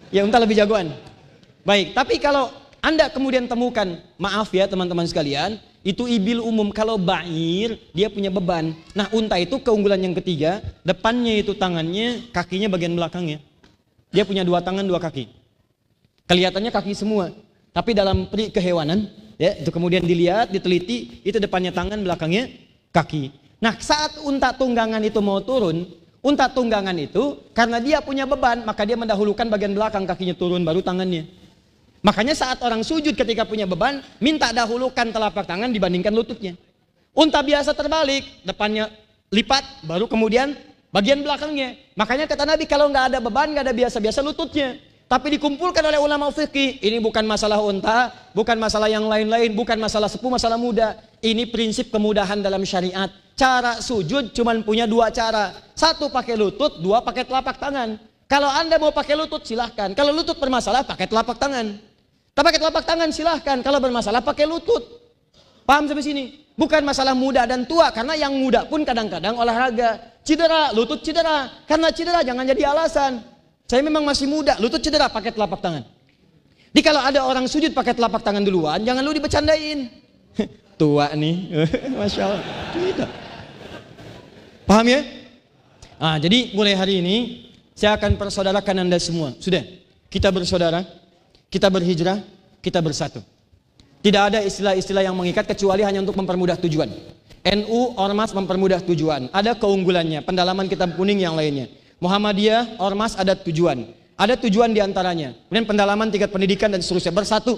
Ya unta lebih jagoan. Baik, tapi kalau Anda kemudian temukan, maaf ya teman-teman sekalian, itu ibil umum. Kalau ba'ir, dia punya beban. Nah, unta itu keunggulan yang ketiga, depannya itu tangannya, kakinya bagian belakangnya. Dia punya 2 tangan, 2 kaki. Kelihatannya kaki semua, tapi dalam pri kehewanan, ya, itu kemudian dilihat, diteliti, itu depannya tangan, belakangnya kaki. Nah, saat unta tunggangan itu mau turun, unta tunggangan itu karena dia punya beban, maka dia mendahulukan bagian belakang, kakinya turun baru tangannya. Makanya saat orang sujud ketika punya beban, minta dahulukan telapak tangan dibandingkan lututnya. Unta biasa terbalik, depannya lipat, baru kemudian bagian belakangnya. Makanya kata Nabi, kalau nggak ada beban, nggak ada biasa-biasa lututnya. Tapi dikumpulkan oleh ulama fikih, ini bukan masalah unta, bukan masalah yang lain-lain, bukan masalah sepuh, masalah muda. Ini prinsip kemudahan dalam syariat. Cara sujud cuma punya 2 cara. 1 pakai lutut, 2 pakai telapak tangan. Kalau Anda mau pakai lutut silahkan. Kalau lutut bermasalah pakai telapak tangan. Pakai telapak tangan silahkan. Kalau bermasalah pakai lutut. Paham sampai sini? Bukan masalah muda dan tua, karena yang muda pun kadang-kadang olahraga cedera, lutut cedera. Karena cedera jangan jadi alasan. Saya memang masih muda, lutut cedera, pakai telapak tangan. Jadi kalau ada orang sujud pakai telapak tangan duluan, jangan lu dibecandain. Tua nih, Masya Allah. Tidak. Paham ya? Nah, jadi mulai hari ini saya akan persaudarakan Anda semua. Sudah, kita bersaudara, kita berhijrah, kita bersatu. Tidak ada istilah-istilah yang mengikat kecuali hanya untuk mempermudah tujuan. NU, Ormas mempermudah tujuan. Ada keunggulannya, pendalaman kitab kuning yang lainnya. Muhammadiyah, Ormas ada tujuan. Ada tujuan diantaranya. Kemudian pendalaman tingkat pendidikan dan seterusnya. Bersatu.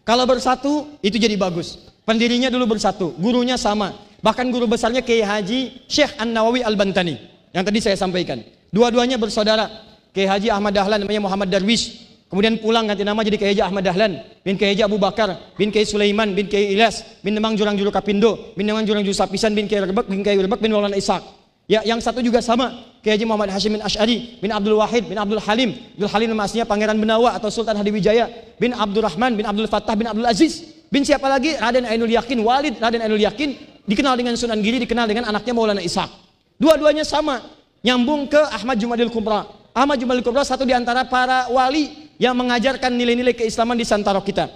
Kalau bersatu itu jadi bagus. Pendirinya dulu bersatu, gurunya sama. Bahkan guru besarnya Kiai Haji Syekh An-Nawawi Al-Bantani yang tadi saya sampaikan. Dua-duanya bersaudara. Kiai Haji Ahmad Dahlan namanya Muhammad Darwish. Kemudian pulang ganti nama jadi Kiai Haji Ahmad Dahlan bin Kiai Haji Abu Bakar bin Kiai Sulaiman bin Kiai Ilyas bin Demang Jurang Juru Kapindo bin Demang Jurang Juru Sapisan bin Kiai Rebek bin Kiai Rebek bin Maulana Ishaq. Ya, yang satu juga sama, Kiai Haji Muhammad Hashim bin Asy'ari bin Abdul Wahid bin Abdul Halim. Abdul Halim nama aslinya Pangeran Benawa atau Sultan Hadiwijaya bin Abdurrahman bin Abdul Fattah bin Abdul Aziz bin siapa lagi? Raden Ainul Yakin, Walid Raden Ainul Yakin, dikenal dengan Sunan Giri, dikenal dengan anaknya Maulana Ishaq. Dua-duanya sama, nyambung ke Ahmad Jumadil Kubra. Ahmad Jumadil Kubra satu di antara para wali yang mengajarkan nilai-nilai keislaman di Santaro kita.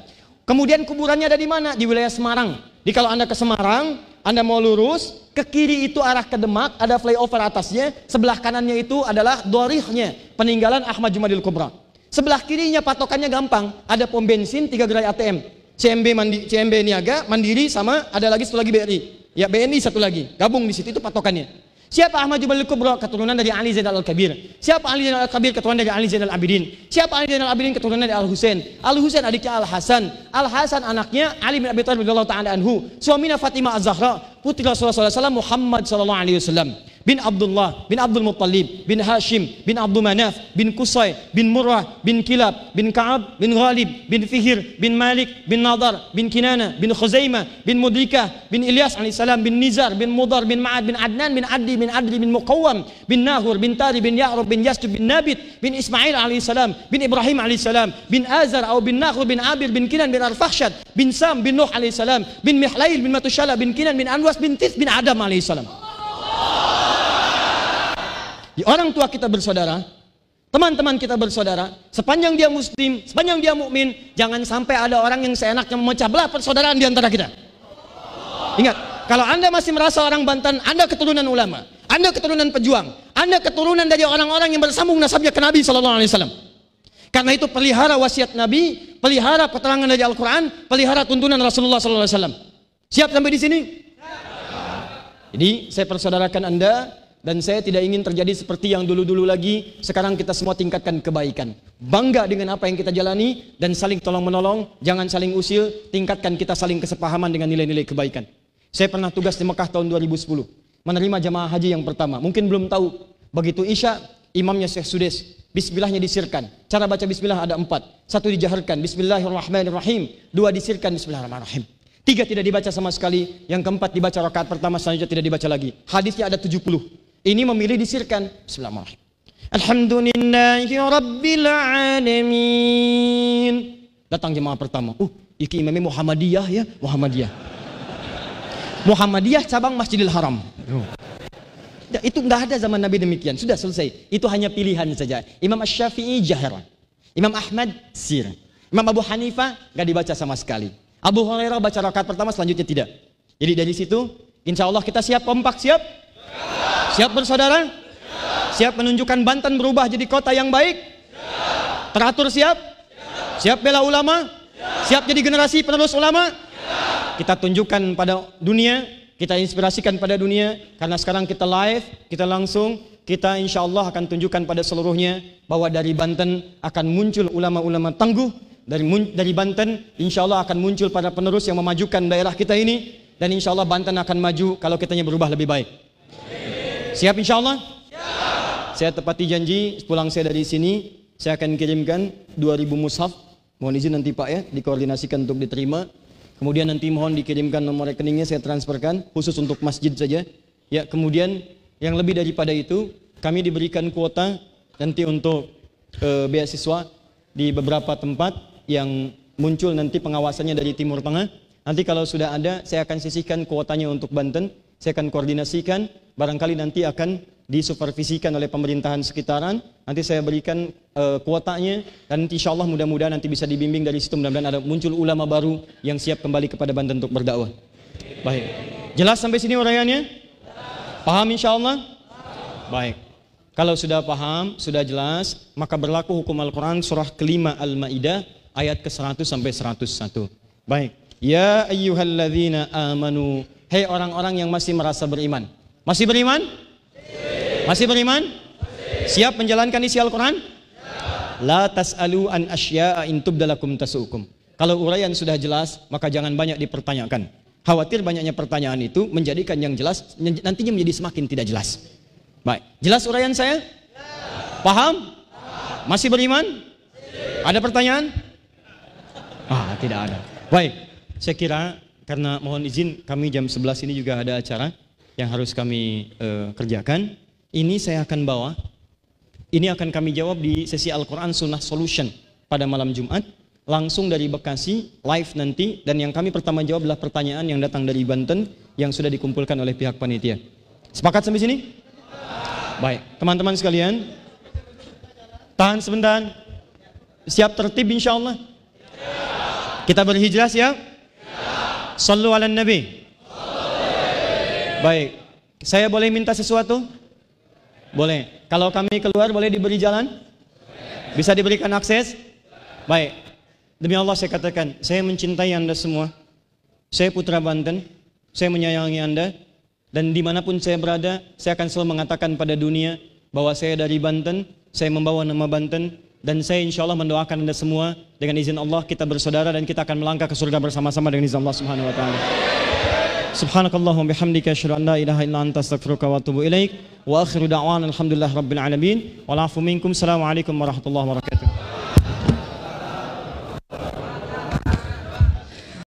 Kemudian kuburannya ada di mana? Di wilayah Semarang. Jadi kalau Anda ke Semarang, Anda mau lurus, ke kiri itu arah ke Demak, ada flyover atasnya, sebelah kanannya itu adalah dorihnya, peninggalan Ahmad Jumadil Kubra. Sebelah kirinya patokannya gampang, ada pom bensin, 3 gerai ATM. CMB Niaga, Mandiri, sama ada lagi satu lagi BRI. Ya BNI satu lagi, gabung di situ, itu patokannya. Siapa Ahmad Jumadil Kubra? Keturunan dari Ali Zainal Al-Kabir. Siapa Ali Zainal Al-Kabir? Keturunan dari Ali Zainal Abidin. Siapa Ali Zainal Abidin? Keturunan dari Al-Husain. Al-Husain adiknya Al-Hasan. Al-Hasan anaknya Ali bin Abi Thalib radhiyallahu ta'ala anhu. Suaminya Fatimah Az-Zahra, putri Rasulullah SAW Muhammad sallallahu alaihi wasallam. Bin Abdullah, bin Abdul Muttalib, bin Hashim, bin Abdul Manaf, bin Qusay, bin Murrah, bin Kilab, bin Ka'ab, bin Ghalib, bin Fihir, bin Malik, bin Nadar, bin Kinana, bin Khuzaimah, bin Mudrikah, bin Ilyas alaihissalam, bin Nizar, bin Mudar, bin Ma'ad, bin Adnan, bin Addi, bin Adri, bin Muqawwam, bin Nahur, bin Tari, bin Ya'rub, bin Yasjub, bin Nabit, bin Ismail alaihissalam, bin Ibrahim alaihissalam, bin Azar atau bin Nahur, bin Abir, bin Kinan, bin Arfakhshad, bin Sam, bin Nuh alaihissalam, bin Mihlail, bin Matushala, bin Kinan, bin Anwas, bin Tis, bin Adam alaihissalam. Di orang tua kita bersaudara, teman-teman kita bersaudara, sepanjang dia muslim, sepanjang dia mukmin, jangan sampai ada orang yang seenaknya memecah belah persaudaraan di antara kita. Ingat, kalau Anda masih merasa orang Banten, Anda keturunan ulama, Anda keturunan pejuang, Anda keturunan dari orang-orang yang bersambung nasabnya ke Nabi SAW. Karena itu pelihara wasiat Nabi, pelihara keterangan dari Al-Quran, pelihara tuntunan Rasulullah SAW. Siap sampai di sini? Jadi saya persaudarakan Anda, dan saya tidak ingin terjadi seperti yang dulu-dulu lagi. Sekarang kita semua tingkatkan kebaikan, bangga dengan apa yang kita jalani, dan saling tolong-menolong, jangan saling usil, tingkatkan kita saling kesepahaman dengan nilai-nilai kebaikan. Saya pernah tugas di Mekah tahun 2010, menerima jamaah haji yang pertama. Mungkin belum tahu, begitu Isya, imamnya Syekh Sudes, bismillahnya disirkan. Cara baca bismillah ada 4. 1 dijaharkan, bismillahirrahmanirrahim. 2 disirkan, bismillahirrahmanirrahim. 3 tidak dibaca sama sekali. Yang keempat dibaca rakaat pertama, selanjutnya tidak dibaca lagi. Hadisnya ada 70. Ini memilih disirkan, bismillahirrahmanirrahim. Alhamdulillahi rabbil alamin. Datang jemaah pertama. Iki imamnya Muhammadiyah ya, Muhammadiyah cabang Masjidil Haram. Itu nggak ada zaman Nabi demikian. Sudah selesai. Itu hanya pilihan saja. Imam Asy-Syafi'i jahran, Imam Ahmad sir, Imam Abu Hanifah nggak dibaca sama sekali. Abu Hurairah baca rakaat pertama, selanjutnya tidak. Jadi dari situ, insya Allah kita siap kompak, siap? Siap bersaudara? Siap menunjukkan Banten berubah jadi kota yang baik? Teratur siap? Siap bela ulama? Siap jadi generasi penerus ulama? Kita tunjukkan pada dunia, kita inspirasikan pada dunia, karena sekarang kita live, kita langsung, kita insya Allah akan tunjukkan pada seluruhnya bahwa dari Banten akan muncul ulama-ulama tangguh, dari Banten insya Allah akan muncul para penerus yang memajukan daerah kita ini, dan insya Allah Banten akan maju kalau kitanya berubah lebih baik. Siap insya Allah? Saya tepati janji, pulang saya dari sini, saya akan kirimkan 2000 mushaf, mohon izin nanti Pak ya, dikoordinasikan untuk diterima. Kemudian nanti mohon dikirimkan nomor rekeningnya, saya transferkan khusus untuk masjid saja. Ya, kemudian yang lebih daripada itu, kami diberikan kuota nanti untuk beasiswa di beberapa tempat yang muncul nanti pengawasannya dari Timur Tengah. Nanti kalau sudah ada, saya akan sisihkan kuotanya untuk Banten. Saya akan koordinasikan, barangkali nanti akan disupervisikan oleh pemerintahan sekitaran. Nanti saya berikan kuotanya, dan insya Allah mudah-mudahan nanti bisa dibimbing dari situ, mudah-mudahan ada muncul ulama baru yang siap kembali kepada Banten untuk berdakwah. Baik, jelas sampai sini uraiannya? Paham insya Allah? Baik, kalau sudah paham, sudah jelas, maka berlaku hukum Al-Quran surah kelima Al-Ma'idah ayat ke-100 sampai 101. Baik, ya ayyuhalladzina amanu, hei orang-orang yang masih merasa beriman. Masih beriman? Masih beriman? Siap menjalankan isi Al-Quran? La tas'alu an asya'a in tubdalakum tasu'ukum. Kalau uraian sudah jelas, maka jangan banyak dipertanyakan. Khawatir banyaknya pertanyaan itu menjadikan yang jelas nantinya menjadi semakin tidak jelas. Baik, jelas uraian saya? Paham? Masih beriman? Ada pertanyaan? Tidak ada. Baik, saya kira karena mohon izin kami jam 11 ini juga ada acara yang harus kami kerjakan. Ini saya akan bawa, ini akan kami jawab di sesi Al-Quran Sunnah Solution pada malam Jumat, langsung dari Bekasi, live nanti, dan yang kami pertama jawab adalah pertanyaan yang datang dari Banten yang sudah dikumpulkan oleh pihak panitia. Sepakat sampai sini? Baik, teman-teman sekalian, tahan sebentar, siap tertib insya Allah? Kita berhijrah siap? Sallu ala Nabi. Baik, saya boleh minta sesuatu? Boleh. Kalau kami keluar boleh diberi jalan? Bisa diberikan akses? Baik. Demi Allah saya katakan, saya mencintai Anda semua. Saya putra Banten, saya menyayangi Anda, dan dimanapun saya berada, saya akan selalu mengatakan pada dunia bahwa saya dari Banten, saya membawa nama Banten, dan saya insya Allah mendoakan Anda semua dengan izin Allah kita bersaudara dan kita akan melangkah ke surga bersama-sama dengan izin Allah Subhanahu wa taala. Subhanakallahumma bihamdika asyhadu an la ilaha illa anta astaghfiruka wa atubu ilaik wa akhiru da'wana alhamdulillahi rabbil alamin wa la'afu minkum. Assalamualaikum warahmatullahi wabarakatuh.